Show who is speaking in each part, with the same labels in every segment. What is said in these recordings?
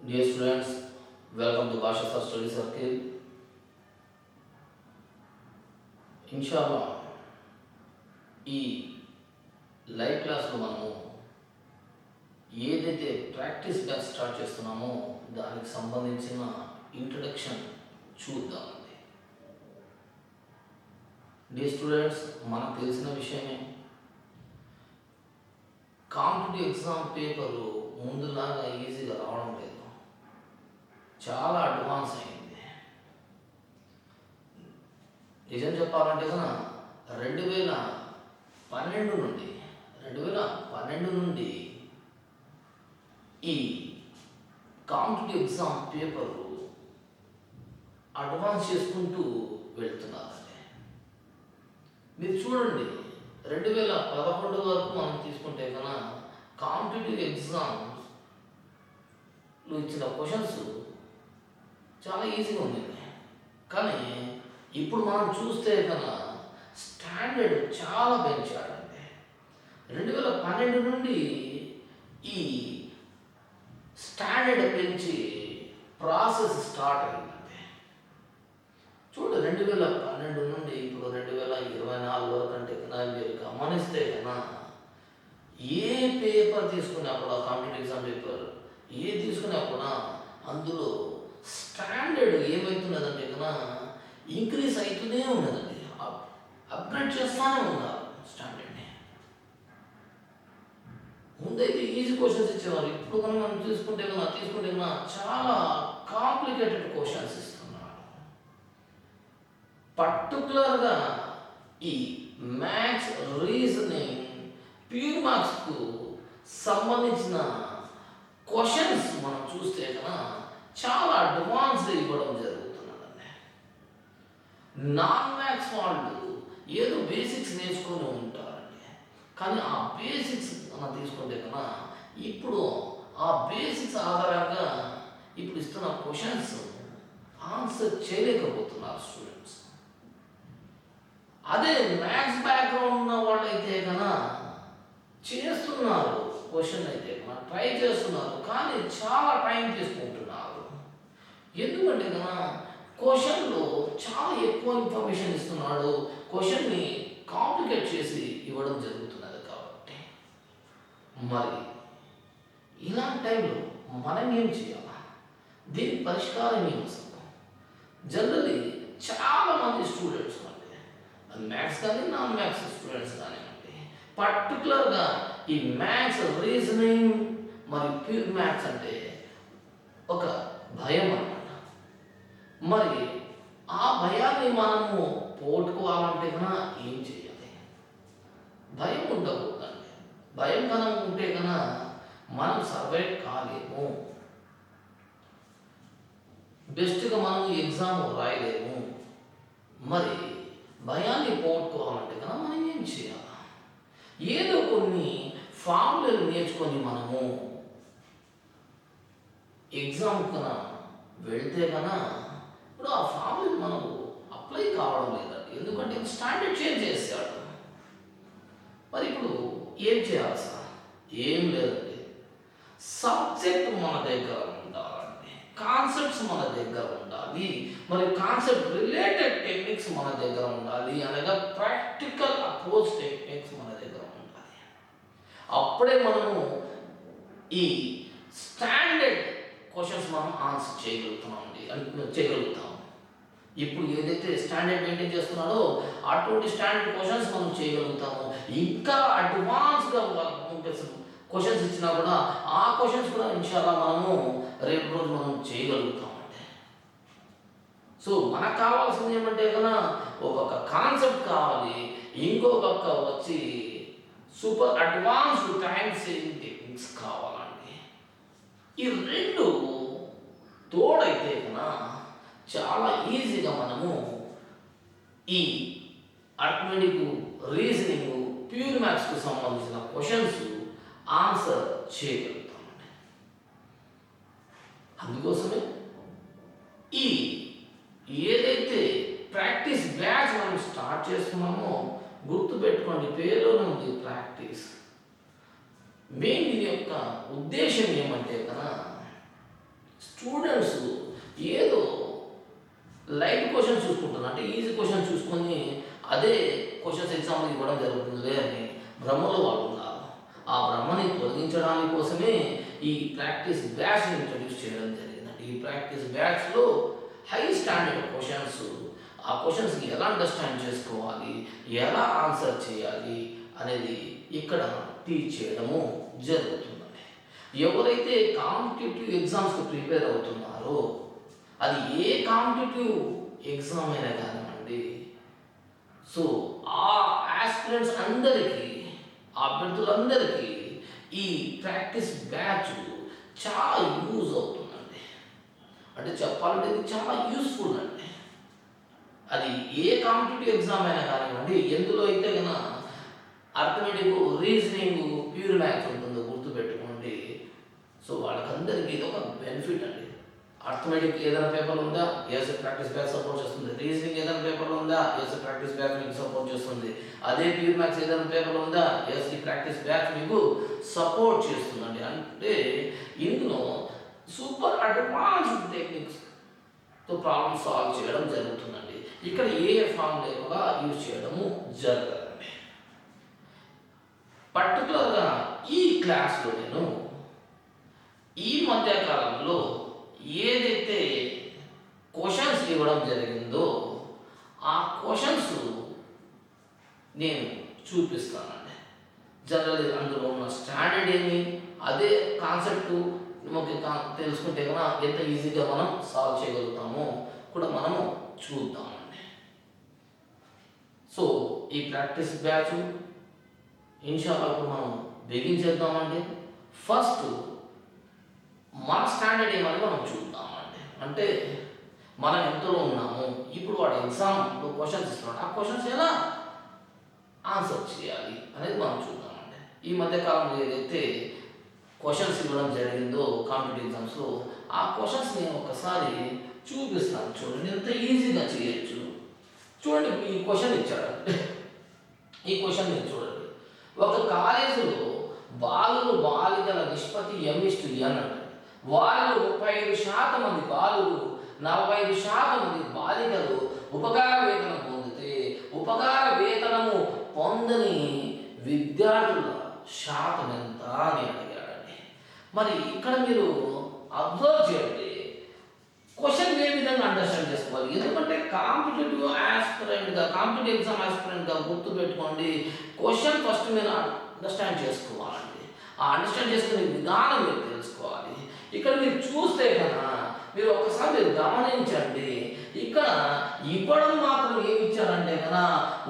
Speaker 1: Dear students, welcome to Bhasha Sir Study Circle. ఇన్షాల్లా ఈ live క్లాస్లో మనము ఏదైతే ప్రాక్టీస్ బ్యాచ్ స్టార్ట్ చేస్తున్నామో దానికి సంబంధించిన ఇంట్రడక్షన్ చూద్దామండి. డియర్ స్టూడెంట్స్, మనకు తెలిసిన విషయమే, కాంపిటేటివ్ ఎగ్జామ్ పేపరు ముందులాగా ఈజీగా రావడం లేదు, చాలా అడ్వాన్స్ అయింది. నిజం చెప్పాలంటే కన్నా 2012 నుండి ఈ కాంపిటేటివ్ ఎగ్జామ్ పేపరు అడ్వాన్స్ చేసుకుంటూ వెళ్తున్నారండి. మీరు చూడండి, 2011 వరకు మనం తీసుకుంటే కన్నా కాంపిటేటివ్ ఎగ్జామ్స్లో ఇచ్చిన క్వశ్చన్స్ చాలా ఈజీగా ఉంది. కానీ ఇప్పుడు మనం చూస్తే కన్నా స్టాండర్డ్ చాలా పెంచాడండి. 2012 నుండి ఈ స్టాండర్డ్ పెంచి ప్రాసెస్ స్టార్ట్ అయిందండి. చూడు, 2012 నుండి ఇప్పుడు 2024 వరకు అంటే కన్నా మీరు గమనిస్తే కన్నా ఏ పేపర్ తీసుకున్నా కూడా, కాంపిటేటివ్ ఎగ్జామ్ పేపర్ ఏ తీసుకున్నా కూడా అందులో స్టాండర్డ్ ఏమవుతున్నదంటే కన్నా ఇంక్రీజ్ అవుతూనే ఉన్నదండి. అప్గ్రేడ్ చేస్తూనే ఉన్నారు స్టాండర్డ్ని. ముందైతే ఈజీ క్వశ్చన్స్ ఇచ్చేవారు, ఇప్పుడు మనం తీసుకుంటే కన్నా చాలా కాంప్లికేటెడ్ క్వశ్చన్స్ ఇస్తున్నారు. పర్టికులర్గా ఈ మ్యాథ్స్, రీజనింగ్, ప్యూర్ మార్క్స్కు సంబంధించిన క్వశ్చన్స్ మనం చూస్తే కన్నా చాలా అడ్వాన్స్గా ఇవ్వడం జరుగుతున్నదండి. నాన్ మ్యాథ్స్ వాళ్ళు ఏదో బేసిక్స్ నేర్చుకొని ఉంటారండి, కానీ ఆ బేసిక్స్ మనం తీసుకుంటే కన్నా ఇప్పుడు ఆ బేసిక్స్ ఆధారంగా ఇప్పుడు ఇస్తున్న క్వశ్చన్స్ ఆన్సర్ చేయలేకపోతున్నారు స్టూడెంట్స్. అదే మ్యాథ్స్ బ్యాక్గ్రౌండ్ ఉన్న వాళ్ళైతే కన్నా చేస్తున్నారు, క్వశ్చన్ అయితే కన్నా ట్రై చేస్తున్నారు, కానీ చాలా టైం తీసుకుంటున్నారు. ఎందుకంటే కన్నా క్వశ్చన్లో చాలా ఎక్కువ ఇన్ఫర్మేషన్ ఇస్తున్నాడు, క్వశ్చన్ని కాంప్లికేట్ చేసి ఇవ్వడం జరుగుతున్నది. కాబట్టి మరి ఇలాంటి టైంలో మనం ఏం చేయాలి, దీని పరిష్కారం ఏం వస్తుంది? జనరల్లీ చాలామంది స్టూడెంట్స్ అండి, మ్యాథ్స్ కానీ నాన్ మ్యాథ్స్ స్టూడెంట్స్ కానివ్వండి, పర్టికులర్గా ఈ మ్యాథ్స్, రీజనింగ్ మరియు ప్యూర్ మ్యాథ్స్ అంటే ఒక భయం అన్నమాట. మరి ఆ భయాన్ని మనము పోగొట్టుకోవాలంటే కన్నా ఏం చేయాలి? భయం ఉండకూడదండి. భయం కన్నా ఉంటే కన్నా మనం సర్వైవ్ కాలేము, బెస్ట్గా మనం ఎగ్జామ్ రాయలేము. మరి భయాన్ని పోగొట్టుకోవాలంటే కన్నా మనం ఏం చేయాలి? ఏదో కొన్ని ఫార్ములాలు నేర్చుకొని మనము ఎగ్జామ్ కన్నా వెళ్తే కన్నా ఇప్పుడు ఆ ఫార్ములా మనకు అప్లై కావడం లేదండి. ఎందుకంటే స్టాండర్డ్ చేంజ్ చేశాడు. మరి ఇప్పుడు ఏం చేయాలి సార్? ఏం లేదండి, సబ్జెక్ట్ మన దగ్గర ఉండాలండి, కాన్సెప్ట్స్ మన దగ్గర ఉండాలి, మరి కాన్సెప్ట్ రిలేటెడ్ టెక్నిక్స్ మన దగ్గర ఉండాలి, అనగా ప్రాక్టికల్ అప్రోచ్ టెక్నిక్స్ మన దగ్గర ఉండాలి. అప్పుడే మనము ఈ స్టాండర్డ్ క్వశ్చన్స్ మనం ఆన్సర్ చేయగలుగుతాం. ఇప్పుడు ఏదైతే స్టాండర్డ్ మెయింటైన్ చేస్తున్నాడో అటువంటి స్టాండర్డ్ క్వశ్చన్స్ మనం చేయగలుగుతాము. ఇంకా అడ్వాన్స్గా క్వశ్చన్స్ ఇచ్చినా కూడా ఆ క్వశ్చన్స్ కూడా ఇన్షాల్లా మనము రేపు రోజు మనం చేయగలుగుతామండి. సో మనకు కావాల్సింది ఏమంటే కన్నా ఒక్కొక్క కాన్సెప్ట్ కావాలి, ఇంకొక వచ్చి super advanced time saving techniques కావాలండి. ఈ రెండు తోడైతే కన్నా చాలా ఈజీగా మనము ఈ అర్థమెటిక్, రీజనింగ్, ప్యూర్ మ్యాథ్స్కు సంబంధించిన క్వశ్చన్స్ ఆన్సర్ చేయగలుగుతామండి. అందుకోసమే ఈ ఏదైతే ప్రాక్టీస్ బ్యాచ్ మనం స్టార్ట్ చేస్తున్నామో గుర్తుపెట్టుకోండి, పేరులోనే ఉంది ప్రాక్టీస్. మెయిన్ దీని యొక్క ఉద్దేశం ఏమంటే కన్నా చెప్తున్నా అంటే ఈజీ క్వశ్చన్ చూసుకొని అదే క్వశ్చన్స్ ఎగ్జామ్లో ఇవ్వడం జరుగుతుంది అని భ్రమలో వాళ్ళు ఉన్నారు. ఆ భ్రమని తొలగించడానికి కోసమే ఈ ప్రాక్టీస్ బ్యాచ్ని ఇంట్రడ్యూస్ చేయడం జరిగిందండి. ఈ ప్రాక్టీస్ బ్యాచ్లో హై స్టాండర్డ్ క్వశ్చన్స్, ఆ క్వశ్చన్స్ని ఎలా అండర్స్టాండ్ చేసుకోవాలి, ఎలా ఆన్సర్ చేయాలి అనేది ఇక్కడ టీచ్ చేయడము జరుగుతుందండి. ఎవరైతే కాంపిటేటివ్ ఎగ్జామ్స్కి ప్రిపేర్ అవుతున్నారో అది ఏ కాంపిటేటివ్ ఎగ్జామ్ అయినా కానివ్వండి, సో ఆ ఆస్పిరెంట్స్ అందరికీ, ఆ అభ్యర్థులందరికీ ఈ ప్రాక్టీస్ బ్యాచ్ చాలా యూజ్ అవుతుందండి. అంటే చెప్పాలంటే ఇది చాలా యూస్ఫుల్ అండి. అది ఏ కాంపిటేటివ్ ఎగ్జామ్ అయినా కానివ్వండి, ఎందులో అయితే కన్నా అర్థమెటిక్, రీజనింగ్, ప్యూర్ మ్యాథ్స్ ఉంటుందో గుర్తుపెట్టుకోండి. సో వాళ్ళకందరికీ ఇది ఒక బెనిఫిట్ అండి. అర్థమెటిక్ ఏదైనా పేపర్ ఉందా, ఎస్ ప్రాక్టీస్ బ్యాచ్ సపోర్ట్ చేస్తుంది. రీజనింగ్ ఏదైనా పేపర్ ఉందా, ఎస్ ప్రాక్టీస్ బ్యాచ్ మీకు సపోర్ట్ చేస్తుంది. అదే ప్యూర్ మ్యాథ్స్ ఏదైనా పేపర్ ఉందా, ఎస్ ఈ ప్రాక్టీస్ బ్యాచ్ మీకు సపోర్ట్ చేస్తుందండి. అంటే ఇందులో సూపర్ అడ్వాన్స్డ్ టెక్నిక్స్తో ప్రాబ్లమ్ సాల్వ్ చేయడం జరుగుతుందండి. ఇక్కడ ఏ ఫార్ములా కూడా యూజ్ చేయడము జరగదండి. పర్టికులర్గా ఈ క్లాస్లో నేను ఈ మధ్యకాలంలో ఏదైతే క్వశ్చన్స్ ఇవ్వడం జరిగిందో ఆ క్వశ్చన్స్ నేను చూపిస్తానండి. జనరల్ అందులో ఉన్న స్టాండర్డ్ ఏమి, అదే కాన్సెప్ట్ మనకి తెలుసుకుంటే కన్నా ఎంత ఈజీగా మనం సాల్వ్ చేయగలుగుతామో కూడా మనము చూద్దామండి. సో ఈ ప్రాక్టీస్ బ్యాచ్ ఇన్షాల్లా ఇప్పుడు మనం బిగించేద్దామండి. ఫస్ట్ మన స్టాండర్డ్ ఏమని మనం చూద్దామండి. అంటే మనం ఎంతలో ఉన్నాము, ఇప్పుడు వాడు ఎగ్జామ్లో క్వశ్చన్స్ ఇస్తున్నాడు, ఆ క్వశ్చన్స్ ఎలా ఆన్సర్ చేయాలి అనేది మనం చూద్దామండి. ఈ మధ్యకాలంలో ఏదైతే క్వశ్చన్స్ ఇవ్వడం జరిగిందో కాంపిటేటివ్ ఎగ్జామ్స్లో, ఆ క్వశ్చన్స్ నేను ఒకసారి చూపిస్తాను. చూడండి ఎంత ఈజీగా చేయొచ్చు. చూడండి ఈ క్వశ్చన్ ఇచ్చాడు. ఈ క్వశ్చన్ మీరు చూడండి. ఒక కాలేజీలో బాలురు బాలికల నిష్పత్తి M:N అంటే వారిలో 35% మంది బాలురు, 45% మంది బాలికలు ఉపకార వేతనం పొందితే ఉపకార వేతనము పొందని విద్యార్థుల శాతం ఎంత అని అడిగాడండి. మరి ఇక్కడ మీరు అబ్జర్వ్ చేయండి, క్వశ్చన్ ఏ విధంగా అండర్స్టాండ్ చేసుకోవాలి. ఎందుకంటే కాంపిటేటివ్ ఎగ్జామ్ ఆస్పిరెంట్గా గుర్తుపెట్టుకోండి, క్వశ్చన్ ఫస్ట్ మీరు అండర్స్టాండ్ చేసుకోవాలండి. ఆ అండర్స్టాండ్ చేసుకునే విధానం మీరు తెలుసుకోవాలి. ఇక్కడ మీరు చూస్తే కన్నా మీరు ఒకసారి మీరు గమనించండి, ఇక్కడ ఇవ్వడం మాత్రం ఏమి ఇచ్చారంటే కన్నా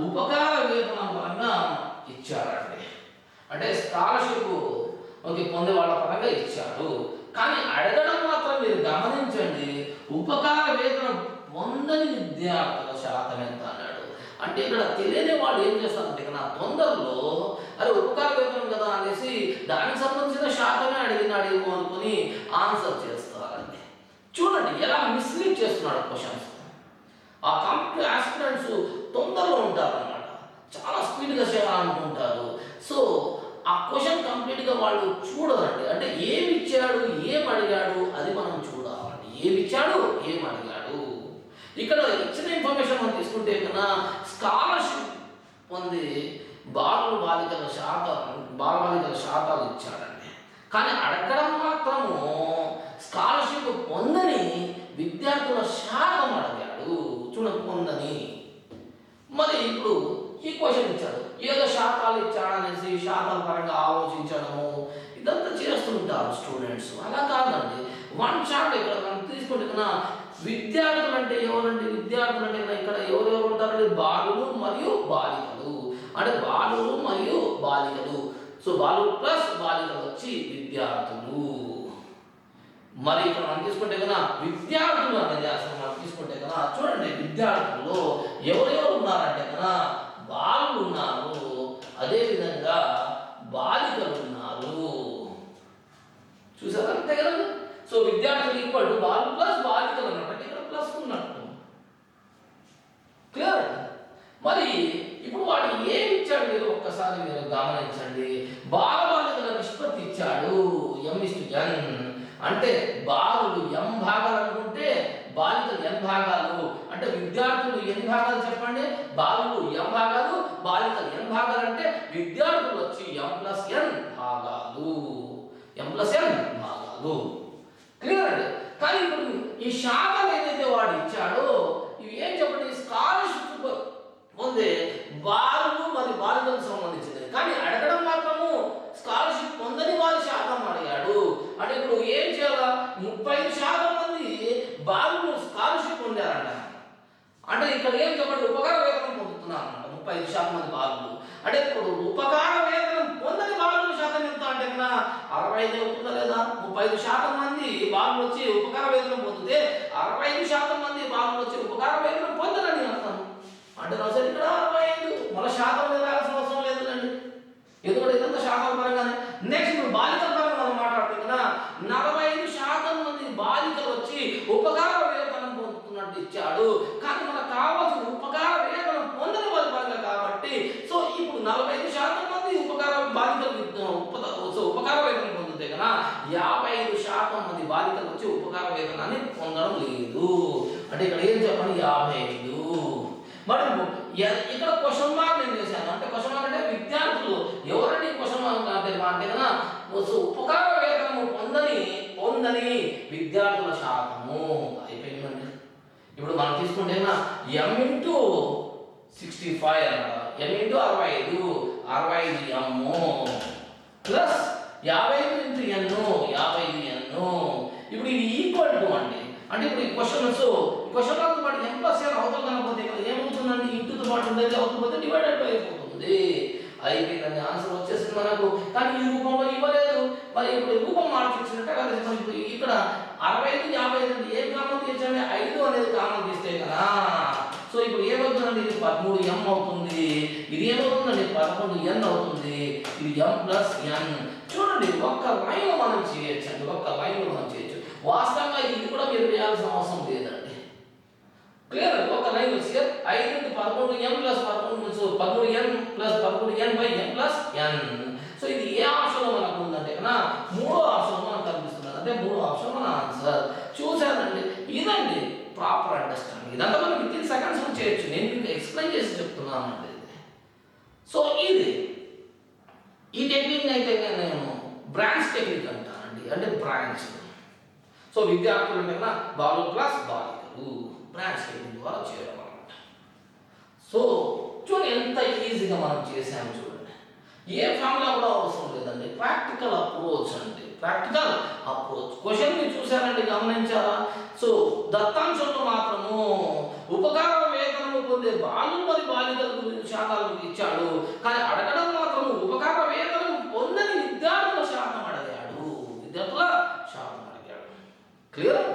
Speaker 1: ఉపకార వేతనం పరంగా ఇచ్చారండి. అంటే స్కాలర్షిప్ పొందే వాళ్ళ పరంగా ఇచ్చారు. కానీ అడగడం మాత్రం మీరు గమనించండి, ఉపకార వేతనం పొందని విద్యార్థుల శాతం ఎంత అన్నాడు. అంటే ఇక్కడ తెలియని వాళ్ళు ఏం చేస్తారంటే నా తొందరలో అరే ఉపకార వేతనం కదా అనేసి దానికి సంబంధించిన శాతమే అడిగినాడేమో అనుకుని ఆన్సర్ చేస్తారండి. చూడండి ఎలా మిస్లీడ్ చేస్తున్నాడు క్వశ్చన్స్. ఆ కాంపిటేటివ్ ఆస్పిరెంట్స్ తొందరలో ఉంటారన్నమాట, చాలా స్పీడ్గా చేయాలనుకుంటారు. సో ఆ క్వశ్చన్ కంప్లీట్గా వాళ్ళు చూడరండి. అంటే ఏమి ఇచ్చాడు, ఏం అడిగాడు అది మనం చూడాలండి. ఏమి ఇచ్చాడు, ఏం అడిగాడు. ఇక్కడ ఇచ్చిన ఇన్ఫర్మేషన్ మనం తీసుకుంటే కన్నా స్కాలర్షిప్ పొంది బాలికల శాతాలు ఇచ్చాడండి. కానీ అడగడం మాత్రము స్కాలర్షిప్ పొందని విద్యార్థుల శాతం అడిగాడు. చూడండి పొందని. మరి ఇప్పుడు ఈ క్వశ్చన్ ఇచ్చాడు, ఏదో శాతాలు ఇచ్చాడనేసి శాతాల పరంగా ఆలోచించడము ఇదంతా చేస్తుంటారు స్టూడెంట్స్. అలా కాదండి, వన్ షాట్ ఇక్కడ మనం తీసుకుంటే కన్నా విద్యార్థులు అంటే ఎవరండి, విద్యార్థులు అంటే ఇక్కడ ఎవరెవరు ఉంటారండి, బాలులు మరియు బాలికలు. అంటే బాలులు మరియు బాలికలు. సో బాలులు ప్లస్ బాలికలు వచ్చి విద్యార్థులు. మరి ఇక్కడ మనం తీసుకుంటే కదా విద్యార్థులు అనేది అసలు మనం తీసుకుంటే కదా చూడండి, విద్యార్థుల్లో ఎవరెవరు ఉన్నారంటే కదా బాలులు ఉన్నారు, అదేవిధంగా బాలికలు ఉన్నారు. చూసారా, అంతే కదా. సో విద్యార్థులు ఈక్వల్ టు బాలు ప్లస్ బాలికలు అన్నట్టు ఇక్కడ ప్లస్ ఉన్నట్టు. క్లియర్. మరి ఇప్పుడు వాడు ఏమి ఇచ్చాడు మీరు ఒక్కసారి మీరు గమనించండి. బాలికల నిష్పత్తి ఇచ్చాడు M:N. అంటే బాలులు M భాగాలు అనుకుంటే బాలికలు N భాగాలు. అంటే విద్యార్థులు ఎన్ని భాగాలు చెప్పండి? బాలులు m భాగాలు, బాలికలు n భాగాలు. అంటే విద్యార్థులు వచ్చి m+n భాగాలు, m+n భాగాలు. క్లియర్ అండి? కానీ ఇప్పుడు ఈ శాఖలు ఏదైతే వాడు ఇచ్చాడో ఇవి ఏం చెప్పండి? స్కాలర్షిప్ పొందే బాలులు మరియు బాలికలకు సంబంధించినది. కానీ అడగడం మాత్రము స్కాలర్షిప్ పొందని వారి శాతం అడిగాడు. అంటే ఇప్పుడు ఏం చేయాలా? 35% మంది బాలులు స్కాలర్షిప్ పొందారంట. అంటే ఇక్కడ ఏం చెప్పండి? ఉపకార వేతనం పొందుతున్నారు అన్నమాట 35% మంది బాలులు. అంటే ఇప్పుడు ఉపకార వేతనం పొందని బాలుల శాతం ఎంత అంటే కన్నా 65 అవుతుందా లేదా? 35% మంది బాలులు వచ్చి ఉపకార వేతనం పొందితే 65% మంది బాలులు వచ్చి ఉపకార వేతనం పొందరని అర్థం. అంటే సరే ఇక్కడ 65 మన శాతం మీద రావాల్సిన అవసరం లేదండి, ఎందుకంటే ఇదంతా శాతం పరంగానే. నెక్స్ట్ ఇప్పుడు బాలికల పరంగా మనం మాట్లాడుతుంది కదా, 45% మంది బాలికలు వచ్చి ఉపకార వేతనం పొందుతున్నట్టు ఇచ్చాడు. కానీ మనకు కావాల్సిన ఉపకార వేతనం పొందని వారి పరంగా కాబట్టి సో ఇప్పుడు 45% మంది ఉపకార బాలికలు ఉపకార వేతనం పొందితే కదా 55% మంది బాలికలు వచ్చి ఉపకార వేతనాన్ని పొందడం లేదు. అంటే ఇక్కడ ఏం చెప్పండి? 55. మరి ఇక్కడ క్వశ్చన్ మార్క్ నేను చేశాను. అంటే క్వశ్చన్ మార్క్ అంటే విద్యార్థులు ఎవరండి క్వశ్చన్ మార్క్ అంటే కదా ఉపకార వేతనము పొందని విద్యార్థుల శాతము అయిపోయిందండి. ఇప్పుడు మనం తీసుకుంటే m×65 అన్నమాట, m×65 65m plus 55 × n 55n. ఇప్పుడు ఇది ఈక్వల్ టు అండి. అంటే ఇప్పుడు ఈ క్వశ్చన్తో పాటు m+n అవతల కనకపోతే ఏమవుతుందండి? ఇంటుతో పాటు ఉండేది అవుతుందంటే డివైడెడ్ బై అయిపోతుంది. అయిపోయిందండి, ఆన్సర్ వచ్చేసింది మనకు. కానీ ఈ రూపంలో ఇవ్వలేదు. మరి ఇప్పుడు రూపం మార్చిచ్చినట్టే కదా. ఇక్కడ 65 55 ఏం కామన్ తీర్చండి? 5 అనేది కామన్ తీస్తే కదా. సో ఇప్పుడు ఏమవుతుందండి? ఇది 13m అవుతుంది. ఇది ఏమవుతుందండి? 11n అవుతుంది. ఇది m+n. చూడండి ఒక్క లైన్ మనం చేయొచ్చండి, ఒక్క లైన్ మనం చేయొచ్చు. వాస్తవంగా ఇది కూడా మీరు చేయాల్సిన అవసరం లేదండి. క్లియర్? ఒక లైన్ వచ్చి 5 × 13m + 13n + 13n/m+n. సో ఇది ఏ ఆప్షన్లో మనకు ఉందంటే కన్నా మూడో ఆప్షన్ మనకు కనిపిస్తుంది. అంటే మూడో ఆప్షన్ మన ఆన్సర్. చూసానండి, ఇదండి ప్రాపర్ అండర్స్టాండింగ్. ఇదంతా మనం 15 సెకండ్స్ చేయొచ్చు. నేను మీకు ఎక్స్ప్లెయిన్ చేసి చెప్తున్నాను అండి. సో ఇది ఈ టెక్నిక్ అయితే నేను బ్రాంచ్ టెక్నిక్ అంటానండి. అంటే బ్రాంచ్. సో విద్యార్థులు అంటే కన్నా బాలులు ప్లస్ బాలికలు బ్రాంచ్ టెక్నిక్ ద్వారా చేయడం అన్నమాట. సో చూడండి ఎంత ఈజీగా మనం చేసాము. చూడండి ఏ ఫార్ములా కూడా అవసరం లేదండి. ప్రాక్టికల్ అప్రోచ్ అండి, ప్రాక్టికల్ అప్రోచ్. క్వశ్చన్ మీరు చూసారండి, గమనించారా? సో దత్తాంశంలో మాత్రము ఉపకార వేతనము పొందే బాలులు మరి బాలికల గురించి శాతాలు ఇచ్చాడు. కానీ అడగడం మాత్రం ఉపకార వేతనం పొందని విద్యార్థుల శాతం అడిగాడు, విద్యార్థుల శాతం అడిగాడు. క్లియర్?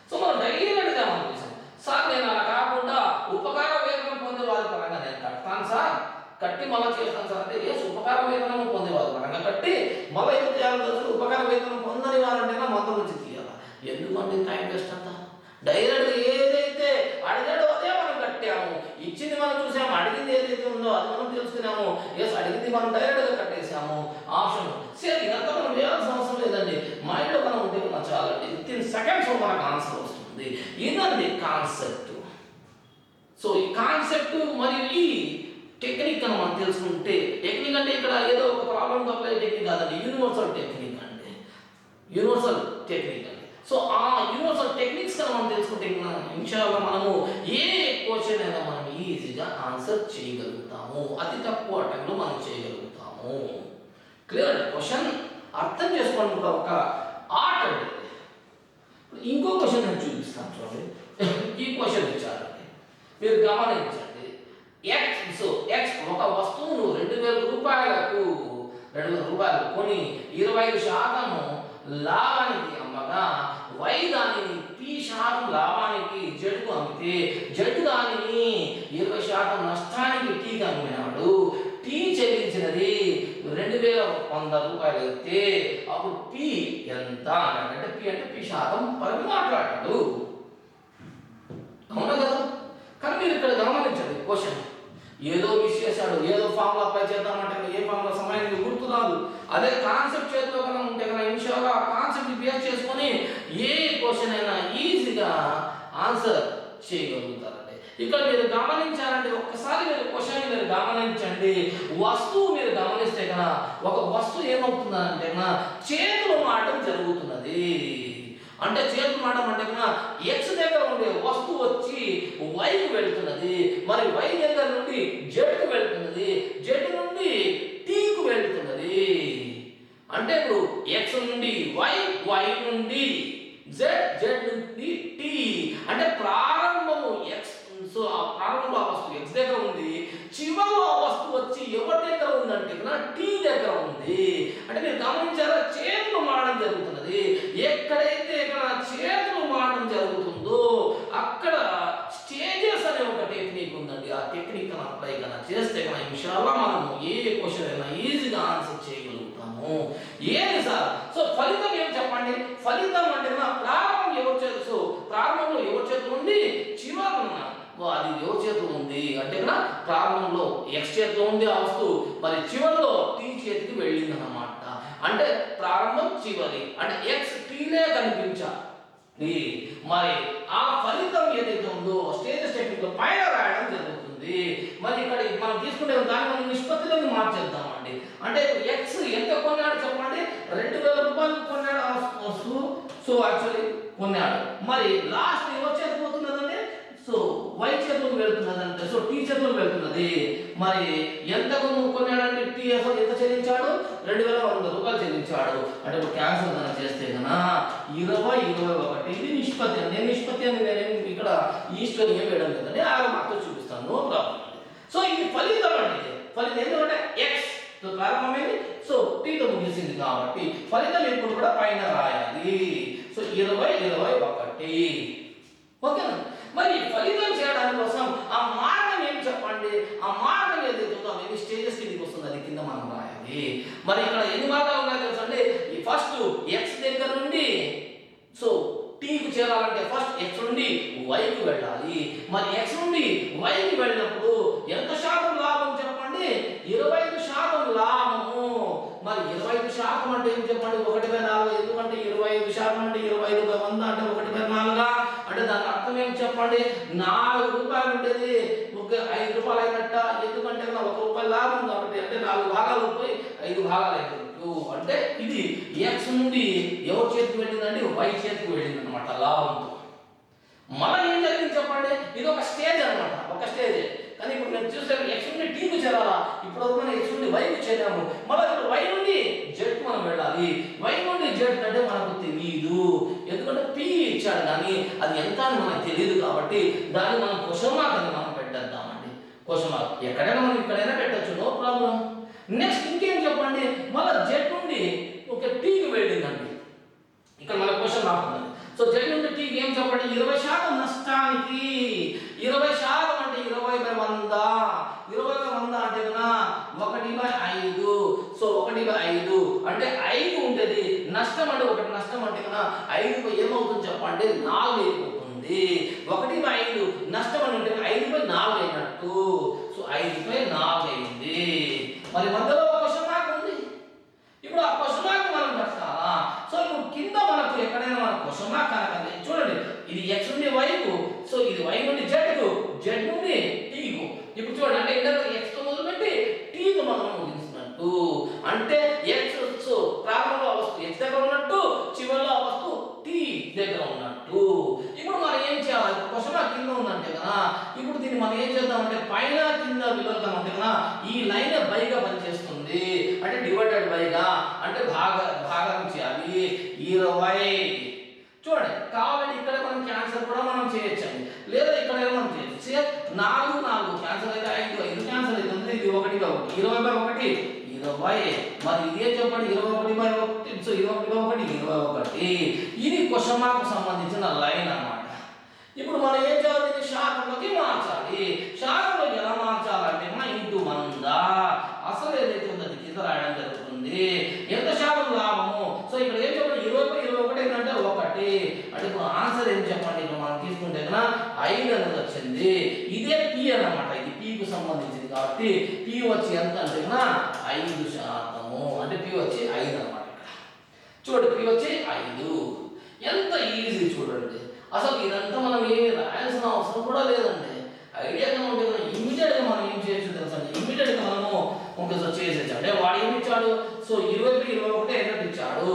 Speaker 1: సో మనం డైరెక్ట్గా మనం చేసాం. సార్ నేను అలా కాకుండా ఉపకార వేతనం పొందే వారి పరంగా నేను కడతాను సార్, కట్టి మళ్ళీ చేస్తాను సార్ అంటే ఏ ఉపకార వేతనం పొందే వారి పరంగా కట్టి మళ్ళీ ఏం చేయాలి? ఉపకార వేతనం పొందని వారంటే మొత్తం నుంచి తీయాలి. ఎందుకంటే టైం వేస్ట్ అంతా. డైరెక్ట్గా ఏదైతే అడిగాడో అదే మనం కట్టాము, ఇచ్చింది మనం చూసాము, అడిగింది ఏదైతే ఉందో అది మనం తెలుసుకున్నాము. ఎస్ అడిగింది మనం డైరెక్ట్గా కట్టేసాము ఆప్షన్. సరే ఇదంతా మనం చేయాల్సిన అవసరం లేదండి, మైండ్లో మనం ఉంటే మనం చాలండి. 15 సెకండ్స్లో మనకు ఆన్సర్ వస్తుంది. ఇదండి కాన్సెప్ట్. సో ఈ కాన్సెప్ట్ మరియు ఈ టెక్నిక్ అని మనం తెలుసుకుంటే, టెక్నిక్ అంటే ఇక్కడ ఏదో ఒక ప్రాబ్లం అప్లై టెక్నిక్ కాదండి, యూనివర్సల్ టెక్నిక్ అండి, యూనివర్సల్ టెక్నిక్ అండి. సో ఆ యూనివర్సల్ టెక్నిక్స్ కన్నా మనం తెలుసుకుంటే ఇన్షాల్లా మనము ఏ క్వశ్చన్ అయినా మనం ఈజీగా ఆన్సర్ చేయగలుగుతాము, అతి తక్కువ టైంలో మనం చేయగలుగుతాము. క్లియర్? క్వశ్చన్ అర్థం చేసుకోవడం కూడా ఒక ఆర్ట్ అండి. ఇంకో క్వశ్చన్ నేను చూపిస్తాను చూడండి. ఈ క్వశ్చన్ ఇచ్చారండి, మీరు గమనించండి. ఎక్స్ ఒక వస్తువును 2000 రూపాయలకు కొని 25% లాభానికి అమ్మగా వై దానిని P% లాభానికి జడ్కు అమ్మితే జడ్ దానిని 20% నష్టానికి టీకి అమ్మినాడు. టీ చెల్లించినది 2100 రూపాయలు అయితే అప్పుడు పి ఎంత అంటే పి అంటే P% పరంగా మాట్లాడాడు. అవునా కదా? కానీ మీరు ఇక్కడ గమనించండి, క్వశ్చన్ ఏదో మిస్ చేశాడు, ఏదో ఫార్ములా అప్లై చేద్దామంటే ఏ ఫార్ములా సమయానికి గుర్తు రాదు. అదే కాన్సెప్ట్ చేతిలో కన్నా ఉంటే కన్నా ఇన్షాల్లా కాన్సెప్ట్ బేస్ చేసుకొని ఏ క్వశ్చన్ అయినా ఈజీగా ఆన్సర్ చేయగలుగుతారండి. ఇక్కడ మీరు గమనించాలంటే ఒక్కసారి మీరు క్వశ్చన్ మీరు గమనించండి. వస్తువు మీరు గమనిస్తే కన్నా ఒక వస్తువు ఏమవుతుందంటే కన్నా చేతులు మాటం జరుగుతున్నది. అంటే చేతులు మాటం అంటే కన్నా ఎక్స్ దగ్గర ఉండే వస్తువు వచ్చి వైకి వెళ్తున్నది, మరి వై దగ్గర నుండి జెడ్కు వెళ్తున్నది, జెడ్ నుండి టీకు వెళ్తున్నది. అంటే ఇప్పుడు ఎక్స్ నుండి వై, వై నుండి జెడ్, జెడ్ నుండి టీ. అంటే ప్రారంభము ఎక్స్, సో ఆ ప్రారంభంలో ఆ వస్తువు ఎక్స్ దగ్గర ఉంది, చివరిలో ఆ వస్తువు వచ్చి ఎవరి దగ్గర ఉందంటే టీ దగ్గర ఉంది. అంటే మీరు గమనించారా, చేతులు మారడం జరుగుతున్నది. ఎక్కడైతే ఇక్కడ చేతులు మారడం జరుగుతుందో అక్కడ స్టేజెస్ అనే ఒక టెక్నిక్ ఉందండి. ఆ టెక్నిక్ అప్లై కన్నా చేస్తే కన్నా ఇన్షాల్లా మనము ఏ క్వశ్చన్ అయినా ఈజీగా ఆన్సర్ చేయగలుగుతాము. ఏది సార్? సో ఫలితం ఏం చెప్పండి? ఫలితం అంటే ప్రారంభం ఎవరి చేతులు, ప్రారంభంలో ఎవరి చేతులు ఉంది, చివరన అది ఎవరి చేతులు ఉంది అంటే ప్రారంభంలో ఎక్స్ చేతిలో ఉంది ఆ వస్తువు, మరి చివరిలో టీ చేతికి వెళ్ళింది అన్నమాట. అంటే ప్రారంభం చివరి అంటే ఎక్స్ టీలే కనిపించాలి. మరి ఆ ఫలితం ఏదైతే ఉందో స్టేజెస్ టెక్నిక్ పైన రాయడం జరుగుతుంది. మరి ఇక్కడ మనం తీసుకుంటే దాన్ని మనం నిష్పత్తిలోకి మార్చేద్దామండి. అంటే ఎక్స్ ఎంత కొన్నాడు చెప్పండి? 2000 రూపాయలు కొన్నాడు ఆ వస్తువు. సో యాక్చువల్లీ కొన్నాడు. మరి లాస్ట్ ఎవరి చేతికి పోతున్నదండి? సో వై చేతులకు వెళ్తున్నదంటే సో టీ చేతులకు వెళ్తున్నది. మరి ఎంత కొన్నాడంటే టీ అసలు ఎంత చెల్లించాడు? 2100 రూపాయలు చెల్లించాడు. అంటే ఇప్పుడు క్యాన్సల్ కన్నా చేస్తే కన్నా 20, 21 ఇది నిష్పత్తి అండి. నిష్పత్తి అని నేను ఇక్కడ ఈస్ట్ని ఏం వేయడం లేదండి, ఆ మాతో చూపిస్తాను, నో ప్రాబ్లం. సో ఇది ఫలితం అండి. ఫలితం ఎందుకంటే ఎక్స్ తో ప్రారంభమైంది, సో టీతో ముగిసింది కాబట్టి ఫలితం ఎప్పుడు కూడా పైన రాయాలి. సో 20, 21. ఓకేనా? మరి ఫలితం చేయడానికి కోసం ఆ మార్గం ఏం చెప్పండి? ఆ మార్గం ఏదైతే ఉందో ఎన్ని స్టేజెస్ కిందకి వస్తుంది అది కింద మనం రాయాలి. మరి ఇక్కడ ఎన్ని మార్గాలు ఉన్నాయో తెలుసా అండి? ఫస్ట్ ఎక్స్ దగ్గర నుండి సో టీకు చేరాలంటే ఫస్ట్ ఎక్స్ నుండి వైకి వెళ్ళాలి. మరి ఎక్స్ నుండి వైకి వెళ్ళినప్పుడు ఎంత శాతం లాభం చెప్పండి? 25% లాభము. మరి 25% అంటే ఏం చెప్పండి? 1/4. ఎందుకంటే 25% అంటే 25/100 అంటే 1/4. అంటే దాని అర్థం ఏం చెప్పండి? 4 రూపాయలు ఉండేది ఒక 5 రూపాయలు అయినట్ట. ఎందుకంటే 1 రూపాయి లాభం కాబట్టి అంటే 4 భాగాలు పోయి 5 భాగాలు అయినట్టు. అంటే ఇది ఎక్స్ నుండి ఎవరి చేతికి వెళ్ళిందండి? వై చేతికి వెళ్ళింది అనమాట లాభంతో. మళ్ళీ ఏం జరిగింది చెప్పండి? ఇది ఒక స్టేజ్ అనమాట, ఒక స్టేజ్. కానీ ఇప్పుడు నేను చూస్తే ఎక్స్ నుండి టీకు చేరాలా, ఇప్పుడు మనం ఎక్స్ నుండి వైకి చేరాము. మళ్ళీ ఇప్పుడు వై నుండి జెడ్ మనం వెళ్ళాలి. వై నుండి జెడ్ అంటే మనకు తెలియదు, ఎందుకంటే పి ఇచ్చాడు కానీ అది ఎంత అని మనకు తెలియదు కాబట్టి దాన్ని మనం క్వశ్చన్ మార్క్ అని మనం పెట్టేద్దామండి. క్వశ్చన్ మార్క్ ఎక్కడైనా మనం ఇక్కడైనా పెట్టచ్చు, నో ప్రాబ్లం. నెక్స్ట్ ఇంకేం చెప్పండి? మళ్ళీ జెడ్ నుండి ఒక టీకి వెళ్ళిందండి. ఇక్కడ మన క్వశ్చన్ మార్క్ ఉంది. సో జెడ్ నుండి టీకి ఏం చెప్పండి? 20% నష్టానికి. 20% అంటే 20/100. 20/100 అంటే 1/5. సో 1/5 అంటే 5 ఉంటుంది. నష్టం అంటే ఒకటి నష్టం అంటే 5 ఏమవుతుంది చెప్పండి? 4 అయిపోతుంది. 1/5 నష్టం అంటే 5/4 అయినట్టు. సో 5/4 అయింది. మరి మధ్యలో క్వశ్చన్ మార్క్ ఉంది. ఇప్పుడు ఆ క్వశ్చన్ మార్క్ మనం పెట్టాలా? సో ఇప్పుడు కింద మనకు ఎక్కడైనా మన క్వశ్చన్ మార్క్ కనకండి చూడండి, ఇది ఎక్స్ నుండి వైకు, సో ఇది వై నుండి జెడ్కు, జెడ్ నుండి టీకు. ఇప్పుడు చూడండి, అంటే ఇంటర్ ఎక్స్ తో మొదలుపెట్టి టీతో మనం ముగిస్తున్నట్టు. అంటే ఎక్స్ సో ప్రారంభంలో ఆ వస్తువు ఎక్స్ దగ్గర ఉన్నట్టు, చివరిలో ఆ వస్తువు టీ దగ్గర ఉన్నట్టు. ఇప్పుడు మనం ఏం చేయాలి? క్వశ్చన్ మార్క్ కింద ఉందంటే కదా, ఇప్పుడు దీన్ని మనం ఏం చేద్దామంటే పైన కింద విలువలు అంటే కదా ఈ లైన్ బైగా పనిచేస్తుంది. అంటే డివైడెడ్ బైగా అంటే భాగం చేయాలి. 20 చూడండి, కావాలంటే ఇక్కడ మనం క్యాన్సల్ కూడా మనం చేయొచ్చండి, లేదా ఇక్కడ మనం చేయొచ్చు. 4 క్యాన్సల్ అయితే 5 క్యాన్సల్ అవుతుంది. ఇది 1/1 20/1 20. మరి ఇదే చెప్పండి 21/1. సో 21/1 21. ఇది క్వశ్చన్ మార్క్ సంబంధించిన లైన్ అన్నమాట. ఇప్పుడు మనం ఏం చేయాలి? దీన్ని శాతంలోకి మార్చాలి. శాతంలోకి ఎలా మార్చాలంటే ఇంటూ 100 అసలు ఏదైతే ఉందో అది కింద రాయడం జరుగుతుంది. ఎంత శాతం లాభము? సో ఇక్కడ ఏం చెప్పండి? 20/21 ఏంటంటే 1. అంటే ఇప్పుడు ఆన్సర్ ఏం చెప్పండి? ఇక్కడ మనం తీసుకుంటే 5 అనేది వచ్చింది. ఇదే పి అన్నమాట. ఇది పికు సంబంధించింది కాబట్టి పి వచ్చి ఎంత అంటే 5%. అంటే పి వచ్చి 5 అన్నమాట. చూడండి, పి వచ్చి 5. ఎంత ఈజీ చూడండి. అసలు ఇదంతా మనం ఏమి రాయాల్సిన అవసరం కూడా లేదండి. ఐడియాగా ఉంటే కదా ఇమ్మీడియట్గా మనం ఏం చేయొచ్చు తెలుసా, ఇమ్మీడియట్గా మనము ఒకసారి చేసేచ్చు. అంటే వాడు ఏమి ఇచ్చాడు, సో 20/21 ఎన్నట్టు ఇచ్చాడు,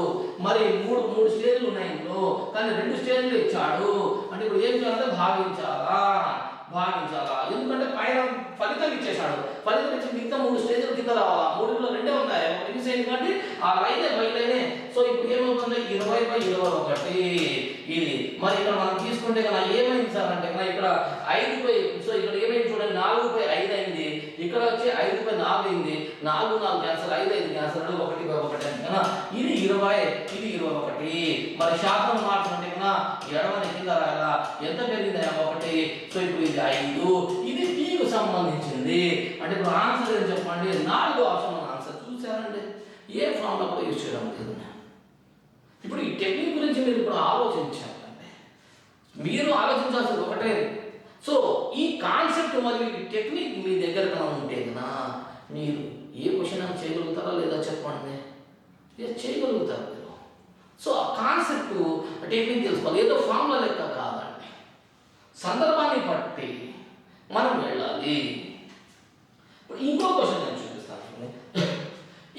Speaker 1: మరి మూడు స్టేజ్లు ఉన్నాయి ఇందులో, కానీ 2 స్టేజ్లు ఇచ్చాడు. అంటే ఇప్పుడు ఏం చేయాలంటే భాగించాలా. ఎందుకంటే పైన ఫలితం ఇచ్చేశాడు, ఫలితం ఇచ్చి మిగతా 3 స్టేజ్లు కింద రావాలా, 3లో 2 ఉన్నాయి, ఒకటి మిస్ అయింది కాబట్టి ఆ లైనే బయటనే. సో ఇప్పుడు ఏమవుతుంది 20/21 ఇది. మరి ఇక్కడ మనం తీసుకుంటే కదా ఏమైంది సార్ అంటే కదా ఇక్కడ 5 సో ఇక్కడ ఏమైంది చూడండి 4/5 అయింది, ఇక్కడ వచ్చి 5/4 అయింది, 4 క్యాన్సర్, 5 క్యాన్సర్, 1/1 అంటే కదా ఇది 20, ఇది 21. మరి శాతం మార్చుకుంటే కదా ఎడమని కింద రాయాలా, ఎంత పెరిగింది 1. సో ఇప్పుడు ఇది 5, ఇది టీకు సంబంధించింది. అంటే ఇప్పుడు ఆన్సర్ ఏం చెప్పండి, 4వ ఆప్షన్ ఆన్సర్. చూసారండి ఏ ఫార్ములా కూడా యూజ్ చేయడం లేదు. ఇప్పుడు ఈ టెక్నిక్ గురించి మీరు ఇప్పుడు ఆలోచించాలంటే మీరు ఆలోచించాల్సింది ఒకటే, సో ఈ కాన్సెప్ట్ మరియు ఈ టెక్నిక్ మీ దగ్గర కన్నా ఉంటే కదా మీరు ఏ క్వశ్చన్ అయినా చేయగలుగుతారా లేదా చెప్పండి, చేయగలుగుతారు మీరు. సో ఆ కాన్సెప్ట్ టెక్నిక్ తెలుసుకోవాలి, ఏదో ఫార్ములా లెక్క కాదండి, సందర్భాన్ని బట్టి మనం వెళ్ళాలి. ఇప్పుడు ఇంకో క్వశ్చన్ నేను చూపిస్తాను.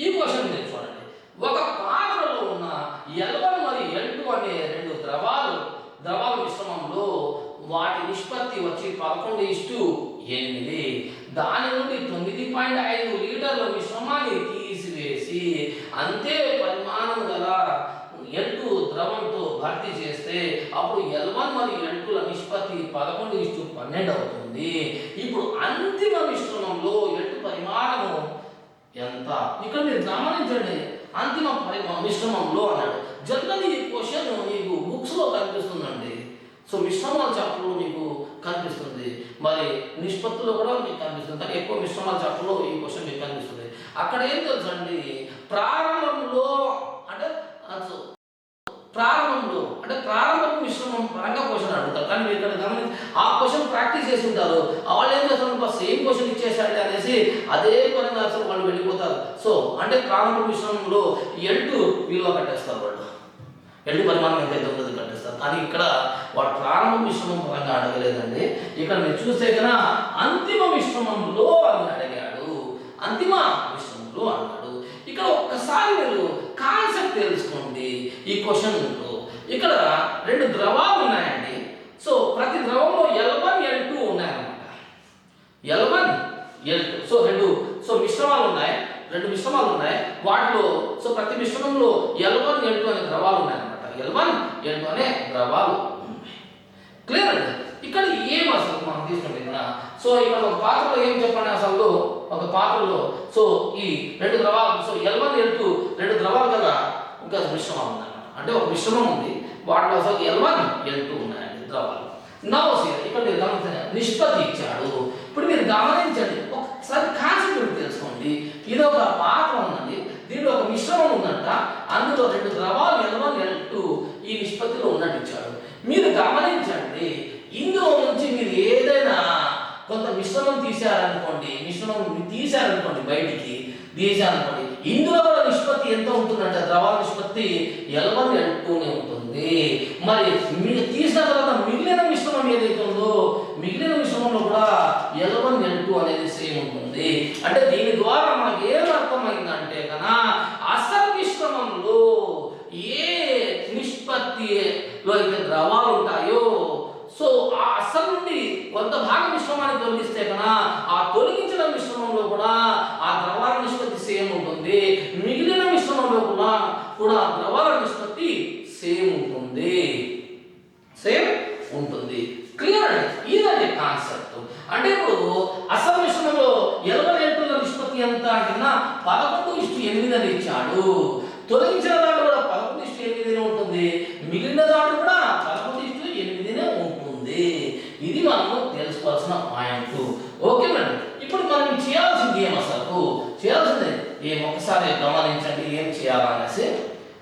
Speaker 1: ఈ క్వశ్చన్ నేను చూడండి, ఒక పాత్రలో ఉన్న L1 మరియు L2 అనే 2 ద్రవాల మిశ్రమంలో వాటి నిష్పత్తి వచ్చి 11:8. దాని నుండి 9.5 లీటర్ల మిశ్రమాన్ని తీసివేసి అంతే పరిమాణం గల L2 ద్రవంతో భర్తీ చేస్తే అప్పుడు L1 మరియు L2ల నిష్పత్తి 11:12 అవుతుంది. ఇప్పుడు అంతిమ మిశ్రమంలో L2 పరిమాణము ఎంత? ఇక్కడ మీరు గమనించండి, అంతిమ మిశ్రమంలో అన్నాడు. జనరల్లీ ఈ క్వశ్చన్ మీకు బుక్స్లో కనిపిస్తుందండి. సో మిశ్రమాల చాప్టర్లో మీకు కనిపిస్తుంది, మరి నిష్పత్తులో కూడా మీకు కనిపిస్తుంది, కానీ ఎక్కువ మిశ్రమాల చాప్టర్లో ఈ క్వశ్చన్ మీకు కనిపిస్తుంది. అక్కడ ఏం తెలుసండి, ప్రారంభంలో అంటే ప్రారంభపు మిశ్రమం పరంగా క్వశ్చన్ అడుగుతారు. కానీ మీరు ఇక్కడ గమనించి ఆ క్వశ్చన్ ప్రాక్టీస్ చేసి ఉంటారు, వాళ్ళు ఏం చేస్తారు, సేమ్ క్వశ్చన్ ఇచ్చేసాడు అనేసి అదే పరంగా అసలు వాళ్ళు వెళ్ళిపోతారు. సో అంటే ప్రారంభ మిశ్రమంలో L2 విలువ కట్టేస్తారు, వాళ్ళు L2 పరిమాణం ఎంతైతే ఉందో కట్టేస్తారు. కానీ ఇక్కడ వాడు ప్రారంభ మిశ్రమం పరంగా అడగలేదండి. ఇక్కడ మీరు చూస్తే కన్నా అంతిమ మిశ్రమంలో అని అడిగాడు, అంతిమ మిశ్రమంలో అన్నాడు. ఇక్కడ ఒక్కసారి మీరు కాన్సెప్ట్ తెలుసుకోండి. ఈ క్వశ్చన్లో ఇక్కడ 2 ద్రవాలు ఉన్నాయండి. సో ప్రతి ద్రవంలో L1 L2 ఉన్నాయన్నమాట, L1 L2. సో 2 మిశ్రమాలు ఉన్నాయి, 2 మిశ్రమాలు ఉన్నాయి. వాటిలో సో ప్రతి మిశ్రమంలో L1 L2 అనే ద్రవాలు ఉన్నాయన్నమాట, L1 L2 అనే ద్రవాలు ఉన్నాయి. క్లియర్ అండి. ఇక్కడ ఏం అసలు మనం తీసుకుంటే కదా, సో ఇక్కడ ఒక పాత్రలో ఏం చెప్పండి, అసలు ఒక పాత్రలో సో ఈ 2 ద్రవాలు, సో L1 L2 2 ద్రవాలు కదా ఇంకా మిశ్రమం ఉందన్నమాట. అంటే ఒక మిశ్రమం ఉంది, వాటిలో అసలు L1 L2 ఉన్నాయండి ద్రవాలు. ఇక్కడ మీరు గమనించండి, నిష్పత్తి ఇచ్చాడు. ఇప్పుడు మీరు గమనించండి, ఒకసారి కాన్సెప్ట్ తెలుసుకోండి. ఇది ఒక పాత్ర ఉందండి, దీంట్లో ఒక మిశ్రమం ఉందంట, అందులో 2 ద్రవాలు L1 L2 ఈ నిష్పత్తిలో ఉన్నట్టు ఇచ్చాడు. మీరు గమనించండి, ఇందులో నుంచి మీరు ఏదైనా కొంత మిశ్రమం తీశారనుకోండి, బయటికి తీశారనుకోండి, ఇందులో కూడా నిష్పత్తి ఎంత ఉంటుందంటే ద్రవాల నిష్పత్తి L1 L2నే ఉంటుంది. మరి మీరు తీసిన తర్వాత మిగిలిన మిశ్రమం ఏదైతే ఉందో మిగిలిన మిశ్రమంలో కూడా L1 L2 అనేది సేమ్ ఉంటుంది. అంటే దీని ద్వారా మనకి ఏం అర్థమైందంటే కన్నా అసలు మిశ్రమంలో ఏ నిష్పత్తిలో అయితే ద్రవాలు ఉంటాయో సో ఆ అసలు నుండి కొంత భాగం మిశ్రమాన్ని తొలగిస్తే కన్నా ఆ తొలగించిన మిశ్రమంలో కూడా ఆ ద్రవాల నిష్పత్తి సేమ్ ఉంటుంది, మిగిలిన మిశ్రమంలో కూడా ద్రవాల నిష్పత్తి సేమ్ ఉంటుంది. క్లియర్ అండి, ఇదండి కాన్సెప్ట్. అంటే ఇప్పుడు అసలు మిశ్రమంలో L1 L2ల నిష్పత్తి ఎంత అంటే 11:8 అని ఇచ్చాడు. తొలగించిన దాంట్లో కూడా 11:8 ఉంటుంది, మిగిలిన దాంట్లో కూడా 11:8 ఉంటుంది. ఇది మనము తెలుసుకోవాల్సిన పాయింట్. Okay madam. ఇప్పుడు మనం చేయాల్సింది ఏం, అసలు చేయాల్సింది ఏం ఒకసారి గమనించండి ఏం చేయాలనేసి.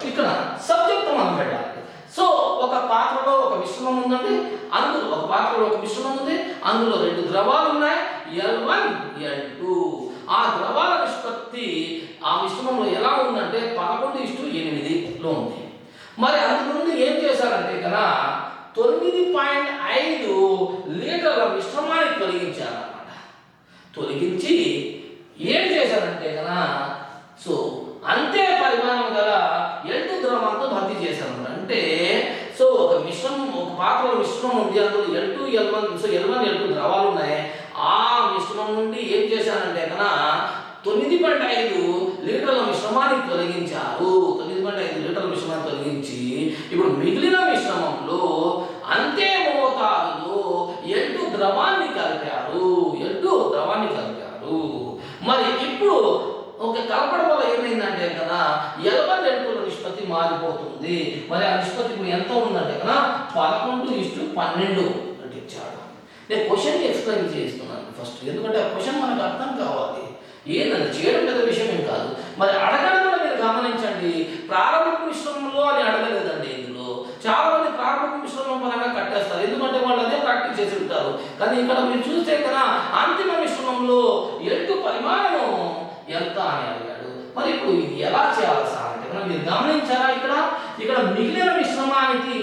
Speaker 1: ఇక్కడ సబ్జెక్ట్ మనం పెట్టాలి. సో ఒక పాత్రలో ఒక మిశ్రమం ఉందండి, అందులో ఒక పాత్రలో ఒక మిశ్రమం ఉంది, అందులో 2 ద్రవాలు ఉన్నాయి L1 L2. ఆ ద్రవాల నిష్పత్తి ఆ మిశ్రమంలో ఎలా ఉందంటే 11:8లో ఉంది. మరి అందుకు ముందు ఏం చేశారంటే కదా 9.5 లీటర్ల మిశ్రమాన్ని తొలగించారన్నమాట. తొలగించి ఏం చేశారంటే కదా సో అంతే పరిమాణం గల L2 ద్రవంతో భర్తీ చేశారన్నమాట. అంటే సో ఒక పాత్రలో మిశ్రమం ఉంది, అందులో L2 L1 so L1 L2 ద్రవాలు ఉన్నాయి. ఆ మిశ్రమం నుండి ఏం చేశారంటే కన్నా 9.5 లీటర్ల మిశ్రమాన్ని తొలగించారు. 9.5 లీటర్ల మిశ్రమాన్ని తొలగించి ఇప్పుడు మిగిలిన మిశ్రమంలో అంతే మోతాదులో L2 ద్రవాన్ని కలిపారు. మరి ఇప్పుడు ఒక కలపడం వల్ల ఏమైందంటే కదా L1 L2 నిష్పత్తి మారిపోతుంది. మరి ఆ నిష్పత్తి ఇప్పుడు ఎంత ఉందంటే కదా 11:12 అంటే ఇచ్చాడు. నేను క్వశ్చన్ ఎక్స్ప్లెయిన్ చేస్తున్నాను ఫస్ట్, ఎందుకంటే ఆ క్వశ్చన్ మనకు అర్థం కావాలి. ఏంటంటే చేయడం పెద్ద విషయం ఏం కాదు. మరి అడగడం కూడా మీరు గమనించండి, ప్రారంభ మిశ్రమంలో అని అడగలేదండి. ఇందులో చాలా మంది ప్రారంభ మిశ్రమం పరంగా కట్టేస్తారు, ఎందుకంటే వాళ్ళు అదే ప్రాక్టీస్ చేసి ఉంటారు. కానీ ఇక్కడ మీరు చూస్తే కదా అంతిమ మిశ్రమంలో L2 పరిమాణం ఎంత అని అడిగాడు. మరి ఇప్పుడు ఇది ఎలా చేయాలి సార్ అంటే మనం మీరు గమనించారా, ఇక్కడ మిగిలిన మిశ్రమానికి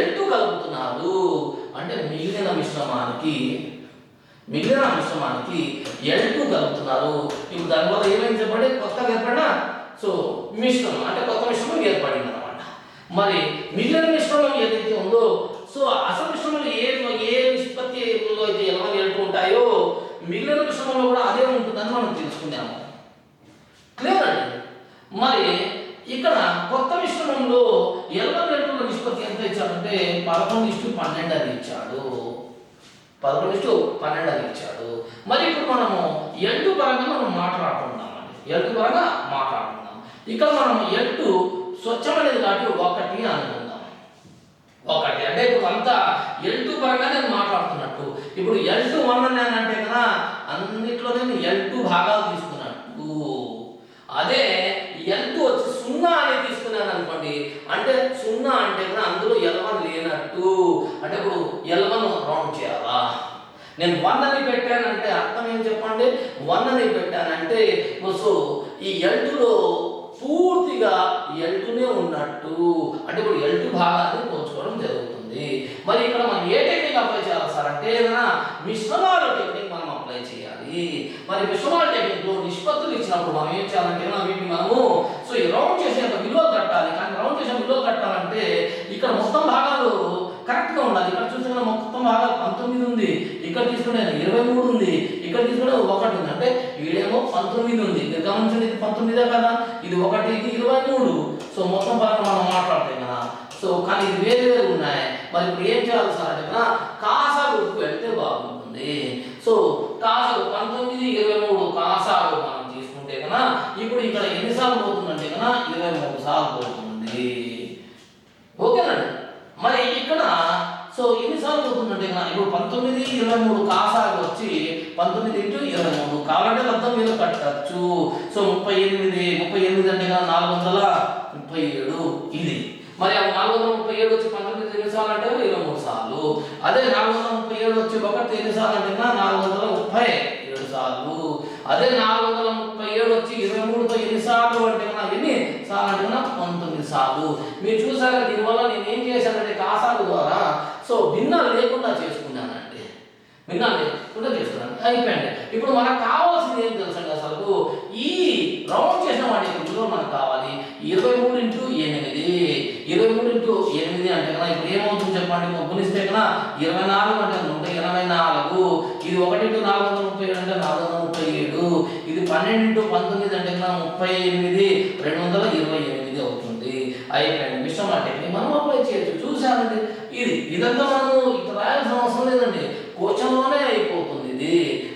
Speaker 1: L2 కలుపుతున్నారు. అంటే మిగిలిన మిశ్రమానికి L2 కలుపుతున్నారు. ఇప్పుడు దానివల్ల ఏమైంది చెప్పండి, కొత్తగా ఏర్పడిన సో మిశ్రమం అంటే కొత్త మిశ్రమం ఏర్పడింది అనమాట. మరి మిగిలిన మిశ్రమం ఏదైతే ఉందో సో అసలు మిశ్రమంలో ఏ నిష్పత్తిలో అయితే L1 L2 ఉంటాయో మిగిలిన మిశ్రమంలో కూడా అదే ఉంటుందని మనం తెలుసుకున్నాము. క్లియర్ అండి. మరి ఇక్కడ కొత్త మిశ్రమంలో L1 L2 నిష్పత్తి ఎంత ఇచ్చాడంటే 11:12 అని ఇచ్చాడు. 11:12 అని ఇచ్చాడు. మరి ఇప్పుడు మనము L2 పరంగా మనం మాట్లాడుకుందామండి. ఇక్కడ మనం L2 స్వచ్ఛమైనది కాబట్టి 1 అనుకుందాం. 1 అంటే ఇప్పుడు అంతా L2 పరంగా నేను మాట్లాడుతున్నట్టు. ఇప్పుడు L2 1 అంటే కదా అన్నిట్లో నేను L2 భాగాలు తీసుకున్నట్టు. అదే L2 వచ్చి 0 అని తీసుకున్నాను అనుకోండి, అంటే 0 అంటే కదా అందులో L1 లేనట్టు. అంటే ఇప్పుడు L1 రౌండ్ చేయాలా? నేను 1 అని పెట్టానంటే అర్థం ఏం చెప్పండి, 1 అని పెట్టానంటే సో ఈ L2లో పూర్తిగా L2నే ఉన్నట్టు. అంటే ఇప్పుడు L2 భాగాన్ని పోల్చుకోవడం జరుగుతుంది. మరి ఇక్కడ మనం ఏ టెక్నిక్ అప్లై చేయాలి సార్ అంటే ఏదైనా మిశ్రమాల టెక్నిక్ మనం అప్లై చేయాలి. మరి మిశ్రమాల టెక్నిక్లో నిష్పత్తులు ఇచ్చినప్పుడు మనం ఏం చేయాలంటే వీటిని మనము సో ఈ రౌండ్ చేసేంత విలువ కట్టాలి. కానీ రౌండ్ చేసే విలువ కట్టాలంటే ఇక్కడ మొత్తం భాగాలు కరెక్ట్గా ఉండాలి. ఇక్కడ చూసుకున్న మొత్తం భాగాలు 19 ఉంది, ఇక్కడ తీసుకునే 23 ఉంది, ఇక్కడ తీసుకునే 1 ఉంది. అంటే ఈడేమో 19 ఉంది. మీరు గమనించండి, ఇది 19 కదా, ఇది 1, ఇది 23. సో మొత్తం భాగం మనం మాట్లాడతాం కదా. సో కానీ ఇది వేరు ఉన్నాయి. మరి ఇప్పుడు ఏం చేయాలి సార్ అంటే కదా కాసాగుకు వెళ్తే బాగుంటుంది. సో కాసాగు 19, 23 కాసాగు మనం తీసుకుంటే కదా ఇప్పుడు ఇక్కడ ఎన్నిసార్లు పోతుందంటే కదా 23 సార్లు పోతుంది. ఓకేనండి. మరి ఇక్కడ సో ఎన్నిసార్లు పోతుందంటే కదా ఇప్పుడు 19, 23 కాసాగు వచ్చి 19 × 23 కావాలంటే మొత్తం మీద కట్టచ్చు. సో 38 అంటే కదా 437 ఇది. మరి ఆ 437 వచ్చి 19 ఎన్నిసార్లు అంటే 23 సార్లు. అదే 437 వచ్చి 1 ఎన్నిసార్లు అంటే 437 సార్లు. అదే 437 వచ్చి 23తో ఎన్నిసార్లు అంటే ఎన్ని సార్లు అంటే 19 సార్లు. మీరు చూసారా, దీనివల్ల నేను ఏం చేశానంటే కాసాగు ద్వారా సో భిన్నాలు లేకుండా చేసుకున్నానండి. అయిపోయింది. ఇప్పుడు మనకు కావాల్సింది ఏం తెలుసండి, అసలు ఈ రౌండ్ చేసిన వాటి విలువ మనకు కావాలి 23 × 8. 23 × 8 అంటే కదా ఇప్పుడు ఏమవుతుంది చెప్పండి, గుణిస్తే కదా 24 అంటే 184. ఇది 1 × 437 అంటే 437. ఇది 12 × 19 అంటే కదా 38, 228 అవుతుంది. అయిపోయింది. మిశ్రమ టెక్నిక్ మనం అప్లై చేయొచ్చు. చూసానండి, ఇదంతా మనం ఇక్కడ రాయాల్సిన అవసరం లేదండి, క్వశ్చన్లోనే అయిపోతుంది. ఇది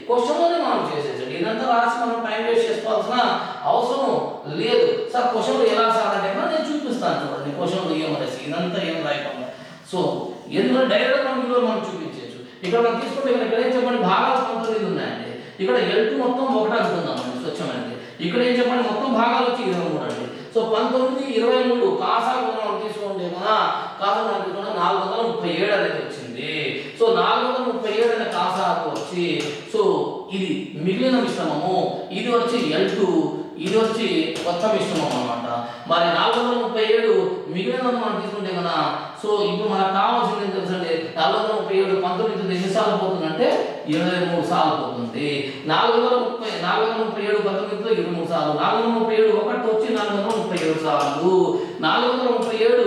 Speaker 1: క్వశ్చన్లోనే మనం చేసేసండి. ఇదంతా రాసి మనం టైం వేస్ట్ చేసుకోవాల్సిన అవసరం లేదు. సార్ క్వశ్చన్లు ఎలా సార్ అంటే నేను చూపిస్తాను చూడండి. క్వశ్చన్లు ఏమనేసి ఇదంతా ఏం రాయకుండా సో ఎందుకంటే డైరెక్ట్ మనం విలువ మనం చూపించవచ్చు. ఇక్కడ మనం తీసుకుంటే ఇక్కడ ఏం చెప్పండి భాగాలు 19 ఉన్నాయండి. ఇక్కడ L2 మొత్తం 1 అనుకుందామండి స్వచ్ఛమైనది. ఇక్కడ ఏం చెప్పండి మొత్తం భాగాలు వచ్చి 23 అండి. సో 19, 23 కాసాగు మనం తీసుకోండి కదా, కాసాగు మనం తీసుకుంటే 437 అనేది వచ్చింది. సో 437 అనే కాసాగు వచ్చి సో ఇది మిగిలిన మిశ్రమము, ఇది వచ్చి L2, ఇది వచ్చి కొత్త మిశ్రమం అన్నమాట. మరి 437 మిగిలిన మనం తీసుకుంటే కదా సో ఇప్పుడు మనకు కావాల్సింది ఏం తెలుసండి 23 సార్లు పోతుంది. 437 19లో 23 సార్లు, 437 ఒకటి వచ్చి 437 సార్లు, 437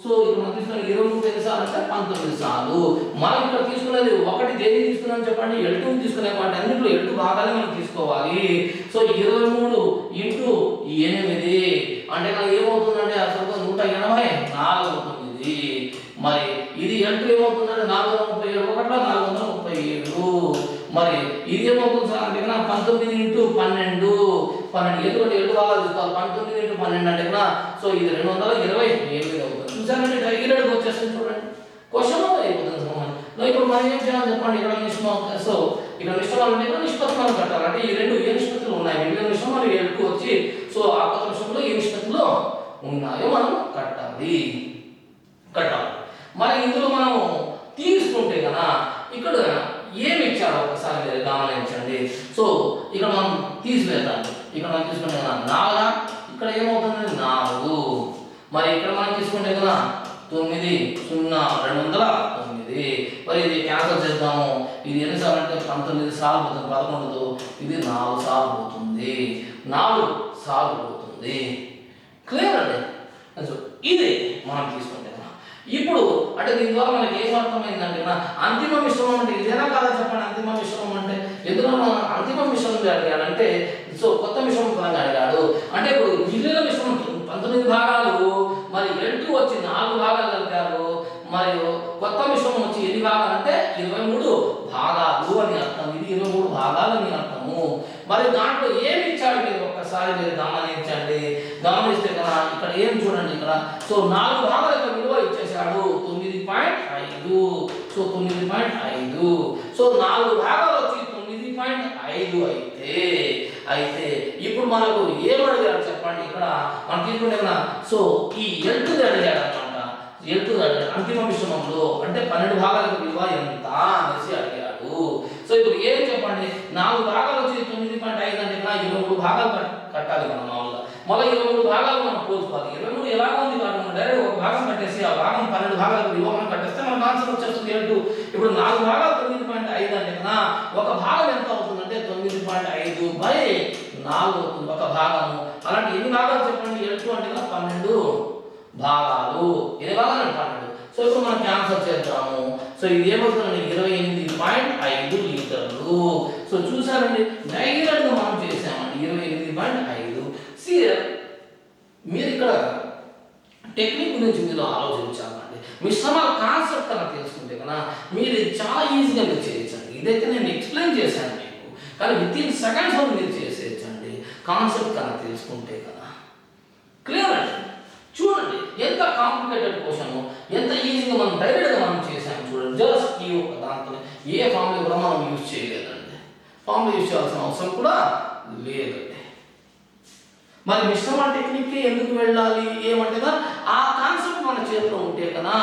Speaker 1: సో ఇక్కడ మనం తీసుకున్న 23 ఎన్నిసార్లు అంటే 19 సార్లు. మనం ఇక్కడ తీసుకున్నది ఒకటి దేని తీసుకున్నాం చెప్పండి, L2 తీసుకునే వాటి అన్నింటిలో L2 భాగాలే మనం తీసుకోవాలి. సో 23 ఇంటూ 8 అంటే నాకు ఏమవుతుందంటే అసలు 184 అవుతుంది. మరి ఇది L2 ఏమవుతుందంటే 437 ఒకటిలో 437. మరి ఇది ఏమవుతుంది సార్ అంటే 19 ఇంటూ 12 ఎందుకంటే 7 భాగాలు తీసుకోవాలి. 19 ఇంటూ 12 అంటే సో ఇది 228 అవుతుంది. చూసారంటే డైరెక్ట్గా వచ్చేస్తుంది చూడండి, క్వశ్చన్ అయిపోతుంది. ఇప్పుడు మనం ఏం చేయాలి చెప్పండి, ఇక్కడ నిష్పత్తి. సో ఇక్కడ నిష్పత్తి అంటే ఇక్కడ నిష్పత్తి మనం కట్టాలి. అంటే ఈ రెండు ఏ నిష్పత్తులు ఉన్నాయి, మిగిలిన నిష్పత్తి మరి L2 వచ్చి సో ఆ కొత్త నిష్పత్తిలో ఏ నిష్పత్తిలో ఉన్నాయో మనం కట్టాలి. మరి ఇందులో మనం తీసుకుంటే కదా ఇక్కడ ఏమి ఇచ్చాడో ఒకసారి మీరు గమనించండి. సో ఇక్కడ మనం తీసివేద్దాం. ఇక్కడ మనం తీసుకుంటే కదా 4, ఇక్కడ ఏమవుతుంది 4. మరి ఇక్కడ మనం తీసుకుంటే కదా 9 0 209. మరి ఇది క్యాన్సల్ చేద్దాము. ఇది ఎన్నిసార్లు అంటే 19 సార్లు పోతుంది, 11తో ఇది 4 సార్లు పోతుంది, 4 సార్లు పోతుంది. క్లియర్ అండి. సో ఇది మనం తీసుకుంటే ఇప్పుడు అంటే దీని ద్వారా మనకి ఏం అర్థమైందంటే అంతిమ మిశ్రమం అంటే ఇదేనా కాదా చెప్పండి. అంతిమ మిశ్రమం అంటే ఎందులో అంతిమ మిశ్రమం అడిగాడంటే సో కొత్త మిశ్రమం పరంగా అడిగాడు. అంటే ఇప్పుడు మిగిలిన మిశ్రమం 19 భాగాలు, మరి L2 వచ్చి 4 భాగాలు కలిపారు, మరియు కొత్త మిశ్రమం వచ్చి ఎన్ని భాగాలు అంటే 23 భాగాలు అని అర్థం. ఇది 23 భాగాలు అని అర్థము. మరి దాంట్లో ఏమి ఇచ్చాడు మీరు ఒక్కసారి మీరు గమనించండి. గమనిస్తే కదా ఇక్కడ ఏం చూడండి, ఇక్కడ సో 4 భాగాల యొక్క విలువ ఇచ్చేసాడు 9.5. సో 9.5. సో 4 భాగాలు వచ్చి 9.5 అయితే ఇప్పుడు మనకు ఏం అడిగాడు చెప్పండి. ఇక్కడ మనం తీసుకుంటే కదా సో ఈ L2 అడిగాడు అనమాట. L2 అంతిమ మిశ్రమంలో అంటే 12 భాగాలకు విలువ ఎంత అనేసి అడిగాడు. సో ఇప్పుడు ఏం చెప్పండి, 4 భాగాలు వచ్చి 9.5 అంటే 23 భాగాలు కట్టాలి మనం మామూలుగా. మళ్ళీ 23 భాగాలు మనం పోల్చుకోవాలి. 23 ఎలాగ ఉంది కాబట్టి డైరెక్ట్ ఒక భాగం కట్టేసి ఆ భాగం 12 భాగాలకు విలువ మనం కట్టేస్తే మనకు ఆన్సర్ వచ్చేస్తుంది L2. ఇప్పుడు 4 భాగాలు 9.5 అంటే కదా ఒక భాగం ఎంత అవుతుందంటే 9.5/4 అవుతుంది ఒక భాగము. అలాంటి ఎన్ని భాగాలు చెప్పండి L2 అంటే 12 భాగాలు. ఎన్ని భాగాలు అంటే 12. సో ఇప్పుడు మనం క్యాన్సల్ చేద్దాము. సో ఇది ఏమవుతుందండి 28.5 లీటర్లు. సో చూసారండి డైరెక్ట్గా మనం చేసామండి 28.5. మీరు ఇక్కడ టెక్నిక్ గురించి మీరు ఆలోచించాలండి. మిశ్రమాల కాన్సెప్ట్ కనుక తెలుసుకుంటే కదా మీరు చాలా ఈజీగా మీరు చేయొచ్చండి. ఇదైతే నేను ఎక్స్ప్లెయిన్ చేశాను మీకు, కానీ వితిన్ సెకండ్స్ మీరు చేసేయచ్చండి కాన్సెప్ట్ కనుక తెలుసుకుంటే కదా. క్లియర్ అండి. చూడండి ఎంత కాంప్లికేటెడ్ క్వశ్చన్, ఎంత ఈజీగా మనం డైరెక్ట్గా మనం చేసాము చూడండి. జస్ట్ ఈ ఒక దాంతో ఏ ఫార్ములా కూడా మనం యూజ్ చేయలేదండి. ఫార్ములా యూజ్ చేయాల్సిన అవసరం కూడా లేదండి. మరి మిశ్రమ టెక్నిక్కి ఎందుకు వెళ్ళాలి ఏమంటే ఆ కాన్సెప్ట్ మన చేతిలో ఉంటే కదా.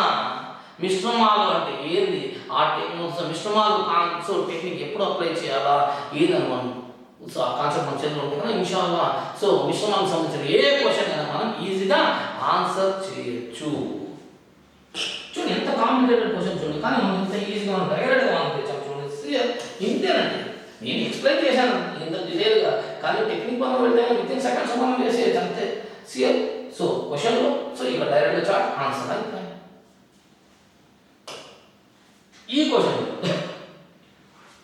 Speaker 1: మిశ్రమాలు అంటే ఏంది, ఆ టెక్నిక్స్ మిశ్రమాలు కాన్సెప్ట్ టెక్నిక్ ఎప్పుడు అప్లై చేయాలా ఏదని మనం సో ఆ కాన్సెప్ట్ మన చేతిలో ఉంటే కదా ఇన్షాల్లా సో మిశ్రమాలకు సంబంధించిన ఏ క్వశ్చన్ అయినా మనం ఈజీగా ఆన్సర్ చేయొచ్చు. చూడండి ఎంత కాంప్లికేటెడ్ క్వశ్చన్ చూడండి, కానీ మనం ఇంత ఈజీగా మనం డైరెక్ట్గా ఆన్సర్ చేసాం చూడండి. ఇంతేనండి, నేను ఎక్స్ప్లెయిన్ చేశాను ఇంత డీటెయిల్గా, కానీ టెక్నిక్ మనం వెళ్తే వితిన్ సెకండ్స్ మనం చేసేయచ్చు అంతే. సియర్ సో క్వశ్చన్లో సో ఇక్కడ డైరెక్ట్గా చాట్ ఆన్సర్ అయిపోయింది. ఈ క్వశ్చన్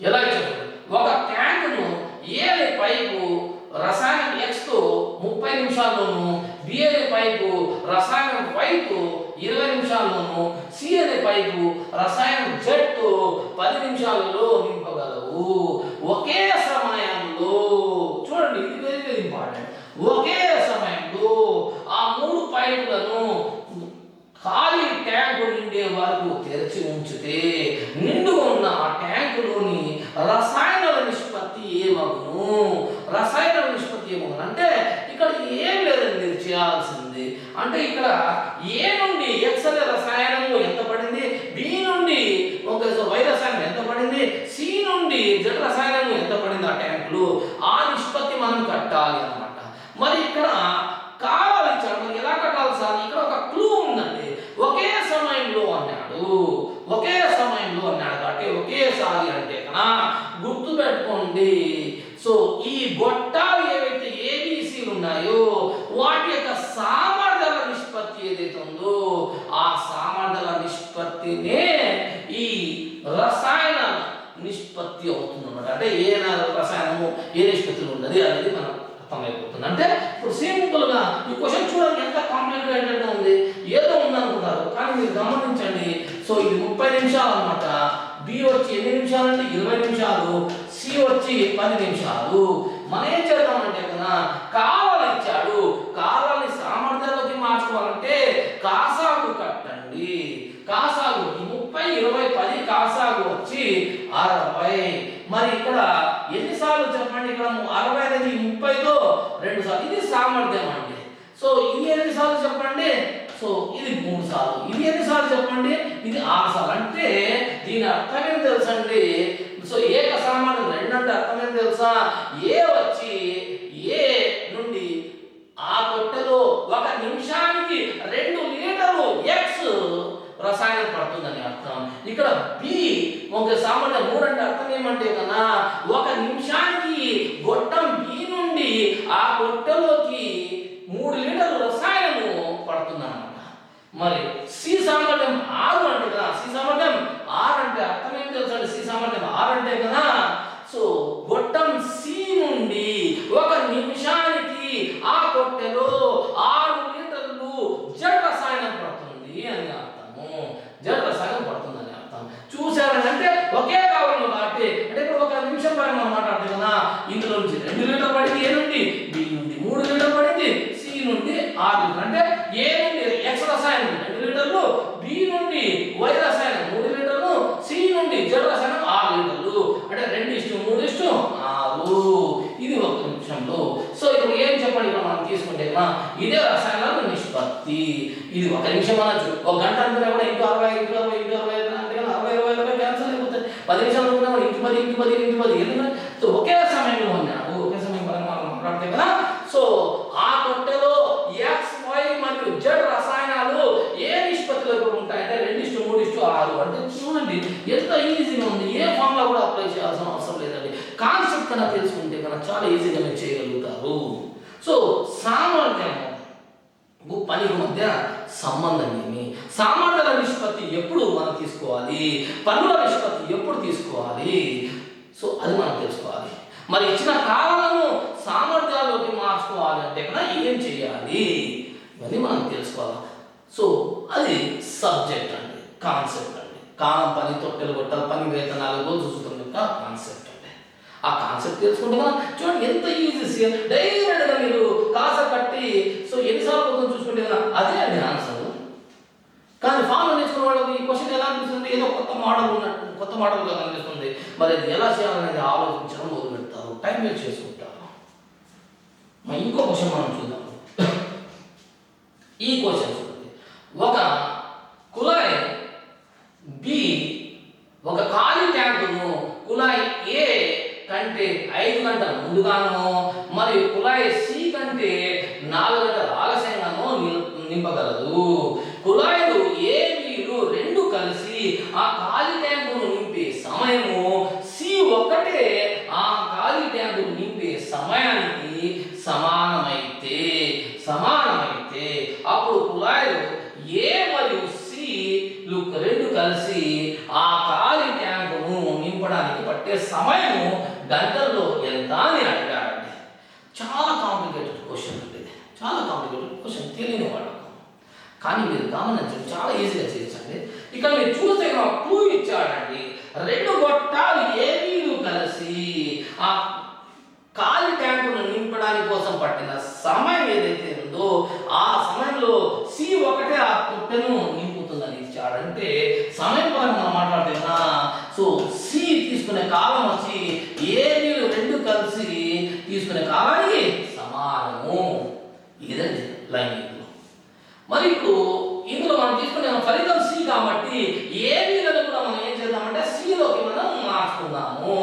Speaker 1: ఎలా ఇచ్చారు, ఒక ట్యాంకును ఏ అనే పైపు రసాయనం Xతో 30 నిమిషాల్లోనూ, B అనే పైపు రసాయనం Yతో 20 నిమిషాల్లోనూ, C అనే పైపు రసాయనం Zతో 10 నిమిషాలలో నింపగలవు. ఒకే సమయంలో చూడండి, ఇది వెరీ వెరీ ఇంపార్టెంట్. ఒకే సమయంలో ఆ 3 పైపులను ఖాళీ ట్యాంకు నిండే వరకు తెరిచి ఉంచితే నిండుగా ఉన్న ఆ ట్యాంకులోని రసాయనాల నిష్పత్తి ఏమగును. రసాయనాల నిష్పత్తి ఏమగును అంటే ఇక్కడ ఏం లేదండి మీరు చేయాల్సింది. అంటే ఇక్కడ ఏ నుండి X అనే రసాయనము ఎంత పడింది, B నుండి ఒక Y రసాయనం ఎంత పడింది, C నుండి Z రసాయనం ఎంత పడింది ఆ ట్యాంకులు, ఆ నిష్పత్తి మనం కట్టాలి అన్నమాట. మరి ఇక్కడ కావాలి ఇచ్చాడు, మరి ఎలా కట్టాలి సార్? ఇక్కడ ఒక క్లూ ఉందండి. ఒకే సమయంలో అన్నాడు, ఒకే సమయంలో అన్నాడు కాబట్టి ఒకేసారి అంటే కన్నా గుర్తుపెట్టుకోండి. సో ఈ గొట్టాలు ఏవైతే ఏబిసిలు ఉన్నాయో వాటి యొక్క సామర్థ్యాల నిష్పత్తి ఏదైతే ఉందో ఆ సామర్థ్యాల నిష్పత్తినే ఈ రసాయన నిష్పత్తి అవుతుంది అన్నమాట. అంటే ఏ రసాయనము ఏ నిష్పత్తిలో ఉన్నది అనేది మనకు అర్థమైపోతుంది. అంటే ఇప్పుడు సింపుల్ గా ఈ క్వశ్చన్ చూడండి ఎంత కాంప్లికేటెడ్ గా ఉంది. ఏదో ఉందనుకుంటారు కానీ మీరు గమనించండి. సో ఇది 30 నిమిషాలు అన్నమాట. బి వచ్చి ఎన్ని నిమిషాలు అంటే 20 నిమిషాలు, సి వచ్చి 10 నిమిషాలు. మనం ఏం చేద్దామంటే కదా కాలాలు ఇచ్చాడు, కాలాన్ని సామర్థ్యాలలోకి మార్చుకోవాలంటే కాసాగు కట్టండి. కాసాగు 30 20 10 కాసాగు వచ్చి 60. మరి ఇక్కడ ఎన్నిసార్లు చెప్పండి? ఇక్కడ 60 అనేది 30తో 2 సార్లు. ఇది సామర్థ్యం అండి. సో ఇది ఎన్నిసార్లు చెప్పండి? సో ఇది 3 సార్లు. ఇది ఎన్నిసార్లు చెప్పండి? ఇది 6 సార్లు. అంటే దీని అర్థం ఏం తెలుసండి? సో ఏక సామర్థ్యం 2 అంటే అర్థం ఏం తెలుసా? ఏ వచ్చి ఏ నుండి ఆ తొట్టెలో 1 నిమిషానికి 2 లీటర్లు ఎక్స్ రసాయనం పడుతుందని అర్థం. ఇక్కడ బి ఒక సామాన్య 3 అంటే అర్థం ఏమంటే కన్నా 1 నిమిషానికి గొట్టం బి నుండి ఆ గొట్టెలోకి 3 లీటర్లు రసాయనము పడుతుందన్నమాట. మరి సి సామర్థ్యం 6 అంటే కదా, సి సామర్థ్యం 6 అంటే అర్థం ఏం తెలుసండి? సి సామర్థ్యం 6 అంటే కదా సో గొట్టం సి నుండి 1 నిమిషానికి ఆ గొట్టెలో 6 లీటర్లు జడ రసాయనం పడుతుంది అని అర్థము. జడ రసాయనం పడుతుందని అర్థం. చూసారంటే ఒకే కాలంలో కాబట్టి అంటే ఇప్పుడు 1 నిమిషం పైన మనం మాట్లాడుతాం కదా, ఇందులో నుంచి 2 లీటర్ పడింది ఏ నుండి, బి నుండి 3 లీటర్ పడింది, సి నుండి 6 లీటర్. అంటే ఏ నుండి ఎక్స్ రసాయనం 2 లీటర్లు, బి నుండి వై రసాయనం 3 లీటర్లు, సి నుండి జడ రసాయనం 6 లీటర్లు. అంటే 2:3:6. ఇది 1 నిమిషంలో. సో ఇప్పుడు ఏం చెప్పండి? ఇక్కడ మనం తీసుకుంటే ఇదే రసాయనాల నిష్పత్తి. ఇది 1 నిమిషం అనొచ్చు, 1 గంట అనుకున్నా కూడా ఇంటూ 60 ఇంటూ 60 ఇంటూ 60 అంటే 60 క్యాన్సల్ అయిపోతుంది. 10 నిమిషాలు అనుకున్నా కూడా ఇంటూ 10 ఇంటూ 10 ఇంటూ 10 ఎందుకంటే సో ఒకే సమయంలో ఉన్నాడు, ఒకే సమయం మనం మాట్లాడితే కదా. సో ఆ తొట్టెలో ఎక్స్ వై మరియు జెడ్ రసాయనాలు ఏ నిష్పత్తిలో కూడా ఉంటాయంటే 2:3:6. అంటే చూడండి ఎంత ఈజీగా ఉంది. ఏ ఫార్ములా కూడా అప్లై చేయాల్సిన అవసరం లేదండి. కాన్సెప్ట్ కన్నా తెలుసుకుంటే కన్నా చాలా ఈజీగా మీరు చేయగలుగుతారు. సో సామర్థ్యము పనికి మధ్య సంబంధం ఏమి, సామర్థ్యాల నిష్పత్తి ఎప్పుడు మనం తీసుకోవాలి, పనుల నిష్పత్తి ఎప్పుడు తీసుకోవాలి, సో అది మనం తెలుసుకోవాలి. మరి ఇచ్చిన కాలాలను సామర్థ్యాల్లోకి మార్చుకోవాలి అంటే కన్నా ఏం చేయాలి ఇవన్నీ మనం తెలుసుకోవాలి. సో అది సబ్జెక్ట్ అండి, కాన్సెప్ట్ అండి. కాలం పని, తొట్టెలు గొట్టాలు, పని వేతనాలు చూస్తుంది కాన్సెప్ట్ అండి. ఆ కాన్సెప్ట్ తెలుసుకుంటే కదా చూడండి ఎంత ఈజీ. డైరెక్ట్గా మీరు కాస కట్టి సో ఎన్నిసార్లు పోతుందో చూసుకుంటే కదా అదే అండి ఆన్సర్. కానీ ఫామ్ నేర్చుకున్న వాళ్ళకి ఈ క్వశ్చన్ ఎలా అనిపిస్తుంది? ఏదో కొత్త మోడల్ ఉన్నట్టు, కొత్త మోడల్గా కనిపిస్తుంది. మరి అది ఎలా చేయాలనేది ఆలోచించడం మొదలు పెడతారు, టైం వేస్ట్ చేసుకుంటారు. ఇంకో క్వశ్చన్ మనం చూద్దాం. ఈ క్వశ్చన్ చూడండి. ఒక కుళాయి బి ఒక ఖాళీ ట్యాంకును కుళాయి ఏ కంటే 5 గంటల ముందుగానో మరియు కుళాయి సి కంటే 4 గంటల ఆలస్యంగానో నింపగలదు. కుళాయిలు ఏ బిలు 2 కలిసి ఆ ఖాళీ ట్యాంకును నింపే సమయము సి ఒకటే ఆ ఖాళీ ట్యాంకును నింపే సమయానికి సమానమైతే అప్పుడు కుళాయిలు ఏ మరియు సి 2 కలిసి ఆ ఖాళీ ట్యాంకును నింపడానికి పట్టే సమయము గంటల్లో ఎంత అని అడిగాడండి. చాలా కాంప్లికేటెడ్ క్వశ్చన్ అండి, చాలా కాంప్లికేటెడ్ క్వశ్చన్ తెలియని వాళ్ళకు. కానీ మీరు గమనించండి చాలా ఈజీగా చేయొచ్చండి. ఇక్కడ మీరు చూస్తే క్లూ ఇచ్చాడండి. 2 గొట్టాలు ఏబీలు కలిసి ఆ ఖాళీ ట్యాంకును నింపడానికి కోసం పట్టిన సమయం ఏదైతే ఉందో ఆ సమయంలో సి ఒకటే ఆ తొట్టెను నింపుతుందని ఇచ్చాడంటే సమయం పరంగా మనం మాట్లాడితే సో సి తీసుకునే కాలం వచ్చి ఏబీలు 2 కలిసి తీసుకునే కాలానికి సమానము. ఇదండి లైన్. మరి ఇప్పుడు ఇందులో మనం తీసుకునే ఫలితం సి కాబట్టి ఏబీలను కూడా మనం ఏం చేద్దామంటే సిలోకి మనం మార్చుకుందాము.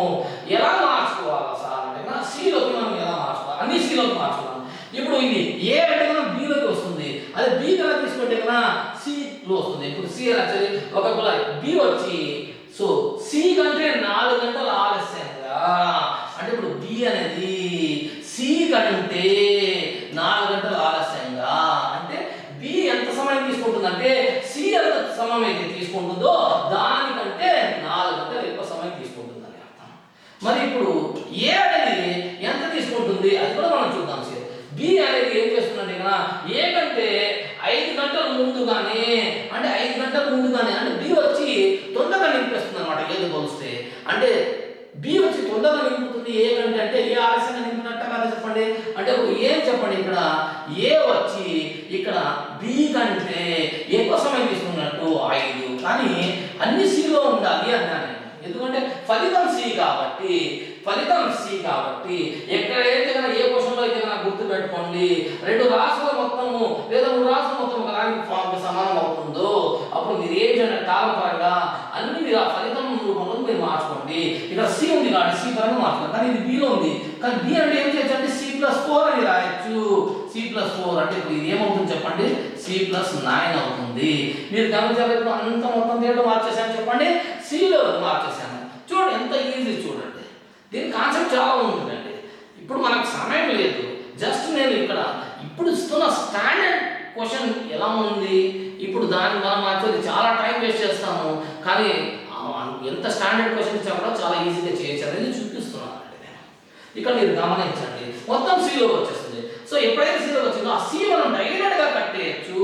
Speaker 1: ఎలా మార్చుకోవాలా సార్ అంటే సిలోకి మనం ఎలా మార్చుకోవాలి, అన్ని సిలోకి మార్చుకున్నాం. ఇప్పుడు ఇది ఏ అంటే కన్నా బిలోకి వస్తుంది, అదే బి కన్నా తీసుకుంటే కన్నా సిలో వస్తుంది. ఇప్పుడు సి యాక్చువల్లీ ఒక కుళాయి బి వచ్చి సో సి కంటే 4 గంటలు ఆలస్యంగా, అంటే ఇప్పుడు బి అనేది సి కంటే 4 గంటలు ఆలస్యంగా, అంటే బి ఎంత సమయం తీసుకుంటుందంటే సి ఎంత సమయం అయితే తీసుకుంటుందో దానికంటే 4 గంటలు ఎక్కువ సమయం తీసుకుంటుందని అర్థం. మరి ఇప్పుడు ఏ అనేది ఎంత తీసుకుంటుంది అది కూడా మనం చూద్దాం. సార్ బి అనేది ఏం చేస్తుందంటే ఇక్కడ ఏ కంటే 5 గంటల ముందుగానే, అంటే 5 గంటల ముందుగానే, అంటే బి వచ్చి తొందరగా నింపేస్తుంది అనమాట ఏది పోలిస్తే. అంటే బి వచ్చి తొందరగా నింపుతుంది ఏ కంటే, అంటే ఏ ఆలస్యంగా నింపినట్ట కదా చెప్పండి. అంటే ఇప్పుడు ఏం చెప్పండి, ఇక్కడ ఏ వచ్చి ఇక్కడ బి కంటే ఎక్కువ సమయం తీసుకున్నట్టు 5, కానీ అన్ని సిలో ఉండాలి అన్నాను. ఎందుకంటే ఫలితం సి కాబట్టి ఎక్కడైతే కన్నా ఏ క్వశ్చన్లో అయితే కన్నా గుర్తు పెట్టుకోండి, 2 రాసుల మొత్తము లేదా 3 రాసుల మొత్తం ఒక దానికి ఫామ్కి సమానం అవుతుందో అప్పుడు మీరు ఏం చేయండి, కాలం పరంగా అన్ని మీరు ఆ ఫలితం రూపంలో మీరు మార్చుకోండి. ఇక్కడ సి ఉంది కాబట్టి సి పరంగా మార్చుకోండి, కానీ ఇది బిలో ఉంది. కానీ బి అంటే ఏం చేయొచ్చు అంటే C+4 అని రాయొచ్చు. C+4 అంటే ఇప్పుడు ఇది ఏమవుతుంది చెప్పండి, C+9 అవుతుంది. మీరు గమనించాలి, అంత మొత్తం దేంట్లో మార్చేసాను చెప్పండి, సిలో మార్చేసాను. చూడండి ఎంత ఈజీ చూడండి. దీని కాన్సెప్ట్ చాలా ఉంటుందండి. ఇప్పుడు మనకు సమయం లేదు, జస్ట్ నేను ఇక్కడ ఇప్పుడు ఇస్తున్న స్టాండర్డ్ క్వశ్చన్ ఎలా ఉంది, ఇప్పుడు దాన్ని మనం యాక్చువల్లీ చాలా టైం వేస్ట్ చేస్తాము, కానీ ఎంత స్టాండర్డ్ క్వశ్చన్ ఇచ్చా కూడా చాలా ఈజీగా చేయొచ్చు అనేది చూపిస్తున్నాను అండి నేను. ఇక్కడ మీరు గమనించండి, మొత్తం సిలో వచ్చేస్తుంది. సో ఎప్పుడైతే సిలో వచ్చిందో ఆ సి మనం డైరెక్ట్గా కట్టేయచ్చు.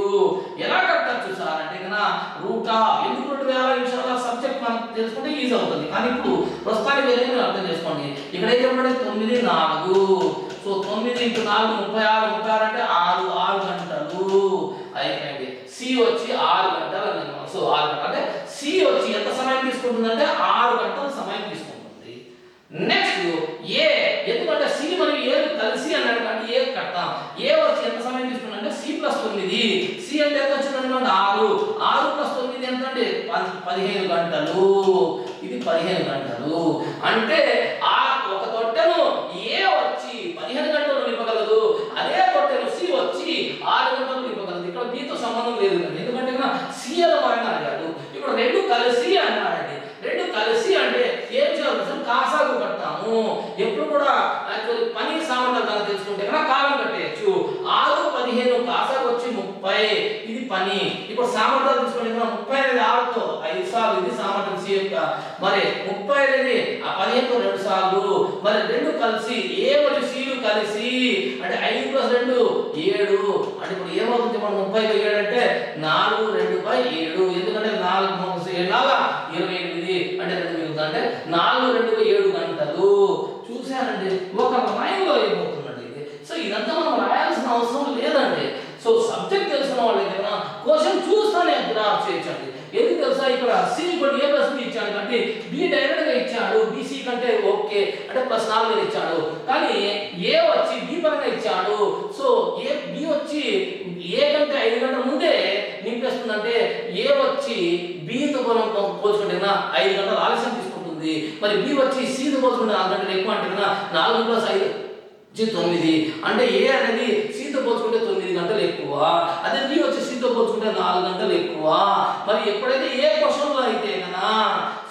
Speaker 1: ఎలా కట్టచ్చు సార్ అంటే కన్నా రూటా, ఎందుకు 2,000 నిమిషాల సబ్జెక్ట్ మనకు తెలుసుకుంటే ఈజీ అవుతుంది. కానీ ఇప్పుడు ప్రస్తుతానికి వేరే మీరు అర్థం చేసుకోండి. ఇక్కడైతే 9, 4, సో 9 × 4 36 అంటే 6 గంటలు అయిపోయింది. సి వచ్చి 6 గంటలు అని, సో 6 గంటలు అంటే సి వచ్చి ఎంత సమయం తీసుకుంటుందంటే 6 గంటల సమయం తీసుకుంటుంది. నెక్స్ట్ ఏ, ఎందుకంటే సి మరియు ఏ కలిసి అన్నాడు కాబట్టి ఏ కడతాం. ఏ వచ్చి ఎంత సమయం తీసుకుంటుందంటే C+9, సి అంటే ఎంత వచ్చిందంటే 6 + 9 ఎంత అంటే 15 గంటలు. ఇది 15 గంటలు అంటే ఆ ఒక తొట్టెను ఏ వచ్చి 15 గంటలు నింపగలదు, అదే తొట్టెను సి వచ్చి 6 గంటలు నింపగలదు. ఇక్కడ బితో సంబంధం లేదు కదా, ఎందుకంటే సి అనే పరంగా అడిగాడు. ఇప్పుడు 2 కలిసి అన్నాడండి. 2 కలిసి అంటే ఏం చేయాలి, కాసాగు కడతాము. ఎప్పుడు కూడా యాక్చువల్లీ పని సామర్థ్యం కనుక తెలుసుకుంటే కనుక కాలం కట్టేయచ్చు. 6, 15 కాసాగు వచ్చి 30, ఇది పని. ఇప్పుడు సామర్థ్యం తీసుకుంటే 30 అనేది 6తో 5 సార్లు, ఇది సామర్థ్యం సి యొక్క. మరి 30 అనేది ఆ 15తో 2 సార్లు, మరి 2 కలిసి ఏ మరియు సిలు కలిసి అంటే 5 + 2 7, అంటే ఇప్పుడు ఏమవుతుంది చెప్పండి, 30/7 అంటే 4/2/7, ఎందుకంటే 4 × 7 28, అంటే 2 మిగులుతుంది, అంటే 4/2/7 గంటలు. చూసానండి, ఒక లైన్లో అయిపోతుందండి ఇది. సో ఇదంతా మనం రాయాల్సిన అవసరం లేదండి. సో సబ్జెక్ట్ తెలిసిన వాళ్ళకి క్వశ్చన్ చూస్తానే గ్రాఫ్ చేయొచ్చండి. ఎందుకు తెలుసా, ఇక్కడ సి = a + b ఇచ్చాడు కాబట్టి బి డైరెక్ట్గా ఇచ్చాడు, బీసీ కంటే ఓకే అంటే +4 ఇచ్చాడు. కానీ ఏ వచ్చి బి పరంగా ఇచ్చాడు. సో ఏ బి వచ్చి ఏ కంటే 5 గంటల ముందే నింపేస్తుందంటే ఏ వచ్చి బితో పోల్చుకుంటే 5 గంటలు ఆలస్యం తీసుకుంటుంది. మరి బి వచ్చి సితో పోల్చుకుంటే 4 గంటలు ఎక్కువ అంటే 4 + 5 9, అంటే ఏ అనేది సితో పోల్చుకుంటే 9 గంటలు ఎక్కువ, అదే బి వచ్చి సితో పోల్చుకుంటే 4 గంటలు ఎక్కువ. మరి ఎప్పుడైతే ఏ క్వశ్చన్లో అయితే కన్నా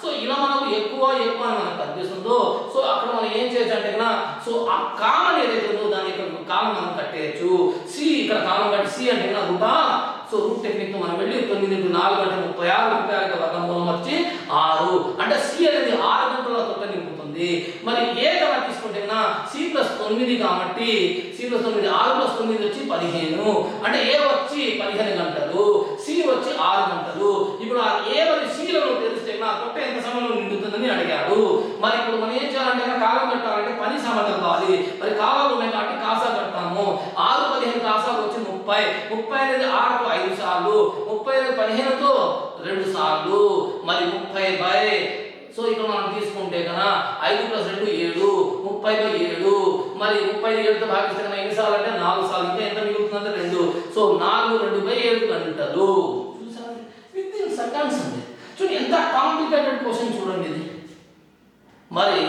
Speaker 1: సో ఇలా మనకు ఎక్కువ అని మనకు కనిపిస్తుందో సో అక్కడ మనం ఏం చేయొచ్చు అంటే కన్నా సో ఆ కామన్ ఏదైతే ఉందో దాని యొక్క కాలం మనం కట్టేయచ్చు. సి ఇక్కడ కాలం కట్టి సి అంటే కన్నా రూటా, సో రూట్ టెక్నిక్ తో మనం వెళ్ళి 9 × 4 అంటే 36 వర్గమూలం వచ్చి 6, అంటే సి అనేది 6 గంటల తొట్ట నింపుతుంది. మరి ఏ కన్నా తీసుకుంటే C+9 కాబట్టి C+9 6 + 9 వచ్చి 15, అంటే ఏ వచ్చి 15 గంటలు, సి వచ్చి 6 గంటలు. ఇప్పుడు ఆ ఏ మరియు సిలను తెలిస్తే నా తొట్ట ఎంత సమయంలో నిండుతుందని అడిగాడు. మరి ఇప్పుడు మనం ఏం చేయాలంటే కాలం కట్టాలంటే పని సామర్థ్యం కావాలి. మరి కాలాలు ఉన్నాయి కాబట్టి కాసా కడతాము. 6, 15 కాసాలు వచ్చి 30 అనేది 6తో 5 సార్లు, 30 అనేది 15తో 2 సార్లు, మరి 30 సో ఇక్కడ మనం తీసుకుంటే కన్నా 5 + 2 7, 30/7, మరి 37తో భాగిస్తే కన్నా ఎన్ని సార్లు అంటే 4 సార్లు, ఇంకా ఎంత మిగులుతుందంటే 2. సో 4/2/7 గంటలు. చూసారా, విత్ ఇన్ సెకండ్స్ అండి. చూడండి ఎంత కాంప్లికేటెడ్ క్వశ్చన్ చూడండి ఇది. మరి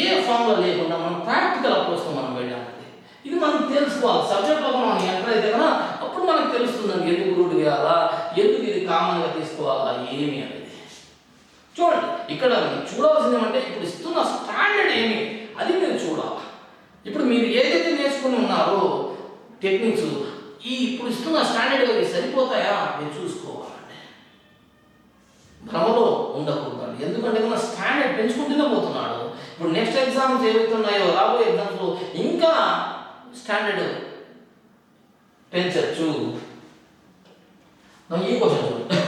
Speaker 1: ఏ ఫామ్లో లేకుండా మనం ప్రాక్టికల్ అప్రోచ్తో మనం వెళ్ళామండి. ఇది మనం తెలుసుకోవాలి. సబ్జెక్ట్లో మనం ఎక్కడైతే కన్నా అప్పుడు మనకు తెలుస్తుందండి ఎందుకు రూట్ వేయాలా, ఎందుకు ఇది కామన్గా తీసుకోవాలా ఏమి అనేది. చూడండి ఇక్కడ చూడవలసింది ఏమంటే ఇప్పుడు ఇస్తున్న స్టాండర్డ్ ఏమి అది మీరు చూడాలి. ఇప్పుడు మీరు ఏదైతే నేర్చుకుని ఉన్నారో టెక్నిక్స్ ఈ ఇప్పుడు ఇస్తున్న స్టాండర్డ్ అవి సరిపోతాయా మీరు చూసుకోవాలండి. భ్రమలో ఉండకూడదండి. ఎందుకంటే మన స్టాండర్డ్ పెంచుకుంటూనే పోతున్నాడు. ఇప్పుడు నెక్స్ట్ ఎగ్జామ్స్ ఏవైతే ఉన్నాయో రాబోయే ఎగ్జామ్స్లో ఇంకా స్టాండర్డ్ పెంచచ్చు. ఈ క్వశ్చన్ చూడండి.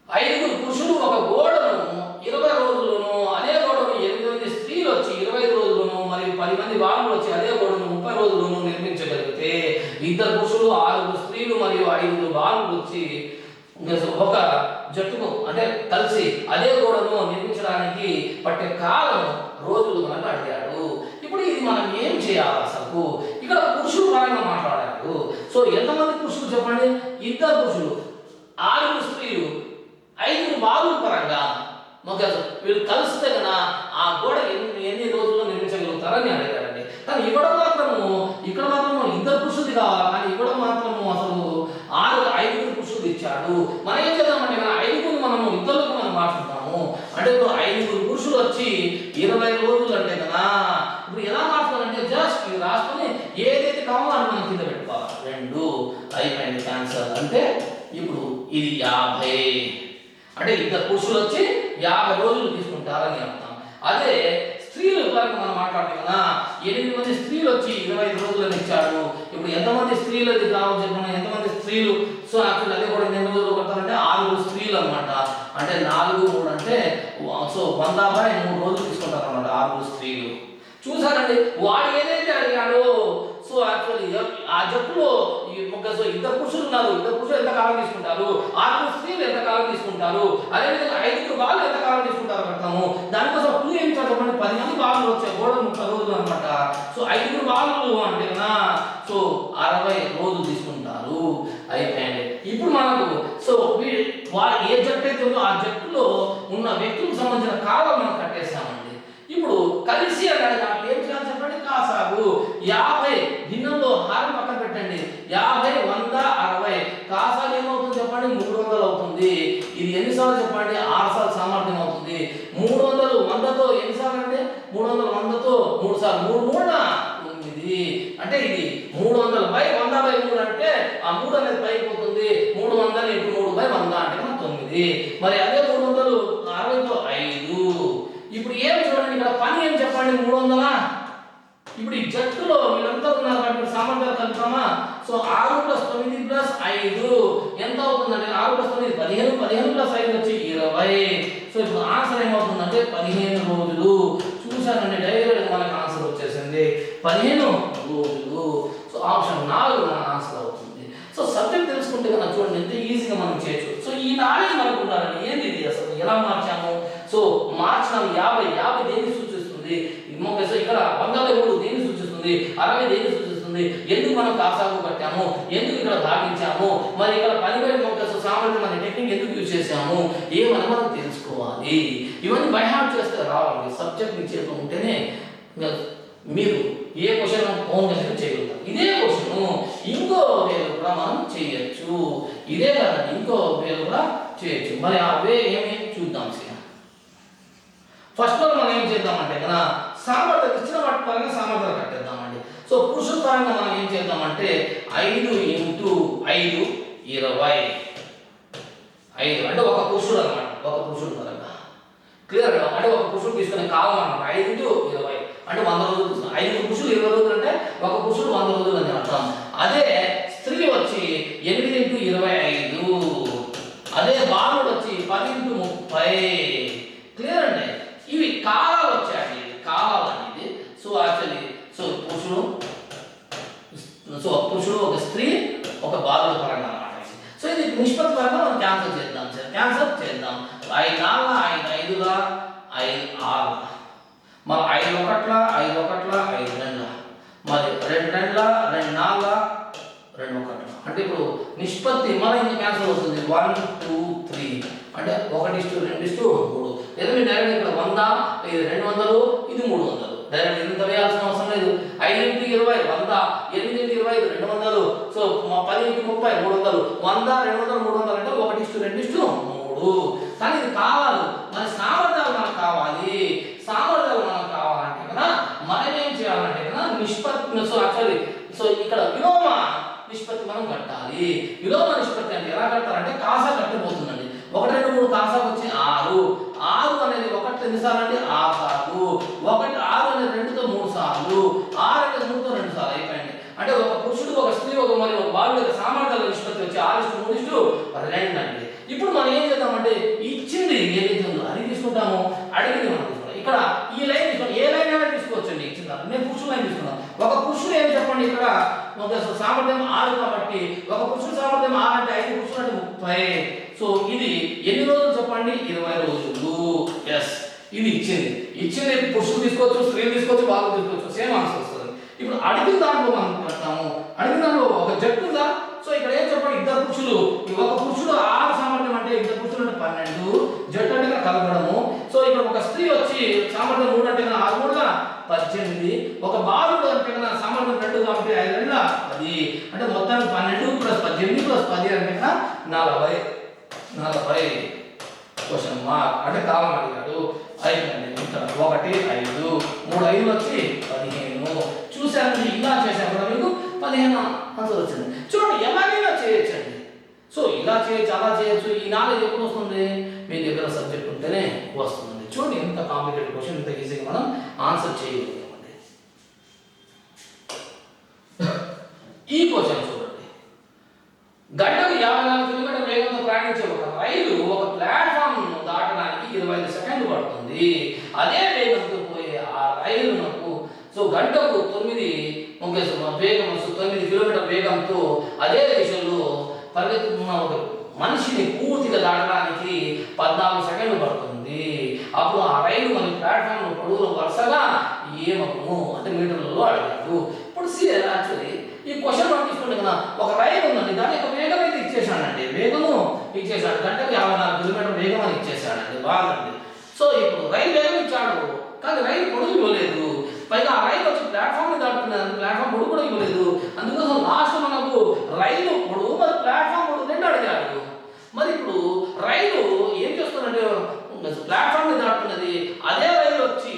Speaker 1: 5 పురుషులు ఒక గోడను 20 రోజుల్లోనూ అదే గోడను 8 మంది స్త్రీలు వచ్చి 25 రోజుల్లోనూ మరియు 10 మంది బాలులు వచ్చి అదే గోడను 30 రోజుల్లోనూ నిర్మించగలిగితే 2 పురుషులు 6 స్త్రీలు మరియు 5 బాలులు వచ్చి ఒక జట్టుకు అంటే కలిసి అదే గోడను నిర్మించడానికి పట్టే కాలం రోజులు మనకు అడిగాడు. ఇప్పుడు ఇది మనం ఏం చేయాలి అసలు? ఇక్కడ పురుషులు పరంగా మాట్లాడాడు. సో ఎంతమంది పురుషులు చెప్పండి? 2 పురుషులు 6 స్త్రీలు 5 బాలుల పరంగా వీళ్ళు కలిస్తే కదా ఆ గోడ ఎన్ని రోజుల్లో నిర్మించగలుగుతారని అడిగాడండి. కానీ ఇక్కడ మాత్రము 2 పురుషులు కావాలి, కానీ ఇక్కడ మాత్రము అసలు 5 పురుషులు ఇచ్చాడు. మనం ఏం చేద్దామంటే కదా 5 మనము 2లకు మనం మార్చుకుంటాము. అంటే ఇప్పుడు 5 పురుషులు వచ్చి 20 రోజులు అంటే కదా ఇప్పుడు ఎలా మార్చుకోవాలంటే జస్ట్ ఇది రాసుకొని ఏదైతే కావాలో అని మనం కింద పెట్టుకోవాలి. 2 అయిపోయింది క్యాన్సర్. అంటే ఇప్పుడు ఇది 50 అంటే 2 పురుషులు వచ్చి 50 రోజులు తీసుకుంటారని అర్థం. అదే స్త్రీలు కనుక మనం మాట్లాడుతున్నా 8 మంది స్త్రీలు వచ్చి 25 రోజులని ఇచ్చాడు. ఇప్పుడు ఎంతమంది స్త్రీలు అది కావాలి చెప్పండి? ఎంతమంది స్త్రీలు? సో యాక్చువల్ అదే కూడా ఎన్ని రోజులు కొడతారంటే 6 స్త్రీలు అనమాట. అంటే 4 3 అంటే సో 100/3 రోజులు తీసుకుంటారు అనమాట 6 స్త్రీలు. చూసారండి వాడు ఏదైతే అడిగాడో సో యాక్చువల్లీ ఆ జట్టులో సో 2 పురుషులు ఉన్నారు. 2 పురుషులు ఎంత కాలం తీసుకుంటారు? 6 స్త్రీలు ఎంత కాలం తీసుకుంటారు? అదేవిధంగా 5 బాలు ఎంత కాలం తీసుకుంటారు పెడతాము. దానికోసం 2 ఏం చెప్పండి 10 మంది బాలు వచ్చే గోడ 30 రోజులు అనమాట. సో 5 బాలు అంటే సో 60 రోజులు తీసుకుంటారు. అయిపోయింది. ఇప్పుడు మనకు సో వారు ఏ జట్టు అయితే ఉందో ఆ జట్టులో ఉన్న వ్యక్తులకు సంబంధించిన కాలం మనం కట్టేసామండి. ఇప్పుడు కలిసి అన్నాడు దాంట్లో ఏం చేయాలి చెప్పండి? కాసాగు 50 భిన్నంలో హారం పక్కన పెట్టండి. 50 100 60 కాసాగు ఏమవుతుంది చెప్పండి? 300 అవుతుంది. ఇది ఎన్నిసార్లు చెప్పండి? 6 సార్లు సామర్థ్యం అవుతుంది. 300 100తో ఎన్నిసార్లు అంటే 300 100తో 3 సార్లు 3 9 అంటే ఇది 300/100/3 అంటే ఆ 3 అనేది పైకి పోతుంది. 300 × 3/100 అంటే 9. మరి అదే 360తో 5. ఇప్పుడు ఏం చూడండి ఇక్కడ పని ఏం చెప్పండి? 300. ఇప్పుడు ఈ జట్టులో వీళ్ళంతా ఉన్నారు కాబట్టి సామర్థ్యాలు కలుపుతామా? సో 6 + 9 + 5 ఎంత అవుతుందంటే 6 + 9 15 15 + 5 వచ్చి 20. సో ఇప్పుడు ఆన్సర్ ఏమవుతుందంటే 15 రోజులు. చూసారండి డైరెక్ట్ మనకి ఆన్సర్ వచ్చేసింది 15 రోజులు. సో ఆప్షన్ 4 మన ఆన్సర్ అవుతుంది. సో సబ్జెక్ట్ తెలుసుకుంటే కనుక చూడండి ఎంత ఈజీగా మనం చేయొచ్చు. సో ఈ నాలెడ్జ్ మనకు ఉండాలండి. ఏంది ఇది అసలు ఎలా మార్చాము? సో మార్చడం 50 దేన్ని సూచిస్తుంది? ఇక్కడ 103 దేన్ని సూచిస్తుంది? 60 దేన్ని సూచిస్తుంది? ఎందుకు మనం కాసాగు కట్టాము? ఎందుకు ఇక్కడ భాగించాము? మరి ఇక్కడ 10/1 సామర్థ్యం అనే టెక్నిక్ ఎందుకు యూజ్ చేసాము? ఏమని మనం తెలుసుకోవాలి. ఇవన్నీ బై హార్ట్ చేస్తే రావాలి. సబ్జెక్ట్ మీ చేతిలో ఉంటేనే మీరు ఏ క్వశ్చన్ ఓన్ చేయగలుగుతారు. ఇదే క్వశ్చన్ ఇంకో వేలు కూడా మనం చేయొచ్చు. ఇదే కాదండి ఇంకో వేలు కూడా చేయొచ్చు. మరి ఆ వే ఏమి చూద్దాం. ఫస్ట్ మనం ఏం చేద్దామంటే కదా సామర్థ్యం ఇచ్చిన వాటి పరంగా సామర్థ్యాలు కట్టేద్దామండి. సో పురుషుల పరంగా మనం ఏం చేద్దామంటే 5 × 5 20. 5 అంటే ఒక పురుషుడు అనమాట. ఒక పురుషుడు పరంగా క్లియర్ అంటే ఒక పురుషుడు తీసుకునే కాలం అనమాట. 5 × 20 అంటే 100 రోజులు. 5 పురుషులు 20 రోజులు అంటే ఒక పురుషుడు 100 రోజులు అని అర్థం. అదే స్త్రీ వచ్చి 8 × 25. అదే బాలుడు వచ్చి 10 × 30. క్లియర్ అండి. ఇవి కాలాలు వచ్చాయండి. కాలాలు అనేది సో యాక్చువల్లీ సో పురుషుడు ఒక స్త్రీ ఒక బాలుడు పరంగా అన్నమాట. సో ఇది నిష్పత్తి పరంగా మనం క్యాన్సల్ చేద్దాం సార్. క్యాన్సల్ చేద్దాం. 5 4 5 5 5 6 మరి 5 1 5 1 5 2 మరి 2 2 2 4 2 1 అంటే ఇప్పుడు నిష్పత్తి మన ఇంకా క్యాన్సల్ అవుతుంది. 1 2 3 అంటే 1:2:3. లేదా మీరు డైరెక్ట్ ఇక్కడ 100 ఇది 200 ఇది 300 డైరెక్ట్ ఇంత వేయాల్సిన అవసరం లేదు. 5 × 20 100 8 × 25 200 సో 10 × 30 300 100 200 300 అంటే 1:2:3. కానీ ఇది కావాలి. మరి సామర్థ్యాలు మనకు కావాలి. సామర్థ్యాలు మనకు కావాలంటే కదా మనం ఏం చేయాలంటే కదా నిష్పత్తి సో ఇక్కడ విలోమ నిష్పత్తి మనం కట్టాలి. విలోమ నిష్పత్తి అంటే ఎలా కట్టాలంటే కాసా కట్టిపోతుందండి. 1 2 3 కాసాకు వచ్చి 6. 6 అనేది 1 ఎన్నిసార్లు అండి 6 సార్లు. 6 అనేది 2తో 3 సార్లు. 6 అనేది 3తో 2 సార్లు అయిపోయింది. అంటే ఒక పురుషుడు ఒక స్త్రీ ఒక మరి ఒక బాలుడు యొక్క సామర్థ్యాల నిష్పత్తి వచ్చి 6:3:2 అండి. ఇప్పుడు మనం ఏం చేద్దామంటే ఇచ్చింది ఏదైతే ఉందో అది తీసుకుంటాము, అడిగింది మనం తీసుకుంటాం. ఇక్కడ ఈ లైన్ తీసుకుంటాం, ఏ లైన్ అయినా తీసుకోవచ్చండి. ఇచ్చింది నేను పురుషుడు లైన్ తీసుకున్నాను. ఒక పురుషుడు ఏం చెప్పండి ఇక్కడ ఒక సామర్థ్యం 6 కాబట్టి ఒక పురుషుడు సామర్థ్యం 6 అంటే 5 పురుషులు అంటే 30. సో ఇది ఎన్ని రోజులు చెప్పండి 20 రోజులు. ఎస్ ఇది ఇచ్చింది పురుషుడు తీసుకోవచ్చు, స్త్రీ తీసుకోవచ్చు, బాలు తీసుకోవచ్చు, సేమ్ ఆన్సర్ వస్తుంది. ఇప్పుడు అడిగిన దాంట్లో మనం పెడతాము. అడిగిన దాంట్లో ఒక జట్టు ఉందా? సో ఇక్కడ ఏం చెప్పండి 2 పురుషులు, ఒక పురుషుడు 6 సామర్థ్యం అంటే 2 పురుషులు అంటే 12, జట్టు అంటే కలపడము. సో ఇక్కడ ఒక స్త్రీ వచ్చి సామర్థ్యం 3 అంటే 6 3 18, ఒక బాలుడు అంటే సామర్థ్యం 2 కాబట్టి 5 2 10 అంటే మొత్తానికి 12 + 18 + 10 అంటే 40 క్వశ్చన్ మార్క్ అంటే కాలం అడిగాడు. అయిపోయింది. ఇక్కడ 1 5 3 5 వచ్చి 15. చూసారండి ఇలా చేసాం కూడా మీకు 15 ఆన్సర్ వచ్చింది. చూడండి ఎలాగైనా చేయొచ్చండి. సో ఇలా చేయొచ్చు, అలా చేయొచ్చు. ఈ నాలెడ్జ్ ఎప్పుడు వస్తుంది? మీ దగ్గర సబ్జెక్ట్ ఉంటేనే వస్తుంది. చూడండి ఎంత కాంప్లికేటెడ్ క్వశ్చన్ ఇంత ఈజీగా మనం ఆన్సర్ చేయగలుగుతామండి. ఈ క్వశ్చన్ చూడండి. గంటకు 54 కిలోమీటర్ల వేగంతో ప్రయాణించే ఒక రైలు ఒక ప్లాట్ఫామ్ దాటడానికి 25 సెకండ్లు పడుతుంది. అదే వేగంతో పోయే ఆ రైలునకు సో గంటకు 9 వేగం 9 కిలోమీటర్ల వేగంతో అదే దిశలో పరిగెత్తుతున్న ఒక మనిషిని పూర్తిగా దాటడానికి 14 సెకండ్లు పడుతుంది. అప్పుడు ఆ రైలు మన ప్లాట్ఫామ్ పొడవులో వరుసగా ఏమను అంటే మీటర్లలో అడిగాడు. ఇప్పుడు యాక్చువల్లీ ఈ క్వశ్చన్ మనం తీసుకుంటే కదా ఒక రైలు ఉందండి, దాని యొక్క వేగం అయితే ఇచ్చేసాడండి, వేగము ఇచ్చేసాడు, గంటకు 54 కిలోమీటర్ల వేగం అని ఇచ్చేసాడండి. బాగుంది. సో ఇప్పుడు రైలు వేగం ఇచ్చాడు కానీ రైలు పొడుగు ఇవ్వలేదు. పైగా ఆ రైలు వచ్చి ప్లాట్ఫామ్ దాటుతున్నది, ప్లాట్ఫామ్ పొడుగు కూడా ఇవ్వలేదు. అందుకోసం లాస్ట్ మనకు రైలు పొడుగు మరి ప్లాట్ఫామ్ పొడుగు 2 అడిగాడు. మరి ఇప్పుడు రైలు ఏం చేస్తుందంటే ప్లాట్ఫామ్ దాటుతున్నది, అదే రైలు వచ్చి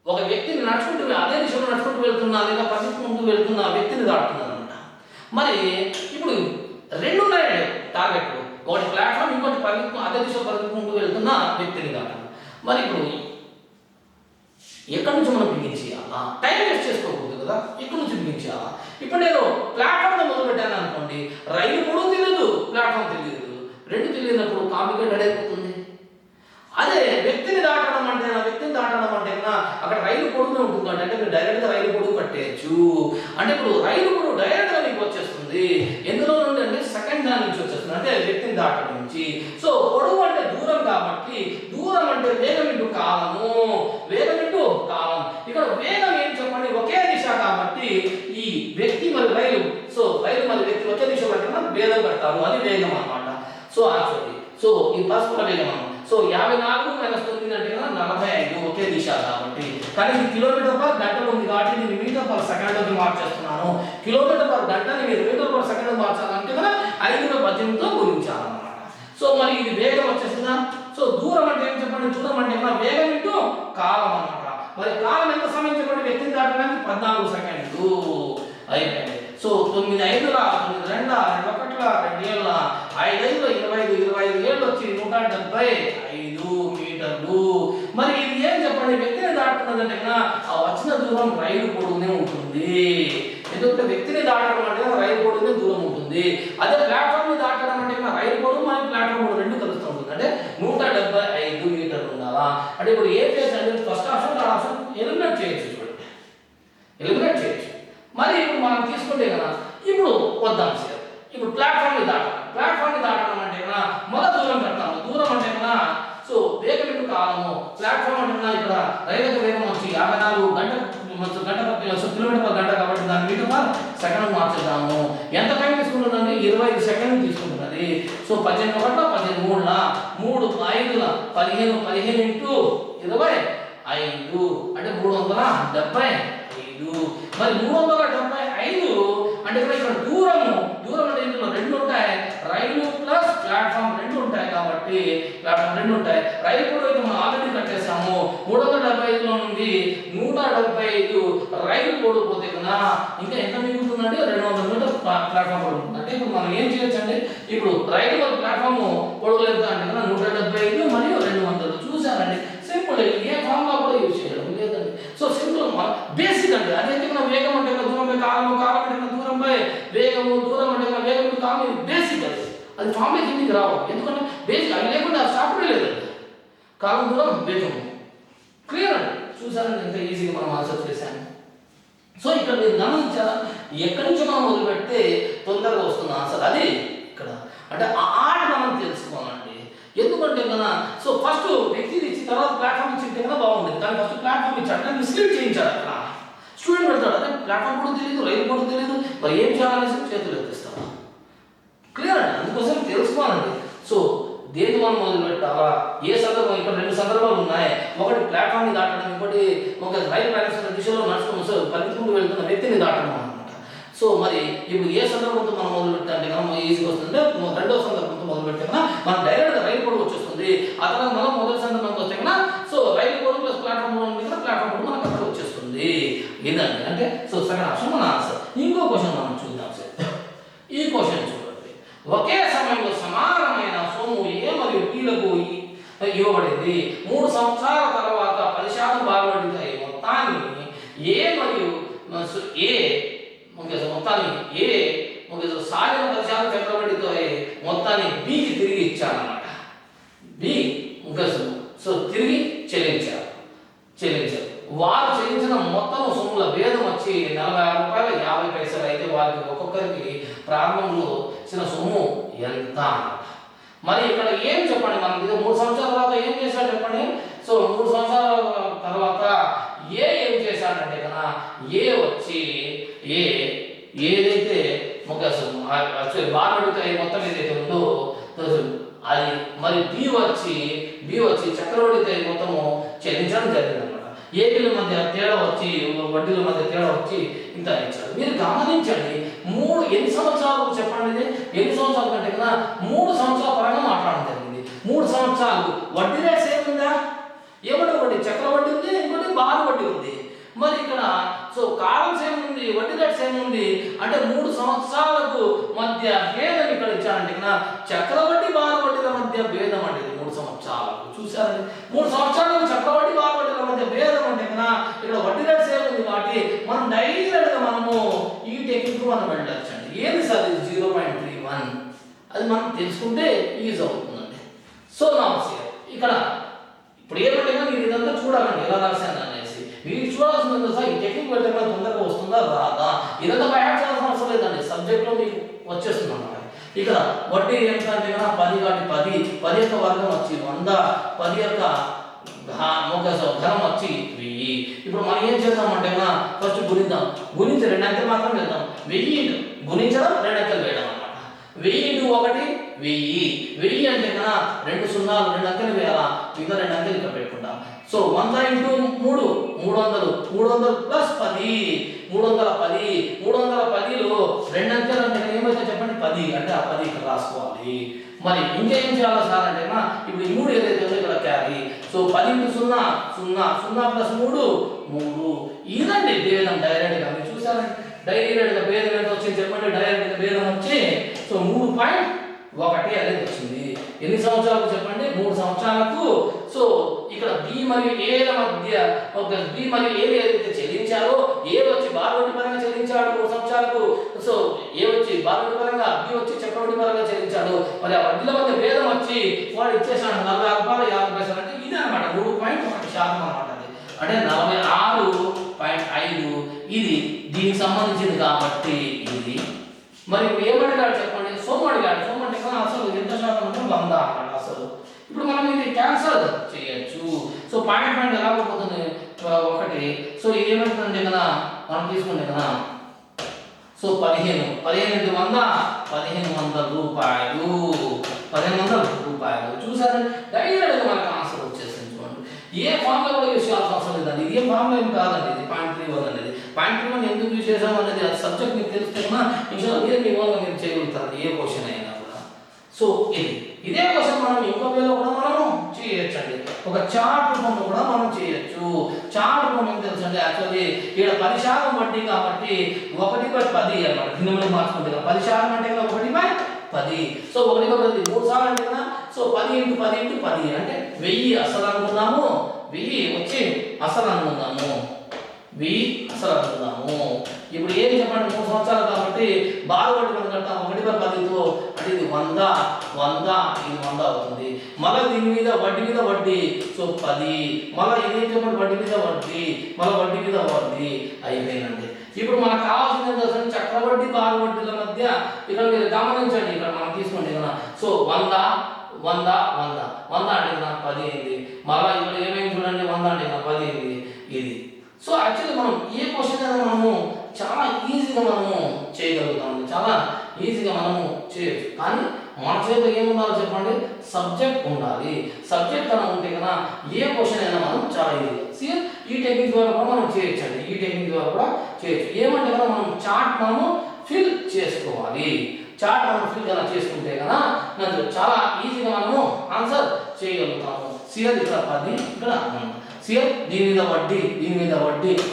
Speaker 1: ఒక వ్యక్తిని నడుచుకుంటూ అదే దిశలో నడుచుకుంటూ వెళ్తున్నా లేదా పరిగెత్తుకుంటూ వెళ్తున్న వ్యక్తిని దాటుతున్నారు అనమాట. మరి ఇప్పుడు 2 ఉన్నాయి టార్గెట్లు, ఒకటి ప్లాట్ఫామ్, ఇంకోటి పరిగెత్తు అదే దిశలో పరిగెత్తుకుంటూ వెళ్తున్న వ్యక్తిని దాటాలి. మరి ఇప్పుడు ఎక్కడి నుంచి మనం బిగించేయాలా? టైం వేస్ట్ చేసుకోకూడదు కదా, ఎక్కడి నుంచి బిగించేయాలా? ఇప్పుడు నేను ప్లాట్ఫామ్లో మొదలు పెట్టాను అనుకోండి, రైలు పొడవు తెలియదు, ప్లాట్ఫామ్ తెలియదు, 2 తెలియనప్పుడు కాంప్లికేటెడ్ అయిపోతుంది. అదే వ్యక్తిని దాటడం అంటే అక్కడ రైలు పొడుగు ఉంటుంది అంటే మీరు డైరెక్ట్గా రైలు పొడుగు కట్టేయచ్చు. అంటే ఇప్పుడు రైలు పొడుగు డైరెక్ట్గా మీకు వచ్చేస్తుంది. ఎందులో నుండి అంటే సెకండ్ దాని నుంచి వచ్చేస్తుంది, అంటే వ్యక్తిని దాటడం నుంచి. సో పొడుగు అంటే దూరం కాబట్టి, దూరం అంటే వేగం ఇంటూ కాలము, వేగం ఇంటూ కాలం. ఇక్కడ వేగం ఏం చెప్పండి ఒకే దిశ కాబట్టి ఈ వ్యక్తి మరి రైలు, సో రైలు మరి వ్యక్తి ఒకే దిశ పట్టిన భేదం కడతారు, అది వేగం అన్నమాట. సో యాక్చువల్లీ సో ఈ పరస్పర వేగం అన్నమాట. సో 54 - 9 అంటే 45 ఒకే దిశ కాబట్టి. కానీ ఇది కిలోమీటర్/గంట ఉంది కాబట్టి నేను మీటర్/సెకండ్కి మార్చేస్తున్నాను. కిలోమీటర్/గంటని మీరు మీటర్/సెకండ్ మార్చాలంటే కదా 5/18తో గుణించాలన్నమాట. సో మరి ఇది వేగం వచ్చేసిందా? సో దూరం అంటే ఏం చెప్పండి, దూరం అంటే వేగం ఇంటూ కాలం అన్నమాట. మరి కాలం ఎంత సమయం చెప్పండి, వ్యక్తిని దాటడానికి 14 సెకండ్లు అయిపోయింది. సో 9 5 9 2 2 1 2 7 5 5 25 25 7 వచ్చి 175 మీటర్లు. మరి ఇది ఏం చెప్పండి వ్యక్తిని దాటుతున్నదంటే ఆ వచ్చిన దూరం రైలు పొడవునే ఉంటుంది. ఎందుకంటే వ్యక్తిని దాటడం అంటే రైలు పొడవునే దూరం ఉంటుంది. అదే ప్లాట్ఫామ్ ని దాటడం అంటే రైలు పొడవు మరియు ప్లాట్ఫామ్ పొడవు 2 కలుస్తూ ఉంటుంది. అంటే 175 మీటర్లు ఉండాలా. అంటే ఇప్పుడు ఏం చేయాలి, ఫస్ట్ ఆప్షన్ ఆప్షన్ ఎలిమినేట్ చేయొచ్చు. చూడండి ఎలిమినేట్ చేయొచ్చు. మరి ఇప్పుడు మనం తీసుకుంటే కదా ఇప్పుడు వద్దాం సార్, ఇప్పుడు ప్లాట్ఫామ్ ని దాటడం అంటే కదా మొదటి దూరం కట్టాము. దూరం అంటే కదా సో వేగం ఇంటూ కాలము. ప్లాట్ఫామ్ అంటే ఇక్కడ రైలు వేగం వచ్చి 54 కిలోమీటర్/గంట కాబట్టి దాన్ని మీటర్/సెకండ్ మార్చేద్దాము. ఎంత టైం తీసుకుంటుందండి, 25 సెకండ్లు తీసుకుంటున్నది. సో 18 1 18 3 3 5 15 15 ఇంటూ 25 అంటే 375. మరి 375 అంటే ఇక్కడ దూరం అంటే ఇందులో రెండు ఉంటాయి, రైలు ప్లస్ ప్లాట్ఫామ్ రెండు ఉంటాయి కాబట్టి ప్లాట్ఫామ్ రెండు ఉంటాయి. రైలు కూడా అయితే మనం ఆల్రెడీ కట్టేసాము. 375లో నుండి 175 రైలు పొడిపోతే కదా ఇంకా ఎంత మిగులుతుందంటే 200 మీటర్ ప్లాట్ఫామ్ పొడుగుతుంది. అంటే ఇప్పుడు మనం ఏం చేయొచ్చండి, ఇప్పుడు రైలు ప్లాట్ఫామ్ పొడవు ఎంత అంటే కదా 175 మరియు 200. చూసారండి, సింపుల్. ఏ ఫార్ములా కూడా యూజ్ చేయడం లేదండి. సో సింపుల్ బేసిక్ అండి. అదైతే మన వేగం అంటే దూరం బై కాలం, కాలం అంటే దూరం బై వేగము, దూరం అంటే వేగం కాలం. ఇది బేసిక్ అది ఫార్ములా కిందికి రావు. ఎందుకంటే బేసిక్ అది లేకుండా సాఫ్ట్వేర్ లేదండి. కాలం, దూరం, వేగము. క్లియర్ అండి. చూసారండి ఎంత ఈజీగా మనం ఆన్సర్ చేశాము. సో ఇక్కడ మీరు గమనించారా, ఎక్కడి నుంచి మనం మొదలు పెడితే తొందరగా వస్తుంది ఆన్సర్. అది ఇక్కడ అంటే ఆ ఆట మనం తెలుసుకోవాలండి. ఎందుకంటే కదా సో ఫస్ట్ వ్యక్తి ఇచ్చి తర్వాత ప్లాట్ఫామ్ ఇచ్చింటే కదా బాగుండేది. కానీ ఫస్ట్ ప్లాట్ఫామ్ ఇచ్చాడు, కానీ మిస్లీడ్ చేయించాడు. అక్కడ స్టూడెంట్ పెడతాడు, అదే ప్లాట్ఫామ్ కూడా తెలియదు, రైలు కూడా తెలియదు, మరి ఏం చేయాలనేసి చేతులు ఎత్తిస్తాడు. క్లియర్ అండి. అందుకోసం తెలుసుకోవాలండి. సో దేని మనం మొదలు పెట్టాలా, ఏ సందర్భం, ఇక్కడ రెండు సందర్భాలు ఉన్నాయి. ఒకటి ప్లాట్ఫామ్ని దాటడం, ఇంకోటి ఒక రైలు ప్రయాణిస్తున్న దిశలో నడుచుకుంటూ పరిగెత్తుకుంటూ వెళ్తున్న వ్యక్తిని దాటడం అనమాట. సో మరి ఇప్పుడు ఏ సందర్భంతో మనం మొదలు పెట్టాలంటే మనం ఈజీగా వస్తుంటే రెండో సందర్భంతో మొదలు పెడితే కన్నా మనం డైరెక్ట్గా రైలు పొడవు వచ్చేస్తుంది. ఆ తర్వాత మనం మొదటి సందర్భంతో వస్తే కన్నా సో రైలు పొడవు ప్లస్ ప్లాట్ఫామ్ ఉంది కదా, ప్లాట్ఫామ్ పొడవు మనకు అక్కడ వచ్చేస్తుంది. ఇదండి అంటే సో సెకండ్ ఆప్షన్ మన ఆన్సర్. ఇంకో క్వశ్చన్ మనం చూద్దాం సార్. ఈ క్వశ్చన్ చూడండి, ఒకే సమయంలో సమానమైన సొమ్ము ఏ మరియు బీలకు ఇవ్వబడింది. 3 సంవత్సరాల తర్వాత 10% బాగుపడింది. మొత్తాన్ని ఏ మరియు సాగిన 10% చక్రవడ్డీతో మొత్తాన్ని బికి తిరిగి ఇచ్చారన్నమాట. బి సో తిరిగి చెల్లించారు. వారు చెల్లించిన మొత్తం సొమ్ముల భేదం వచ్చి 46 రూపాయలు 50 పైసలు. అయితే వారికి ఒక్కొక్కరికి ప్రారంభంలో ఇచ్చిన సొమ్ము ఎంత? మరి ఇక్కడ ఏం చెప్పండి, మనం 3 సంవత్సరాల తర్వాత ఏం చేశాడు చెప్పండి. సో 3 సంవత్సరాల తర్వాత ఏం చేశాడంటే కదా, వచ్చి ఏదైతే బారుడికాయ మొత్తం ఏదైతే ఉందో అది, మరి బి వచ్చి చక్రవడ్డీకాయ మొత్తము చెల్లించడం జరిగింది అనమాట. ఏపీల మధ్య తేడా వచ్చి వడ్డీల మధ్య తేడా వచ్చి ఇంత ఇచ్చాడు. మీరు గమనించండి, ఎన్ని సంవత్సరాలు చెప్పండి, ఇది ఎన్ని సంవత్సరాలు కంటే కదా 3 సంవత్సరాల పరంగా మాట్లాడడం జరిగింది. 3 సంవత్సరాలు వడ్డీ రేట్ సేమ్ ఉందా? ఏమంటే ఒకటి చక్రవడ్డీ ఉంది, ఇంకోటి బారు వడ్డీ ఉంది. మరి ఇక్కడ సో కాలం సేమ్ ఉంది, వడ్డీ రేట్ సేమ్ ఉంది. అంటే 3 సంవత్సరాలకు మధ్య భేదం ఇక్కడ ఇచ్చారంటే కదా చక్రవడ్డీ బారు వడ్డీల మధ్య భేదం అంటే 3 సంవత్సరాలకు. చూసారండి, 3 సంవత్సరాలకు చక్రవడ్డీ బారు వడ్డీల మధ్య భేదం అంటే కదా ఇక్కడ వడ్డీ రేట్ సేమ్ ఉంది కాబట్టి మనం డైరెక్ట్గా మనము ఈ టెక్నిక్ మనం వెళ్ళొచ్చండి. ఏది సార్ ఇది 0.31 అది మనం తెలుసుకుంటే ఈజీ అవుతుందండి. సో నమస్కారం. ఇక్కడ ఇప్పుడు ఏమంటే మీరు ఇదంతా చూడాలండి ఎలా రాశాను అనేసి. మీరు చూడాల్సింది సార్ ఈ టెక్నిక్ పెడితే తొందరగా వస్తుందా రాదా, ఇదంతా బయట చేయాల్సిన అవసరం లేదండి. సబ్జెక్ట్లో మీకు వచ్చేస్తుంది అన్నమాట. ఇక్కడ వడ్డీ ఎంత అంటే కదా 10 కాబట్టి 10 యొక్క వర్గం వచ్చి 100, 10 యొక్క ఘనం వచ్చి 1000. ఇప్పుడు మనం ఏం చేద్దామంటే కదా ఫస్ట్ గుణించి 2 అంకెలు మాత్రం వేద్దాం. 1000 గుణించడం 2 అంకెలు వేయడం అన్నమాట. 1000 × 1 1000 అంటే కదా 2 సున్నాలు 2 అంకెలు వేయాలా, మిగతా 2 అంకెలు ఇక్కడ పెట్టుకుంటాం. So 100 × 3 300 plus 10 310. 310లో 2 అంకెలు అంటే ఏమైతే చెప్పండి 10 అంటే ఆ 10 ఇక్కడ రాసుకోవాలి. మరి ఇంకేం చేయాలి సార్ అంటే ఇప్పుడు ఈ 3 ఏదైతే ఉందో ఇక్కడ క్యారీ. సో 10 × 0 0 ప్లస్ 3 ఇదండి భేదం డైరెక్ట్గా. మీరు చూసారండి డైరెక్ట్గా భేదం ఎంత వచ్చింది చెప్పండి. డైరెక్ట్గా భేదం వచ్చి సో 3.1 అనేది వచ్చింది. ఎన్ని సంవత్సరాలకు చెప్పండి? 3 సంవత్సరాలకు. సో ఇక్కడ బి మరియు ఏల మధ్య బి మరియు ఏ ఏదైతే చెల్లించారో ఏ వచ్చి బారువడ్డీ పరంగా చెల్లించాడు 3 సంవత్సరాలకు. సో ఏ వచ్చి బారువడ్డీ పరంగా, బి వచ్చి చక్రవడ్డీ పరంగా చెల్లించాడు. మరి ఆ వడ్డీల మధ్య భేదం వచ్చి వాడు ఇచ్చేసాడు 46 రూపాయలు 50 పైసలు. అంటే ఇది అనమాట 3.1% అనమాట. అంటే 46.5 ఇది దీనికి సంబంధించింది కాబట్టి ఇది. మరి ఏమడిగాడు చెప్పండి? సొమ్ము అడిగాడు. సొమ్ము అంటే అసలు ఎంత శాతం అంటే 100 అన్నమాట అసలు. ఇప్పుడు మనం ఇది క్యాన్సల్ చేయొచ్చు. సో పాయింట్ ఎలా పోతుంది 1. సో ఇది ఏమంటుందంటే కదా మనం తీసుకుంటే కదా సో 15 × 100 1500 రూపాయలు. 1500 రూపాయలు. చూసారండి డైరెక్ట్గా మనకు ఆన్సర్ వచ్చేసింది. చూడండి ఏ ఫార్ములా కూడా యూస్ చేయాల్సిన అవసరం లేదండి. ఇది ఏం ఫార్ములా ఏం కాదండి. ఇది 0.31 అనేది పాయింట్ 1 ఎందుకు యూజ్ చేసాం అనేది ఆ సబ్జెక్ట్ మీకు తెలిస్తే కన్నా ఇన్షాల్లా మీ ఓన్గా మీరు చేయగలుగుతారు ఏ క్వశ్చన్ అయినా కూడా. సో ఇదే క్వశ్చన్ మనం ఇంకో వేలో కూడా మనము చేయొచ్చండి. ఒక చార్ట్ రూపంలో కూడా మనం చేయొచ్చు. చార్ట్ రూపం ఏం తెలుసండి, యాక్చువల్లీ ఇక్కడ 10% వడ్డీ కాబట్టి 1/10 అన్నమాట. భిన్నమైన మార్చుకుంటే 10% అంటే 1/10. సో 1/10 3 సార్లు అంటే కదా, సో 10 × 10 × 10 అంటే 1000 అసలు అనుకుందాము, 1000 వచ్చి అసలు అనుకుందాము, 1000 అసలు అనుకుందాము. ఇప్పుడు ఏం చెప్పండి, 3 సంవత్సరాలు కాబట్టి బాగా వడ్డీ మనం కట్టాం 1/10తో అంటే ఇది 100 ఇది 100 అవుతుంది. మళ్ళీ దీని మీద వడ్డీ సో 10, మళ్ళీ ఇదేం చెప్పండి వడ్డీ మీద వడ్డీ, మళ్ళీ వడ్డీ మీద వడ్డీ అయిపోయిందండి. ఇప్పుడు మనకు కావాల్సింది ఏంటంటే చక్రవడ్డీ బాగా వడ్డీల మధ్య ఇక్కడ మీరు గమనించండి, ఇక్కడ మనం తీసుకోండి కదా, సో 100 అంటే నాకు 10 అయింది. మళ్ళీ ఇక్కడ ఏమైంది చూడండి 100 అంటే నాకు 10 అయింది ఇది. సో యాక్చువల్లీ మనం ఏ క్వశ్చన్ అయినా మనము చాలా ఈజీగా మనము చేయగలుగుతాము, చాలా ఈజీగా మనము చేయొచ్చు. కానీ మన చేతిలో ఏముండాలో చెప్పండి, సబ్జెక్ట్ ఉండాలి. సబ్జెక్ట్ అని ఉంటే కదా ఏ క్వశ్చన్ అయినా మనం చాలా ఈజీగా ఈ టెక్నిక్ ద్వారా కూడా మనం చేయొచ్చండి. ఈ టెక్నిక్ ద్వారా కూడా చేయొచ్చు. ఏమంటే కదా మనం చార్ట్ మనము ఫిల్ చేసుకోవాలి. చార్ట్ మనం ఫిల్ కన్నా చేసుకుంటే కదా మనకు చాలా ఈజీగా మనము ఆన్సర్ చేయగలుగుతాము. సిఆర్ ఇక్కడ 10 ఇక్కడ సిఆర్ దీని మీద వడ్డీ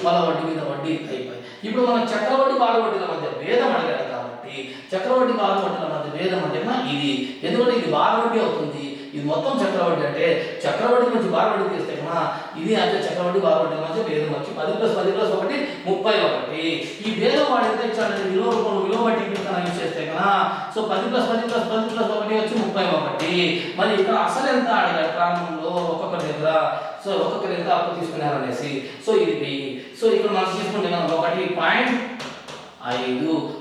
Speaker 1: మళ్ళీ వడ్డీ మీద వడ్డీ అయిపోయి. ఇప్పుడు మనం చక్రవడ్డీ బాగా వడ్డీల మధ్య భేదం అడిగాడు కాబట్టి చక్రవడ్డీ బాగా వడ్డీల మధ్య భేదం అంటే ఇది, ఎందుకంటే ఇది బాగా వడ్డీ అవుతుంది, ఇది మొత్తం చక్రవడ్డీ అంటే చక్రవడ్డీ నుంచి బాగా వడ్డీ తీస్తే కన్నా ఇది అంటే చక్రవడ్డీ బాగా వడ్డీల మధ్య భేదం వచ్చి 10 + 10 + 1 31. ఈ భేదం వాడు ఎంత ఇచ్చాడంటే విలువ వడ్డీ కన్నా యూజ్ చేస్తే కన్నా సో 10 + 10 + 10 + 1 వచ్చి 31. మరి ఇక్కడ అసలు ఎంత అడిగాడు ప్రారంభంలో ఒక్కొక్క దగ్గర, సో ఒక్కొక్కరు ఎంత అప్పు తీసుకున్నారు అనేసి, సో ఇది 1000. సో ఇక్కడ మనం తీసుకుంటే కనుక 1.5,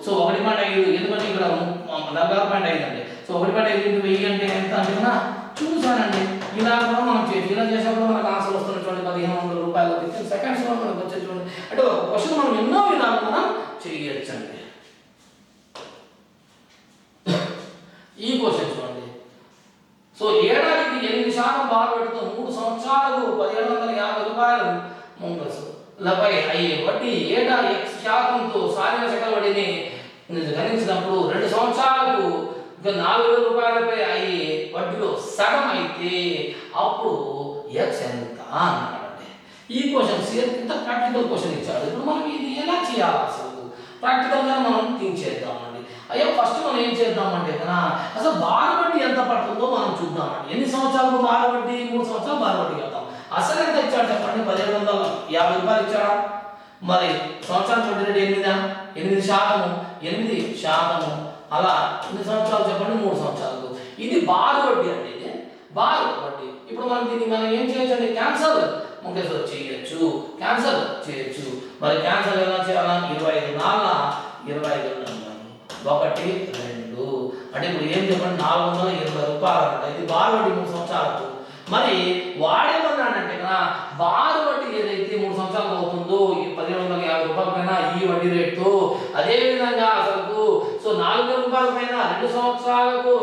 Speaker 1: సో 1.5 ఎందుకంటే ఇక్కడ 46.5 అండి. సో 1.5 × 1000 అంటే ఎంత అంటే కన్నా చూసానండి. ఇలా కూడా మనం చేయొచ్చు. ఇలా చేసినప్పుడు మనకు ఆన్సర్ వస్తున్న చూడండి 1500 రూపాయలు విత్ సెకండ్స్ లో మనకు వచ్చే చూడండి. అంటే ఒక క్వశ్చన్ మనం ఎన్నో విధాలు మనం చేయొచ్చండి. ఈ క్వశ్చన్ చూడండి, సో ఏడాదికి 8% బార్వడ్డీతో 3 సంవత్సరాలకు 1750 రూపాయలు లపై అయ్యే వడ్డీ ఏటా X% సాధిన చక్రవడ్డీని గణించినప్పుడు 2 సంవత్సరాలకు 4000 రూపాయలపై అయ్యే వడ్డీలో సగం అయితే అప్పుడు X ఎంత అన్నాడండి. ఈ క్వశ్చన్ ఇంత ప్రాక్టికల్ క్వశ్చన్ ఇచ్చాడు. ఇప్పుడు మనం ఇది ఎలా చేయాలి, అసలు ప్రాక్టికల్గా మనం థింక్ చేద్దామండి. అయ్యో ఫస్ట్ మనం ఏం చేద్దామంటే కదా అసలు బార్వడ్డీ ఎంత పడుతుందో మనం చూద్దామండి. ఎన్ని సంవత్సరాలకు బార్వడ్డీ, 3 సంవత్సరాలు బార్వడ్డీ కడతాం. అసలు ఎంత ఇచ్చాడు చెప్పండి, 1750 రూపాయలు ఇచ్చాడా. మరి సంవత్సరానికి వడ్డీ రేటు 8%, అలా ఎన్ని సంవత్సరాలు చెప్పండి, 3 సంవత్సరాలకు. ఇది బార్వడ్డీ అండి, ఇది బార్వడ్డీ. ఇప్పుడు మనం దీన్ని మనం ఏం చేయొచ్చండి, క్యాన్సల్ చేయొచ్చు. మరి క్యాన్సల్ ఎలా చేయాలా, 25 1 2 అంటే ఇప్పుడు ఏం చెప్పండి 420 రూపాయలు అన్నమాట. ఇది బార్వడ్డీ 3 సంవత్సరాలకు. మరి వాడేమన్నాడంటే కదా బార్వడ్డీ ఏదైతే 3 సంవత్సరాలకు అవుతుందో ఈ 1750 రూపాయల పైన ఈ వడ్డీ రేటు, అదే విధంగా అసలు సో 4000 రూపాయల పైన 2 సంవత్సరాలకు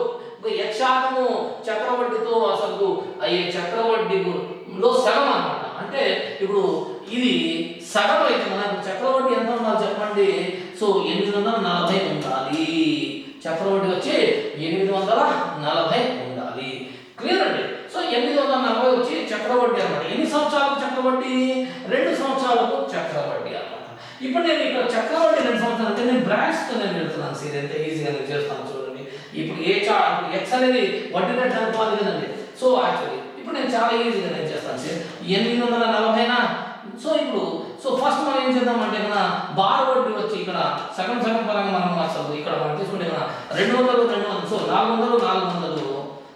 Speaker 1: X% చక్రవడ్డీతో అసలు అయ్యే చక్రవడ్డీలో సగం అన్నమాట. అంటే ఇప్పుడు ఇది సగం అయితే మనకు చక్రవడ్డీ ఎంత ఉండాలి చెప్పండి, సో 840 ఉండాలి. చక్రవడ్డీ వచ్చి 840 ఉండాలి. క్లియర్ అండి. సో 840 వచ్చి చక్రవడ్డీ అన్నమాట. ఎన్ని సంవత్సరాలకు చక్రవడ్డీ, 2 సంవత్సరాలకు చక్రవడ్డీ అన్నమాట. ఇప్పుడు నేను ఇక్కడ చక్రవడ్డీ 2 సంవత్సరాలు అంటే నేను బ్రాంచ్తో నేను పెడుతున్నాను. సీర్ ఎంత ఈజీగా నేను చేస్తాను చూడండి. ఇప్పుడు X అనేది వడ్డీ రేట్ అనుకోవాలి కదండి. సో యాక్చువల్లీ ఇప్పుడు నేను చాలా ఈజీగా నేను చేస్తాను సార్ 840. సో ఇప్పుడు ఫస్ట్ మనం ఏం చేద్దామంటే కదా బార్వడ్డీ వచ్చి ఇక్కడ సగం పరంగా మనం అసలు ఇక్కడ మనం తీసుకుంటే కదా 200 సో 400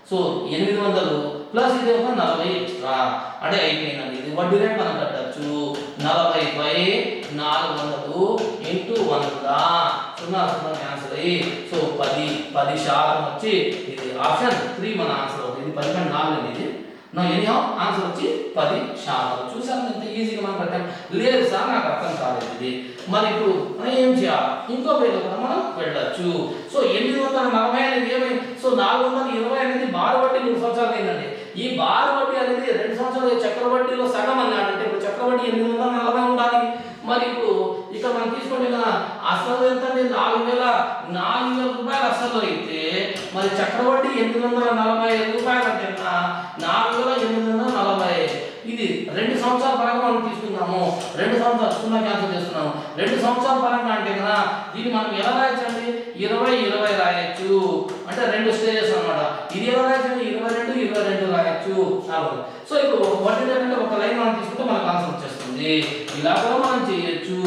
Speaker 1: సో 800 ప్లస్ ఇది ఒక 40 ఎక్స్ట్రా అంటే అయిపోయిందండి. ఇది వడ్డీ రేట్ మనం కట్టచ్చు 40/400 × 100 క్యాన్సల్ అయ్యి సో 10% వచ్చి ఇది ఆప్షన్ 3 మన ఆన్సర్ అవుతుంది. ఇది 10/4 ఇది నా ఎనీ ఆన్సర్ వచ్చి 10%. చూసాను ఎంత ఈజీగా మనం కట్టాం. లేదు సార్ నాకు అర్థం కాలేదు ఇది. మరి ఇప్పుడు మనం ఏం చేయాలి, ఇంకో వేలో కూడా మనం వెళ్ళచ్చు. సో 840 అనేది ఏమైంది, సో 420 అనేది బార్వడ్డీ 3 సంవత్సరాలు అయిందండి. ఈ బార్ వడ్డీ అనేది 2 సంవత్సరాల చక్రవడ్డీలో సగం అన్నాడు. అంటే ఇప్పుడు చక్రవడ్డీ 840 ఉండాలి. మరి ఇప్పుడు ఇక్కడ మనం తీసుకుంటే కదా అసలు ఎంత అండి 4,000 రూపాయలు అసలు అయితే మరి చక్రవడ్డీ 845 రూపాయలు అంటే 4,840. ఇది 2 సంవత్సరాల పరంగా మనం తీసుకుందాము. 2 సంవత్సరాలు సున్నా క్యాన్సిల్ చేస్తున్నాము. 2 సంవత్సరాల పరంగా అంటే కదా దీన్ని మనం ఎలా రాయొచ్చండి 20 రాయొచ్చు. అంటే 2 స్టేజెస్ అన్నమాట. ఇది ఎలా రాయొచ్చండి 22 రాయొచ్చు. సో ఇప్పుడు వడ్డీ రేట్ అంటే ఒక లైన్ మనం తీసుకుంటే మనకు ఆన్సర్ వచ్చేస్తుంది. ఇలా కూడా మనం చేయొచ్చు.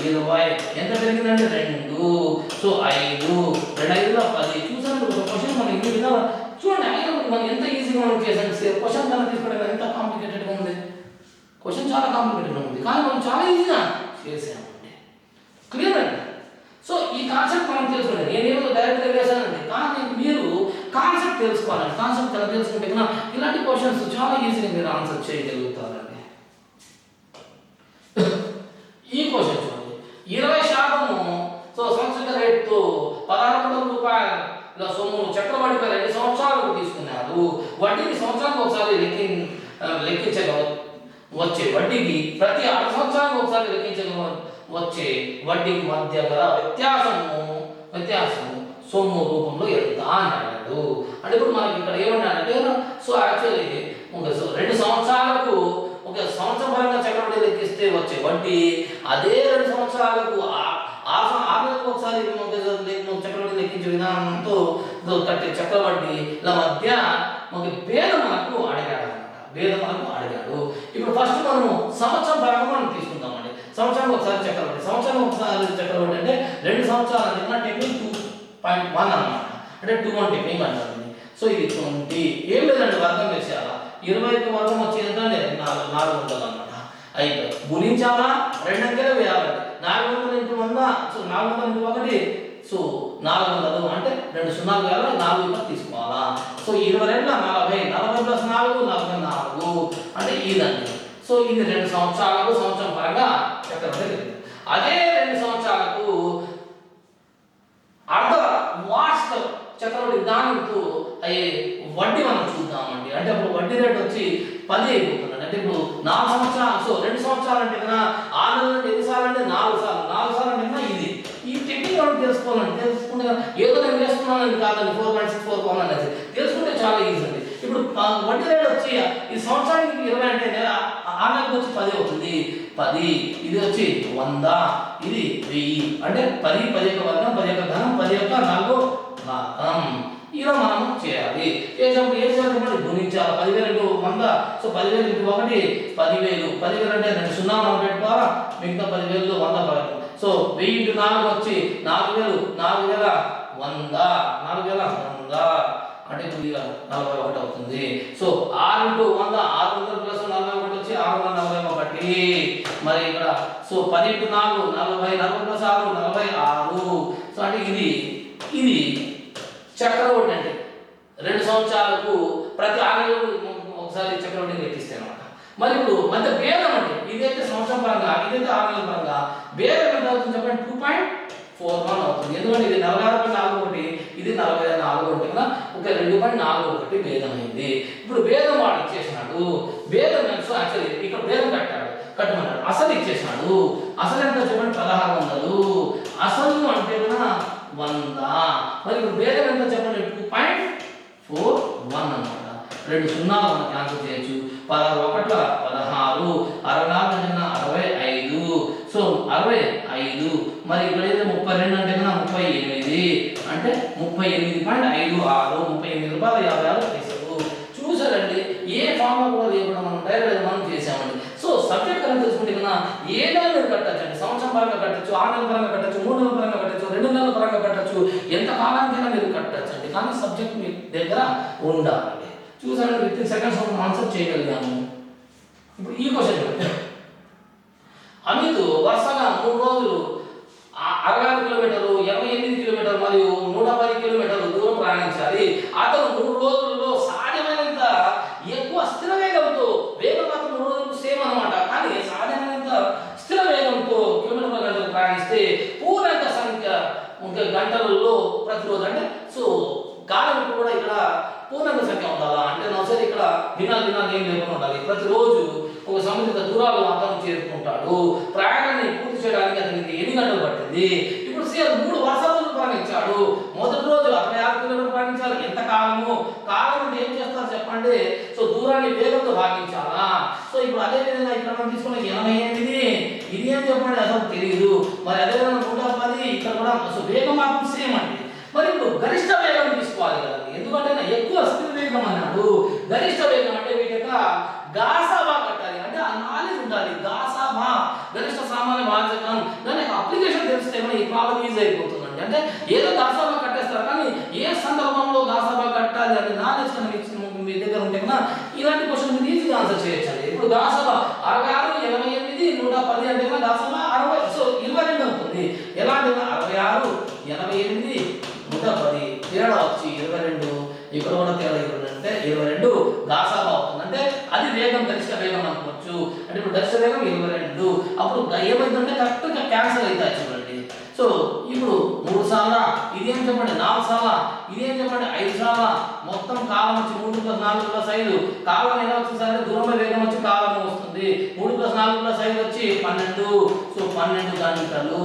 Speaker 1: 20 ఎంత పెరిగిందంటే 2. సో 5 2 5 10. చూసాను ఒక క్వశ్చన్ మనం ఈ విధంగా చూడండి. 5 మనం ఎంత ఈజీగా మనం చేసాం. క్వశ్చన్ కనుక తీసుకోవడం ఎంత కాంప్లికేటెడ్గా ఉంది. క్వశ్చన్ చాలా కాంప్లికేటెడ్గా ఉంది కానీ మనం చాలా ఈజీగా చేసామండి. క్లియర్ అండి. సో ఈ కాన్సెప్ట్ మనం తెలుసుకోండి. నేనేమో డైరెక్ట్గా వేసానండి కానీ మీరు కాన్సెప్ట్ తెలుసుకోవాలండి. కాన్సెప్ట్ ఎలా తెలుసుకుంటే కన్నా ఇలాంటి క్వశ్చన్స్ చాలా ఈజీగా మీరు ఆన్సర్ చేయగలుగుతారండి. ఈ క్వశ్చన్ చూడండి 20% సో సంవత్సర రేటుతో 1,600 రూపాయల సొమ్ము చక్రవడ్డీపై 2 సంవత్సరాలకు తీసుకున్నారు. వడ్డీని సంవత్సరానికి ఒకసారి వచ్చే వడ్డీకి ప్రతి 6 సంవత్సరాలకు ఒకసారి వచ్చే వడ్డీకి మధ్య గల వ్యత్యాసము సొమ్ము రూపంలో ఎంత అన్నాడు. అంటే ఇప్పుడు మనకి ఇక్కడ ఏమన్నాడంటే సో యాక్చువల్లీ 2 సంవత్సరాలకు ఒక సంవత్సరం పరంగా చక్రవడ్డీ లెక్కిస్తే వచ్చే వడ్డీ అదే 2 సంవత్సరాలకు 6 నెలలకు ఒకసారి చక్రవడ్డీ లెక్కించే విధానంతో కట్టే చక్రవడ్డీల మధ్య ఒక భేదం మనకు అడిగాడు. ఇప్పుడు ఫస్ట్ మనం సంవత్సరం పరంగా మనం తీసుకుందామండి. సంవత్సరానికి ఒకసారి చక్రవడ్డీ అంటే 2 సంవత్సరాలు అంటే టెక్నిక్ 2.1 అన్నమాట. అంటే 2.1 టెక్నిక్ అంటారు. సో ఇది 20 ఏం లేదండి వర్గం వేసేయాలా. 20కి వర్గం వచ్చేది అంటే 400 అన్నమాట. అయిపోయి గుణించాలా 2 అంకెలు వేయాలండి. 400 × 100 సో 400 × 1 సో 400 అంటే 2 సున్నాలు వేయాలి 4 తీసుకోవాలా. సో 22 40 40 + 4 44 అంటే ఇదండి. సో ఇది 2 సంవత్సరాలకు సంవత్సరం పరంగా చక్రవడ్డీ. అదే 2 సంవత్సరాలకు అర్ధ వార్షిక చక్రవడ్డీ విధానంతో అయ్యే వడ్డీ మనం చూద్దామండి. అంటే అప్పుడు వడ్డీ రేట్ వచ్చి 10 అయిపోతుంది. అంటే ఇప్పుడు 4 సంవత్సరాలు సో 2 సంవత్సరాలు అంటే కదా 6 నెలలు అంటే ఎన్నిసార్లు అంటే 4 సార్లు అంటే ఇది ఈ టెక్నిక్ మనం తెలుసుకుంటే ఏదో నేను వేసుకున్నాను కాదండి 4.64 అనేది తెలుసుకుంటే చాలా ఈజీ అండి. ఇప్పుడు వడ్డీ రేట్ వచ్చి ఈ సంవత్సరానికి 20 అంటే 6 నెలలకు వచ్చి 10 అవుతుంది. 10 ఇది వచ్చి 100 ఇది 1000 అంటే 10 యొక్క వర్గం 10 యొక్క ఘనం 10 యొక్క 4 భాగం. ఇలా మనం చేయాలి. చేసినప్పుడు ఏం చేయాలి గుణించాలి. 10,000 × 100 సో 10,000 × 1 10,000 10,000 అంటే 2 సున్నా మనం పెట్టుకోవాలా. మిగతా 10,000 100 పడదు. సో 1000 × 4 వచ్చి 4,000 4,100 అంటే 41 అవుతుంది. సో 6 × 100 600 + 41 వచ్చి 641. మరి ఇక్కడ సో 10 × 4 40 40 + 6 46. సో అంటే ఇది చక్రవడ్డీ అంటే 2 సంవత్సరాలకు ప్రతి 6 నెలలకు ఒకసారి చక్రవడ్డీ లెక్కిస్తే అన్నమాట. మరి ఇప్పుడు మధ్య భేదం అంటే ఇదైతే సంవత్సరం పరంగా ఇదైతే 6 నెలల పరంగా భేదం ఎంత అవుతుంది చెప్పండి 2.41 అవుతుంది. ఎందుకంటే ఇది 46.41 ఇది 44 కదా ఒక 2.41 భేదం అయింది. ఇప్పుడు భేదం వాడు ఇచ్చేసినాడు. భేదం యాక్చువల్లీ ఇక్కడ భేదం కట్టమన్నాడు. అసలు ఇచ్చేసినాడు. అసలు ఎంత చెప్పండి 1600. అసలు అంటే కూడా 100. మరి ఇప్పుడు భేదం ఎంత చెప్పండి 2.41 అన్నమాట. 2 సున్నాలు మనం క్యాన్సిల్ చేయొచ్చు. 16 1 16 64 65 సో 65. మరి ఇక్కడ అయితే 32 అంటే కన్నా 38 అంటే 38.56 38.56 చూసారండి. ఏ ఫార్ములా కూడా లేకుండా మనం డైరెక్ట్ మనం చేసామండి. సో సబ్జెక్ట్ కనుక తెలుసుకుంటే కన్నా ఏదైనా మీరు కట్టచ్చండి. సంవత్సరం పరంగా కట్టచ్చు, 6 నెలల పరంగా కట్టచ్చు, 3 నెలల పరంగా కట్టచ్చు, 2 నెలల పరంగా కట్టచ్చు, ఎంత కాలానికైనా మీరు కట్టచ్చండి. కానీ సబ్జెక్ట్ మీ దగ్గర ఉండాలండి. చూసారండి 15 సెకండ్స్ మనం ఆన్సర్ చేయగలిగాము. ఇప్పుడు ఈ క్వశ్చన్ అమిత్ వరుసగా 3 రోజులు 66 కిలోమీటర్లు 88 కిలోమీటర్లు మరియు 110 కిలోమీటర్లు దూరం ప్రయాణించాలి. అతను 3 రోజుల్లో సాధ్యమైనంత ఎక్కువ స్థిర వేగంతో వేగం మాత్రం 3 రోజులు సేమ్ అన్నమాట. కానీ సాధ్యమైనంత స్థిర వేగంతో కిలోమీటర్ల గంటలు ప్రయాణిస్తే పూర్ణాంక సంఖ్య గంటలలో ప్రతిరోజు అంటే సో కాలం కూడా ఇక్కడ పూర్ణాంక సంఖ్య ఉండాలా అంటే కంపల్సరీ ఇక్కడ దినాలు ఏం లేకుండా ఉండాలి. ప్రతిరోజు ఒక సంబంధిత దూరాలు అతను చేరుకుంటాడు. ప్రయాణాన్ని పూర్తి చేయడానికి అతనికి ఎన్ని గంటలు పట్టింది? ఇప్పుడు సీఎం 3 వర్షాలు ప్రయాణించాడు. మొదటి రోజు 66 కిలోమీటర్లు ప్రయాణించాలి. ఎంత కాలము? కాలం అంటే ఏం చేస్తారు చెప్పండి? సో దూరాన్ని వేగంతో భాగించాలా? సో ఇప్పుడు అదే విధంగా ఇక్కడ మనం తీసుకున్న 88 ఇది ఏం చెప్పండి అసలు తెలియదు. మరి అదే విధంగా 110 ఇక్కడ కూడా సో వేగం మాత్రం సేమ్ అండి. మరి ఇప్పుడు గరిష్ట వేగం తీసుకోవాలి కదండి. ఎందుకంటే ఎక్కువ స్థిర వేగం అన్నాడు. గరిష్ట వేగం అంటే వీటి యొక్క గాసాబా కట్టాలి. అంటే ఆ నాలెడ్జ్ ఉండాలి. గాసాబా గరిష్ట సామాన్య వాచకం దాని అప్లికేషన్ తెలిస్తే మన ఈ ప్రాబ్లం ఈజీ అయిపోతుందండి. అంటే ఏదో గాసాబా కట్టేస్తారు కానీ ఏ సందర్భంలో గాసాబా కట్టాలి అనే నాలెడ్జ్ కనుక మీ దగ్గర ఉంటే కన్నా ఇలాంటి క్వశ్చన్ మీరు ఈజీగా ఆన్సర్ చేయొచ్చండి. ఇప్పుడు గాసాబా 66 88 110 అంటే కన్నా గాసాబా 60 సో 22 అవుతుంది. ఎలా అంటే 66 88 110 తేడా వచ్చి 22 ఇక్కడ కూడా తేడా అంటే 22 గాసాబా అవుతుంది. అంటే అది వేగం గరిష్ట వేగం అనుకోవచ్చు. అంటే ఇప్పుడు గరిష్ట వేగం 22 అప్పుడు ఏమైందంటే కరెక్ట్గా క్యాన్సల్ అవుతాయి చూడండి. సో ఇప్పుడు 3 సార్ల ఇదేం చెప్పండి 4 సార్ల ఇదేం చెప్పండి 5 సార్ల మొత్తం కాలం వచ్చి 3 + 4 + 5 కాలం ఎలా వచ్చింది అంటే దూరంలో వేగం వచ్చి కాలం వస్తుంది. 3 + 4 + 5 వచ్చి 12. సో 12 గంటలు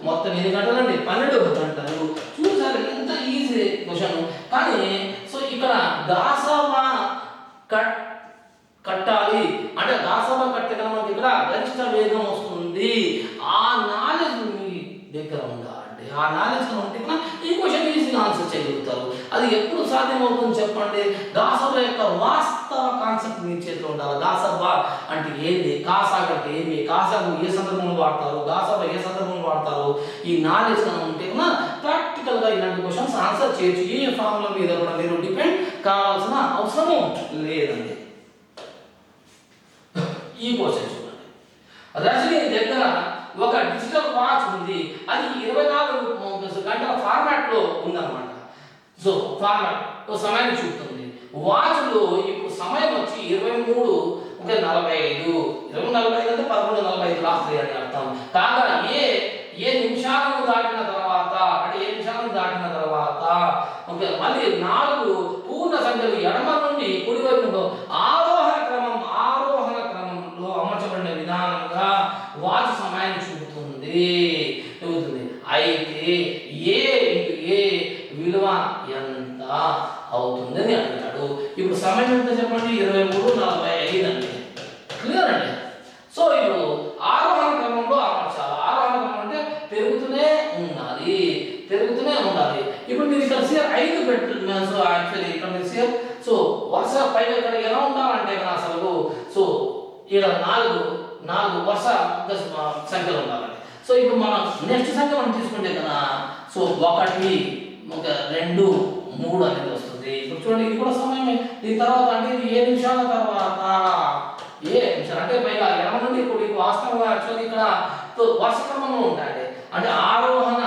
Speaker 1: మొత్తం ఎన్ని గంటలు అండి? 12 గంటలు. చూసారు ఎంత ఈజీ క్వశ్చన్. కానీ సో ఇక్కడ గాసాబా కట్టాలి అంటే గాసాబా కట్టే మనకి ఇక్కడ గరిష్ట వేగం వస్తుంది. ఆ నాలెడ్జ్ మీ దగ్గర ఉండాలి. ఆ నాలెడ్జ్ ఉంటే ఈ క్వశ్చన్ ఈజీగా ఆన్సర్ చేయగలుగుతారు. అది ఎప్పుడు సాధ్యమవుతుంది చెప్పండి? గాసాబా యొక్క వాస్తవ కాన్సెప్ట్ మీ చేతిలో ఉండాలి. గాసాబా అంటే ఏంటి? కాసాగ్ అంటే ఏంటి? కాసాగు ఏ సందర్భంలో వాడతారు? గాసాబా ఏ సందర్భంలో వాడతారు? ఈ నాలెడ్జ్ ఉంటే ప్రాక్టికల్ గా ఇలాంటి క్వశ్చన్స్ ఆన్సర్ చేయొచ్చు. ఈ ఫార్ములా మీద కూడా మీరు డిపెండ్ కావాల్సిన అవసరం లేదండి. ఈ క్వశ్చన్ చూడండి. రజనీ దగ్గర ఒక డిజిటల్ వాచ్ ఉంది. అది 24 గంటల ఫార్మాట్ లో ఉందన్నమాట. సో ఫార్మాట్ సమయాన్ని చూపుతుంది. వాచ్ లో ఇప్పుడు సమయం వచ్చి 23:45 20:45 అంటే 11:45 రాత్రి అని అర్థం. కాగా ఏ నిమిషాలను దాటిన తర్వాత అంటే ఏ నిమిషాలను దాటిన తర్వాత ఓకే మళ్ళీ 4 పూర్ణ సంఖ్యలు ఎడమ నుండి కుడి వైపుకు ఆరోహణ క్రమంలో అమర్చబడిన విధానంగా వాచ్ సమయాన్ని చూపుతుంది. అయితే ఏ విలువ ఎంత అవుతుందని అడిగాడు. ఇప్పుడు సమయం ఎంత చెప్పండి? 23:45 అండి. క్లియర్ అండి. సో ఇప్పుడు ఆరోహణ క్రమంలో అమర్చాలి. ఆరోహణ క్రమం అంటే పెరుగుతూనే ఉండాలి. ఇప్పుడు మీరు ఇక్కడ సేర్ 5 పెట్టు. సో యాక్చువల్లీ ఇక్కడ మీరు సేర్ సో వరుస పైన ఇక్కడ ఎలా ఉండాలంటే అసలు సో ఇక్కడ 4 వరుస సంఖ్యలు ఉండాలండి. సో ఇప్పుడు మనం నెక్స్ట్ సంఖ్య మనం తీసుకుంటే కదా సో 1 2 3 అనేది వస్తుంది. ఇప్పుడు చూడండి ఇది కూడా సమయమే. దీని తర్వాత అంటే ఇది 7 నిమిషాల తర్వాత అంటే పైగా ఎడమ నుండి ఇప్పుడు వాస్తవంగా యాక్చువల్లీ ఇక్కడ వరుస క్రమంలో ఉంటాయండి. అంటే ఆరోహణ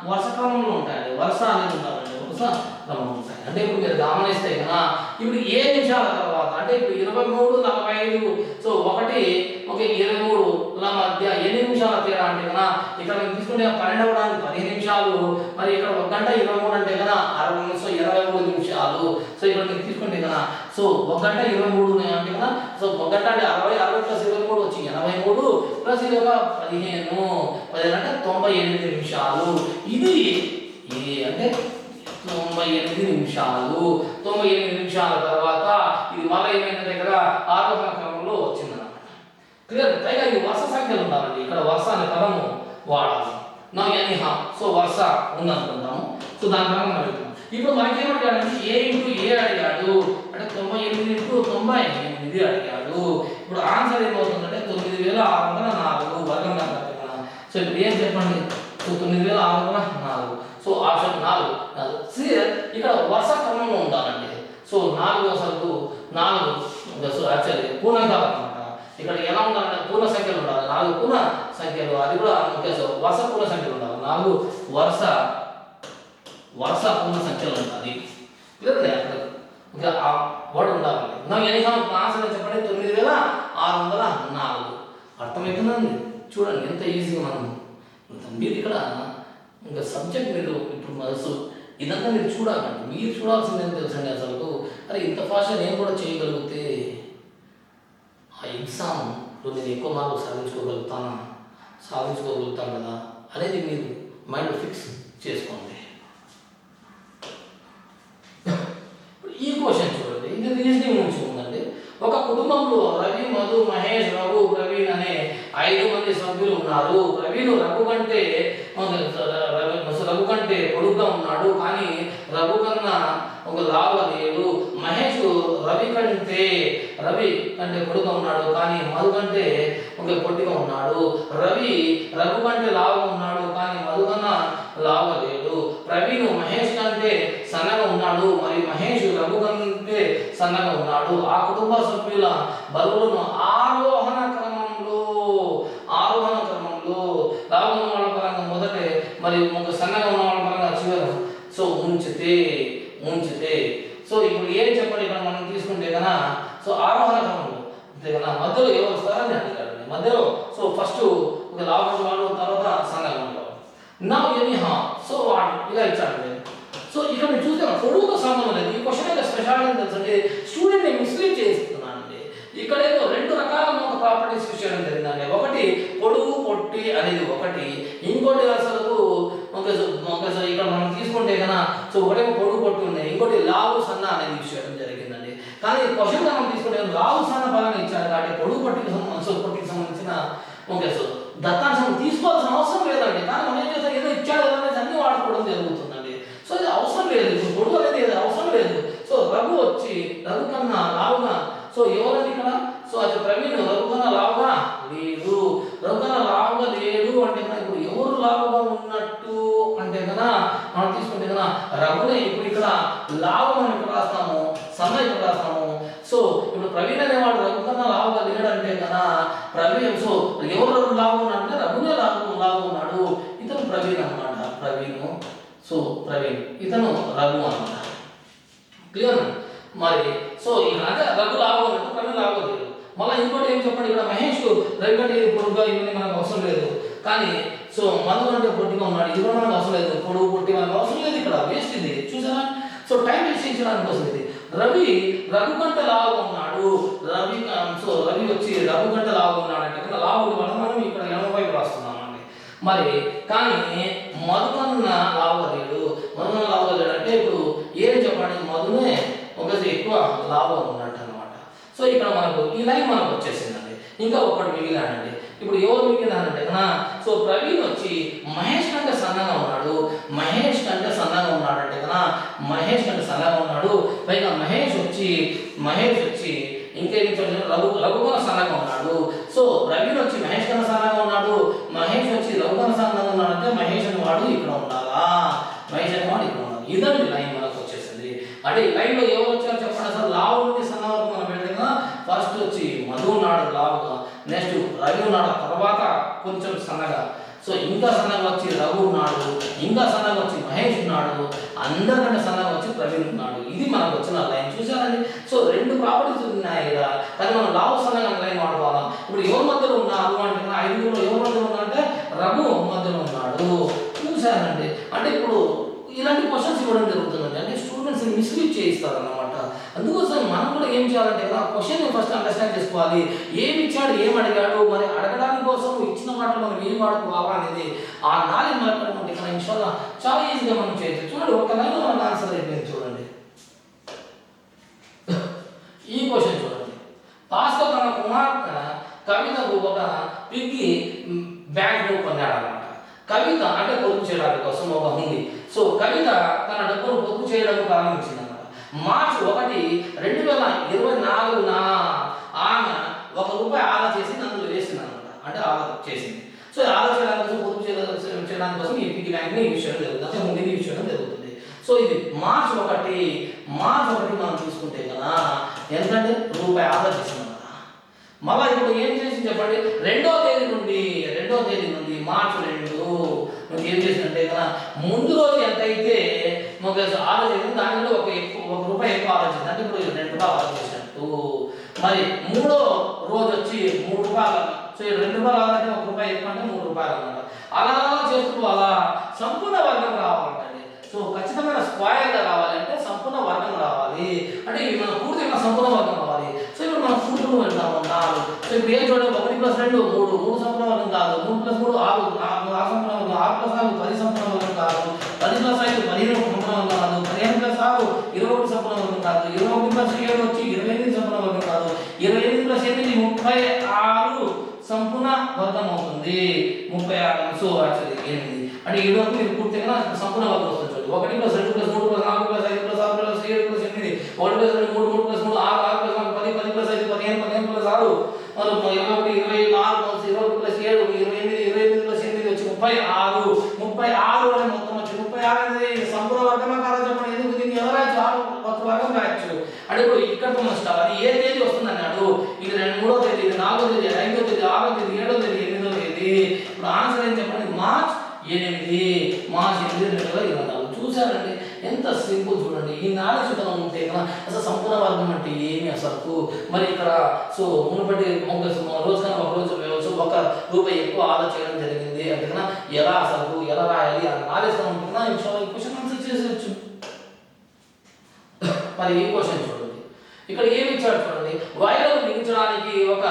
Speaker 1: వరుస క్రమంలో ఉంటాయండి. వరుస అనేది ఉండాలండి. వరుస క్రమంలో ఉంటాయి. అంటే ఇప్పుడు మీరు గమనిస్తే కదా ఇప్పుడు 7 నిమిషాల తర్వాత అంటే ఇప్పుడు 23:45 సో 1:23 మధ్య 8 నిమిషాల తేడా అంటే కదా ఇక్కడ మీరు తీసుకుంటే 12 అవ్వడానికి 15 నిమిషాలు. మరి ఇక్కడ 1:23 అంటే కదా 23 నిమిషాలు. సో ఇక్కడ మీరు తీసుకుంటే కదా సో 1:23 అంటే కదా సో 1 గంట అంటే 60 + 23 వచ్చి 83 ప్లస్ ఇది ఒక 15 అంటే 98 నిమిషాలు. ఇది అంటే 98 నిమిషాలు. 98 నిమిషాల తర్వాత ఇది మళ్ళీ ఏమైనా దగ్గర ఆరోహణ క్రమంలో వచ్చిందన్నమాట. క్లియర్. పైగా ఇది వరుస సంఖ్యలు ఉండాలండి. ఇక్కడ వరుస అనే పదము వాడాలి. నా ఎనీహా సో వరుస ఉందనుకుందాము. సో దాని ప్రకారం అడుగుతాం. ఇప్పుడు మనకేమడిగాడంటే ఏ అడిగాడు అంటే 98 × 98 అడిగాడు. ఇప్పుడు ఆన్సర్ ఏమవుతుందంటే 9604 వర్గంగా కట్టాలి. సో ఇప్పుడు ఏం చెప్పండి? సో 9604 సో ఆప్షన్ 4 ఇక్కడ వరుస క్రమంలో ఉండాలండి. సో 4 అసలు 4 సో యాక్చువల్లీ పూర్ణాంకాలు అన్నమాట. ఇక్కడ ఎలా ఉండాలంటే పూర్ణ సంఖ్యలు ఉండాలి. 4 పూర్ణ సంఖ్యలు అది కూడా సో వరుస పూర్ణ సంఖ్యలు ఉండాలి. 4 వరుస పూర్ణ సంఖ్యలు ఉండాలి. క్లియర్ అక్కడ ఇంకా ఆ వర్డ్ ఉండాలి. నాకు ఎనీహా ఆన్సర్ చెప్పండి 9604 అర్థమవుతుందండి. చూడండి ఎంత ఈజీగా మనం మీరు ఇక్కడ ఇంకా సబ్జెక్ట్ మీరు ఇప్పుడు మనసు ఇదంతా మీరు చూడాలండి. మీరు చూడాల్సింది ఏం తెలుసండి అసలు అరే ఇంత ఫాస్ట్గా నేను కూడా చేయగలిగితే ఆ ఎగ్జామ్లో నేను ఎక్కువ మార్కులు సాధించుకోగలుగుతాను కదా అనేది మీరు మైండ్ ఫిక్స్ చేసుకోండి. ఈ క్వశ్చన్ చూడండి, ఇది రీజనింగ్ నుంచి ఉందండి. ఒక కుటుంబంలో రవి, మధు, మహేష్, రఘు, ప్రవీణ్ అనే 5 మంది సభ్యులు ఉన్నారు. ప్రవీణ్ రఘు కంటే పొడుగ్గా ఉన్నాడు, కానీ రఘు కన్నా ఒక లావు లేడు. మహేష్ రవి కంటే పొడుగ్గా ఉన్నాడు, కానీ మధు కంటే ఒక పొట్టిగా ఉన్నాడు. రవి రఘు కంటే లావుగా ఉన్నాడు, కానీ మధు కన్నా లావుగా లేడు. ప్రవీణ్ మహేష్ కంటే సన్నగా ఉన్నాడు, మరి మహేష్ రఘు కంటే సన్నగా ఉన్నాడు. ఆ కుటుంబ సభ్యుల బరువులను ఆరోహణ క్రమంలో లావుగా ఉన్న వాళ్ళ పరంగా మొదటే, మరి సన్నగా ఉన్న వాళ్ళ పరంగా చివరి సో ఉంచితే సో ఇప్పుడు ఏం చెప్పండి, ఇక్కడ మనం తీసుకుంటే కన్నా సో ఆరోహణ క్రమంలో అంతే కదా, మధ్యలో ఎవరు వస్తారని అడిగారు. మధ్యలో సో ఫస్ట్ ఒక లావుగా వాడు, తర్వాత సన్నగా ఉండేవాడు. నా ఎనీహా సో వాడు ఇలా ఇచ్చాడు. సో ఇక్కడ మీరు చూస్తే పొడుగుతో సంబంధం లేదు. ఈ క్వశ్చన్ యొక్క స్పెషాలిటీ తెలుసండి, స్టూడెంట్ని మిస్లీడ్ చేస్తున్నానండి. ఇక్కడ ఏదో 2 రకాల ప్రాపర్టీస్ చేయడం జరిగిందండి. ఒకటి పొడుగు పొట్టి అనేది ఒకటి, ఇంకోటి అసలు ఇక్కడ మనం తీసుకుంటే కన్నా సో ఒకటేమో పొడుగు పొట్టి ఉన్నాయి, ఇంకోటి లావు సన్న అనేది యూజ్ చేయడం జరిగిందండి. కానీ క్వశ్చన్ మనం తీసుకుంటే లావు సన్న పరంగా ఇచ్చారు కాబట్టి పొడుగు పొట్టికి సంబంధించిన సో దత్తాంశం తీసుకోవాల్సిన అవసరం లేదండి. కానీ మనం ఏం చేస్తాం, ఏదో ఇచ్చాడు అనేది అన్ని వాడుకోవడం జరుగుతుందండి. సో ఇది అవసరం లేదు, ఇప్పుడు పొడుగు అనేది అవసరం లేదు. సో రఘు కన్నా లావుగా సో ఎవరండి ఇక్కడ, సో అది ప్రవీణ్ రఘు కన్నా లావుగా లేడు. అంటే ఇప్పుడు ఎవరు లావుగా ఉన్నట్టు అంటే కదా మనం తీసుకుంటే కదా రఘునే ఇప్పుడు ఇక్కడ లావు మనం ఇక్కడ రాస్తాము, సన్న ఇక్కడ రాస్తాము. సో ఇప్పుడు ప్రవీణ్ అనేవాడు రఘు కన్నా లావుగా లేడంటే కదా ప్రవీణ్, సో ఎవరు లావు ఉన్నాడంటే రఘునే లావు ఉన్నాడు. ఇతను ప్రవీణ్ అన్నమాట, ప్రవీణ్ ఇతను రఘు అన్నమాట. క్లియర్ మరి సో ఇక్కడ అంటే రఘు లావు ఉన్నట్టు, ప్రవీణ్ లావు లేదు. మళ్ళీ ఇంకోటి ఏం చెప్పండి, ఇక్కడ మహేష్ రవి కంటే పొడుగుగా ఇవన్నీ మనకు అవసరం లేదు, కానీ సో మధు అంటే పొట్టిగా ఉన్నాడు, ఇది కూడా మనకు అవసరం లేదు. పొడుగు పొట్టి మనకు అవసరం లేదు, ఇక్కడ వేస్ట్ ఇది చూసారా. సో టైం వేస్ట్ చేయడానికి కోసం ఇది. రవి రఘు కంటే లావుగా ఉన్నాడు, రవి వచ్చి రఘు కంటే లావుగా ఉన్నాడు అంటే కదా లావు వల్ల మనం ఇక్కడ ఎడమ వైపు రాస్తున్నామండి. మరి కానీ మధు కన్నా లావుగా లేడు అంటే ఇప్పుడు ఏం చెప్పండి, మధునే ఒకటి ఎక్కువ లావుగా ఉన్నట్టు అనమాట. సో ఇక్కడ మనకు ఈ లైన్ మనకు వచ్చేసిందండి. ఇంకా ఒకటి మిగిలినాడండి. ఇప్పుడు ఎవరు మిగిలినారంటే కన్నా సో ప్రవీణ్ వచ్చి మహేష్ కంటే సన్నగా ఉన్నాడు అంటే కదా మహేష్ కంటే సన్నగా ఉన్నాడు. పైగా మహేష్ వచ్చి ఇంకేమి రఘు కన్నా సన్నగా ఉన్నాడు. సో ప్రవీణ్ వచ్చి మహేష్ కన్నా సన్నగా ఉన్నాడు, మహేష్ వచ్చి రఘు కన్నా సన్నగా ఉన్నాడు అంటే మహేష్ అని వాడు ఇక్కడ ఉండాలా, ఇదండి లైన్ మనకు వచ్చేసింది. అంటే ఈ లైన్లో ఎవరు వచ్చారో చెప్పండి. అసలు లావు నుండి సన్న వరకు మనం పెడితే ఫస్ట్ వచ్చి మధు ఉన్నాడు లావుగా, నెక్స్ట్ రవి ఉన్నాడు, తర్వాత కొంచెం సన్నగా, సో ఇంకా సన్నగా వచ్చి రఘు ఉన్నాడు, ఇంకా సన్నగా వచ్చి మహేష్ ఉన్నాడు, అందరికంటే సన్నగా వచ్చి ప్రవీణ్ ఉన్నాడు. ఇది మనకు వచ్చిన లైన్ చూసారండి. సో 2 ప్రాపర్టీస్ ఉన్నాయి కదా, కానీ మనం లావు సన్నగా లైన్ వాడుకోవాలి. ఇప్పుడు ఎవరి మధ్యలో ఉన్నారు అంటే 5 ఎవరి మధ్యలో ఉన్నారంటే రఘు మధ్యలో ఉన్నాడు చూసారండి. అంటే ఇప్పుడు ఇలాంటి క్వశ్చన్స్ ఇవ్వడం జరుగుతుందండి, అంటే స్టూడెంట్స్ని మిస్లీడ్ చేయిస్తారు అన్నమాట. అందుకోసం మనం కూడా ఏం చేయాలంటే ఆ క్వశ్చన్ని ఫస్ట్ అండర్స్టాండ్ చేసుకోవాలి. ఏమి ఇచ్చాడు, ఏం అడిగాడు, మరి అడగడానికి కోసం ఇచ్చిన మాటలు మనం ఏం వాడుకోవాలా అనేది ఆ నాలుగు మాట్లాడుకుంటే ఇక్కడ ఇన్షాల్లా చాలా ఈజీగా మనం చేయొచ్చు. చూడండి, ఒక లైన్లో మనకు ఆన్సర్ అయిపోయింది. చూడండి ఈ క్వశ్చన్ చూడండి. పాస్కో తన కుమార్తె కవితకు ఒక పిగ్గి బ్యాంక్ కొన్నాడన్నమాట. కవిత అంటే పొదుపు చేయడానికి కోసం ఒక ఉంది. సో కవిత తన డబ్బును పొదుపు చేయడం ప్రారంభించింది అన్నమాట. మార్చి 1, 2024 ఆమె ₹1 ఆదా చేసి అందులో వేసింది అనమాట. అంటే ఆదా చేసింది. సో ఆదా చేయడానికి కోసం పొదుపు చేయడానికి కోసం ఈ పిగ్గి బ్యాంక్ని యూజ్ చేయడం జరుగుతుంది, అంటే ముందు యూజ్ చేయడం జరుగుతుంది. సో ఇది మార్చి 1 మనం చూసుకుంటే కదా ఎంతంటే ₹1 ఆదా చేసింది అనమాట. మళ్ళీ ఇప్పుడు ఏం చేసి చెప్పండి, 2వ తేదీ నుండి మార్చి 2 ఏం చేసిందంటే కదా ముందు రోజు ఎంత అయితే ఆలోచించింది దానిలో ₹1 ఎక్కువ ఆలోచించింది, అంటే ఇప్పుడు ₹2 ఆలోచించినట్టు. మరి 3వ రోజు వచ్చి ₹3, సో ₹2 ఆదంటే ₹1 ఎక్కువ అంటే ₹3 అన్నమాట. అలా చేస్తూ అలా సంపూర్ణ వర్గం రావాలంటండి. సో ఖచ్చితమైన స్క్వేర్గా రావాలంటే సంపూర్ణ వర్గం రావాలి. అంటే ఇవి మనం పూర్తిగా సంపూర్ణ వర్గం రావాలి. సో ఇప్పుడు మనం పూర్తిగా వెళ్తాము 4. సో ఇప్పుడు ఏం చూడండి 1 + 2 3 సంపూర్ణ వర్గం కాదు. 3 + 3 6 సంపూర్ణ వర్గం. 6 + 4 10 సంపూర్ణ వర్గం కాదు. 10 + 5 15 సంపూర్ణ వర్గం కాదు. 15 + 6 21 సంపూర్ణ వర్గం కాదు. 21 + 7 వచ్చి 28 సంపూర్ణ వర్గం కాదు. 28 + 8 36 సంపూర్ణ వర్గం అవుతుంది. 36. సో యాక్చువల్లీ 8 అంటే 7 వరకు మీరు పూర్తిగా సంపూర్ణ వర్గం వస్తుంది. 1 + 2 + 3 + 4 + 5 + 6 + 7 + 8 1 + 2 3 3 + 2 3 6 6 + 5 10 10 + 5 15 + 6 21 21 + 7 28 + 8 వచ్చి 36 36 అనే మొత్తం వచ్చి 36 అనేది సంపూర్ణ వర్గమా కాదా చెప్పండి. ఎందుకు దీన్ని ఎలా రాయొచ్చు? 6 కొత్త వర్గం రాయొచ్చు. అంటే ఇప్పుడు ఇక్కడ మనం స్టార్ అది ఏ తేదీ వస్తుంది అన్నాడు. ఇది 3వ తేదీ, ఇది 4వ తేదీ, 5వ తేదీ, 6వ తేదీ, 7వ తేదీ, 8వ తేదీ. ఇప్పుడు ఆన్సర్ ఏం చెప్పండి? మార్చ్ 8 2024. చూసారండి ఎంత సింపుల్ చూడండి. ఈ నాలెడ్జ్ మనం ఉంటే కదా అసలు సంపూర్ణ వర్గం అంటే ఏమి అసలు. మరి ఇక్కడ సో మునుపటి రోజున ఒక రోజు ₹1 ఎక్కువ ఆదా చేయడం జరిగింది అంటే కదా ఎలా అసలు ఎలా రాయాలి ఆ నాలెడ్జ్ ఉంటే కదా ఈ క్వశ్చన్ ఆన్సర్ చేసేయచ్చు. మరి ఈ క్వశ్చన్ చూడండి ఇక్కడ ఏమి ఇచ్చాడు చూడండి. వైర్లను బిగించడానికి ఒక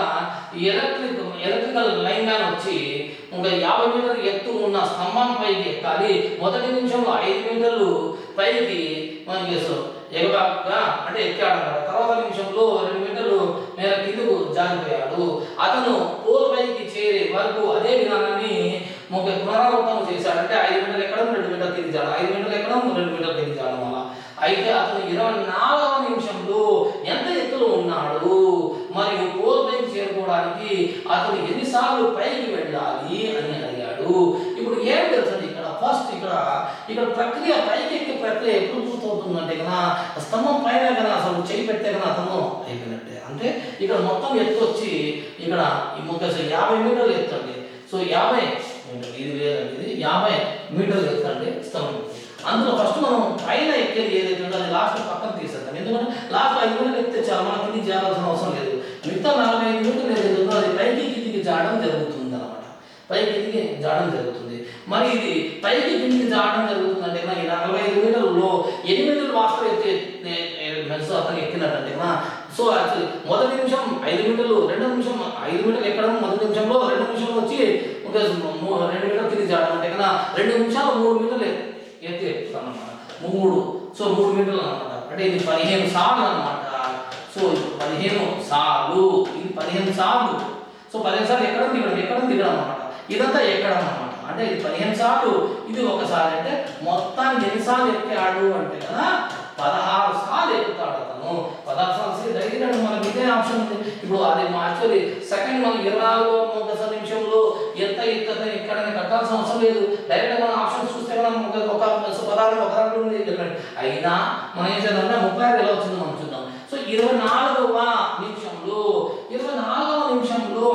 Speaker 1: ఎలక్ట్రికల్ లైన్ మ్యాన్ వచ్చి ఇంకా 50 మీటర్ల ఎత్తు ఉన్న స్తంభం పైకి ఎక్కాలి. మొదటి నిమిషంలో 5 మీటర్లు పైకి మనం చేస్తాం ఎగబాగా అంటే ఎక్కాడు అన్నమాట. తర్వాత నిమిషంలో 2 మీటర్లు మేర కిందకు జారిపోయాడు. అతను పోల్ పైకి చేరే వరకు అదే విధానాన్ని పునరావృతం చేశాడు. అంటే 5 మీటర్లు ఎక్కడం 2 మీటర్లు కింది జాడడం, 5 మీటర్లు ఎక్కడం 2 మీటర్లు కింది జాడడం వల్ల. అయితే అతను 24వ నిమిషంలో ఎంత ఎత్తులో ఉన్నాడు మరియు పోల్ పైకి చేరుకోవడానికి అతను ఎన్నిసార్లు పైకి వెళ్ళాలి అని అడిగాడు. ఇప్పుడు ఏం తెలుసండి ఇక్కడ ఫస్ట్ ఇక్కడ ప్రక్రియ పైకి ఎక్కే ప్రక్రియ ఎప్పుడు పూర్తవుతుందంటే కదా స్తంభం పైన కదా అసలు చేయి పెట్టే కదా అతను అయిపోయినట్టే. అంటే ఇక్కడ మొత్తం ఎత్తు వచ్చి ఇక్కడ ఈ 50 మీటర్లు ఎత్తు అండి. సో 50 ఇది లేదండి, ఇది 50 మీటర్లు ఎత్తు అండి స్తంభం. అందులో ఫస్ట్ మనం పైన ఎక్కేది ఏదైతే ఉందో అది లాస్ట్ పక్కన తీసేద్దాం. ఎందుకంటే లాస్ట్ 5 మీటర్లు ఎక్కితే చాలా మనం కిందికి జారాల్సిన అవసరం లేదు. మిగతా 45 మీటర్లు ఏదైతే ఉందో అది పైకి కిందికి జాడడం జరుగుతుంది అనమాట. పైకి కిందికి జాడడం జరుగుతుంది. మరి ఇది పైకి కిందికి జాడడం జరుగుతుంది అంటే ఈ 45 మీటర్లలో 8 మీటర్లు వాస్తవ ఎత్తే అతను ఎక్కినట్టు. సో యాక్చువల్లీ మొదటి నిమిషం 5 మీటర్లు, రెండో నిమిషం 5 మీటర్లు ఎక్కడం మొదటి నిమిషంలో, 2 నిమిషంలో వచ్చి 2 మీటర్లు కిందికి జాడడం అంటే 2 నిమిషాలు 3 మీటర్లు ఎత్తి ఎక్కుతాను అనమాట. 3 సో 3 మీటర్లు అనమాట. అంటే ఇది 15 సార్లు అనమాట. సో 15 సార్లు, ఇది 15 సార్లు. సో 15 సార్లు ఎక్కడం దిగడం అనమాట. ఇదంతా ఎక్కడం అనమాట. అంటే ఇది 15 సార్లు, ఇది ఒకసారి. అంటే మొత్తానికి ఎన్నిసార్లు ఎక్కాడు అంటే కదా 16 సార్లు ఎక్కుతాడు అతను. 16 సార్లు దగ్గర మనకి ఇదే ఆప్షన్ ఉంది. ఇప్పుడు అది యాక్చువల్లీ సెకండ్ మనం 24వ నిమిషంలో ఎంత ఎక్కడని కట్టాల్సిన అవసరం లేదు. డైరెక్ట్ మనం ఆప్షన్ చూస్తే మనం ఒక పదాలు ఉంది. అయినా మనం ఏం చేద్దామంటే 36 ఎలా వచ్చిందో మనం చూద్దాం. సో 24వ నిమిషంలో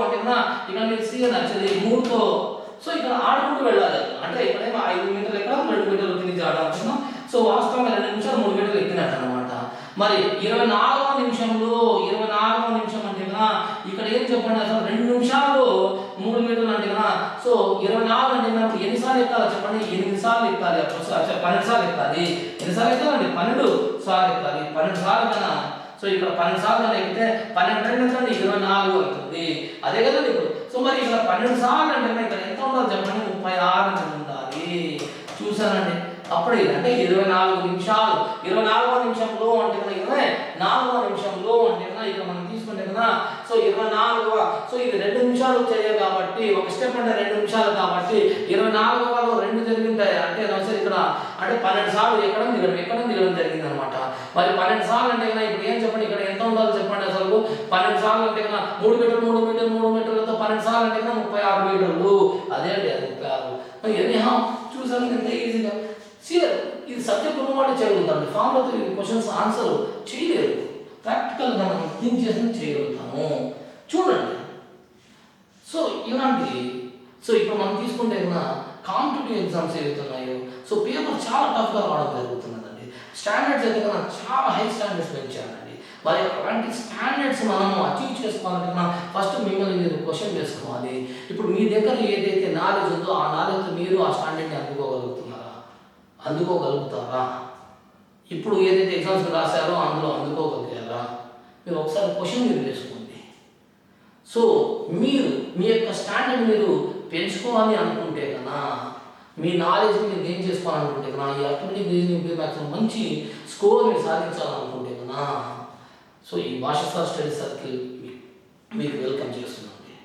Speaker 1: అంటే కదా ఇక్కడ మీరు సీ నచ్చింది 3తో. సో ఇక్కడ ఆడుకుంటూ వెళ్ళాలి. అంటే ఇక్కడేమో 5 మీటర్లు ఎక్కడ 2 మీటర్లు కింద ఆడాలనుకున్నాం. సో వాస్తవంగా 2 నిమిషాలు 3 మీటర్లు ఎక్కినట్టు అనమాట. మరి 24వ నిమిషం అంటే కదా ఇక్కడ ఏం చెప్పండి అసలు 2 నిమిషాలు 3 మీటర్లు అంటే కదా. సో 24 అంటే నాకు ఎన్నిసార్లు ఎక్కాలి చెప్పండి? 8 సార్లు ఎక్కాలి. 12 సార్లు ఎక్కాలి. ఎన్నిసార్లు ఎక్కాలండి? 12 సార్లు ఎక్కాలి. 12 సార్లు కన్నా సో ఇక్కడ 12 సార్లు కన్నా ఎక్కితే 12 ఎంతండి 24 అవుతుంది. అదే కదండి ఇప్పుడు. సో మరి ఇక్కడ 12 సార్లు అంటే ఇక్కడ ఎంత ఉండాలి చెప్పండి? 36 అంటే ఉండాలి. చూసానండి అప్పుడే అంటే 24 నిమిషాలు. 24వ నిమిషంలో అంటే కదా 24వ నిమిషంలో అంటే కదా ఇక్కడ మనం తీసుకుంటే కదా సో 24వ. సో ఇది 2 నిమిషాలు వచ్చాయి కాబట్టి ఒక స్టెప్ అంటే 2 నిమిషాలు కాబట్టి 24వలో 2 జరిగింటాయి. అంటే ఇక్కడ అంటే 12 సార్లు ఎక్కడం దిగడం జరిగింది అనమాట. మరి 12 సార్లు అంటే కదా ఇప్పుడు ఏం చెప్పండి ఇక్కడ ఎంత ఉండాలో చెప్పండి అసలు? 12 సార్లు అంటే కదా 3 మీటర్లతో 12 సార్లు అంటే కదా 36 మీటర్లు. అదే అండి అది 36. చూసాను ఎంత ఈజీగా. ఇది సబ్జెక్ట్ ఉన్నవాళ్ళు చేయగలుగుతాం. ఫామ్లో క్వశ్చన్స్ ఆన్సర్ చేయలేరు. ప్రాక్టికల్గా మనం థింక్ చేసి చేయగలుగుతాము. చూడండి సో ఇలాంటి సో ఇప్పుడు మనం తీసుకుంటే కన్నా కాంపిటేటివ్ ఎగ్జామ్స్ ఏవైతున్నాయో సో పేపర్ చాలా టఫ్గా రావడం జరుగుతున్నదండి. స్టాండర్డ్స్ అయితే కన్నా చాలా హై స్టాండర్డ్స్ పెంచారండి. మరి అలాంటి స్టాండర్డ్స్ మనము అచీవ్ చేసుకోవాలంటే ఫస్ట్ మిమ్మల్ని మీరు క్వశ్చన్ చేసుకోవాలి. ఇప్పుడు మీ దగ్గర ఏదైతే నాలెడ్జ్ ఉందో ఆ నాలెడ్జ్ మీరు ఆ స్టాండర్డ్ని అందుకోగలుగుతున్నారా? అందుకోగలుగుతారా? ఇప్పుడు ఏదైతే ఎగ్జామ్స్ రాశారో అందులో అందుకోగలిగారా? మీరు ఒకసారి క్వశ్చన్ మీరు వేసుకోండి. సో మీరు మీ యొక్క స్టాండర్డ్ మీరు పెంచుకోవాలి అనుకుంటే కన్నా, మీ నాలెడ్జ్ మీరు గెయిన్ చేసుకోవాలనుకుంటే కన్నా, ఈ అథమెటిక్ రీజనింగ్ మ్యాథ్స్లో మంచి స్కోర్ మీరు సాధించాలనుకుంటే కన్నా, సో ఈ భాషా స్టడీ సర్కిల్ మీకు వెల్కమ్ చేస్తుందండి.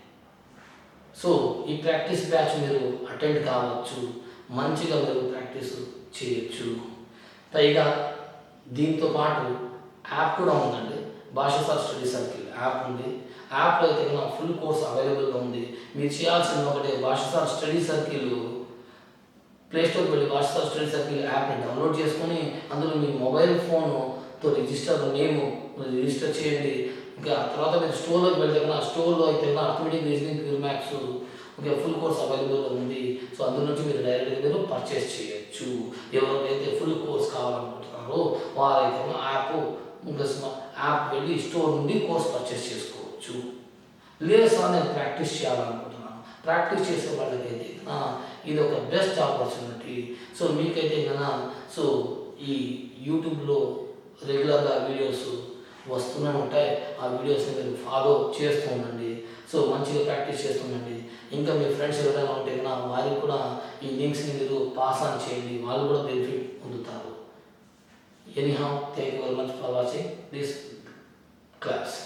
Speaker 1: సో ఈ ప్రాక్టీస్ బ్యాచ్ మీరు అటెండ్ కావచ్చు, మంచిగా మీరు ప్రాక్టీస్ చేయొచ్చు. పైగా దీంతో పాటు యాప్ కూడా ఉందండి, భాషా స్టడీ సర్కిల్ యాప్ ఉంది. యాప్లో అయితే ఫుల్ కోర్స్ అవైలబుల్గా ఉంది. మీరు చేయాల్సిన ఒకటే, భాషా స్టడీ సర్కిల్ ప్లేస్టోర్కి వెళ్ళి భాషా స్టడీ సర్కిల్ యాప్ని డౌన్లోడ్ చేసుకొని అందులో మీ మొబైల్ ఫోన్తో రిజిస్టర్ చేయండి. ఇంకా తర్వాత మీరు స్టోర్లోకి వెళ్తే స్టోర్లో అయితే అథమెటిక్ రీజనింగ్ ప్యూర్ మ్యాథ్స్ ఇంకా ఫుల్ కోర్స్ అవైలబుల్గా ఉంది. సో అందులో నుంచి మీరు డైరెక్ట్గా మీరు పర్చేస్ చేయొచ్చు. ఎవరికైతే ఫుల్ కోర్స్ కావాలనుకుంటున్నారో వారైతే యాప్ వెళ్ళి స్టోర్ నుండి కోర్స్ పర్చేస్ చేసుకోవచ్చు. లేదు సార్ నేను ప్రాక్టీస్ చేయాలనుకుంటున్నాను, ప్రాక్టీస్ చేసే వాళ్ళకైతే ఇది ఒక బెస్ట్ ఆపర్చునిటీ. సో మీకైతే సో ఈ యూట్యూబ్లో రెగ్యులర్గా వీడియోస్ వస్తూనే ఉంటాయి. ఆ వీడియోస్ని మీరు ఫాలో చేస్తూ ఉండండి. సో మంచిగా ప్రాక్టీస్ చేస్తుండండి. ఇంకా మీ ఫ్రెండ్స్ ఎవరైనా ఉంటే వారికి కూడా ఈ లింక్స్ని మీరు పాస్ ఆన్ చేయండి, వాళ్ళు కూడా బెనిఫిట్ పొందుతారు. Anyhow, thank you very much for watching this class.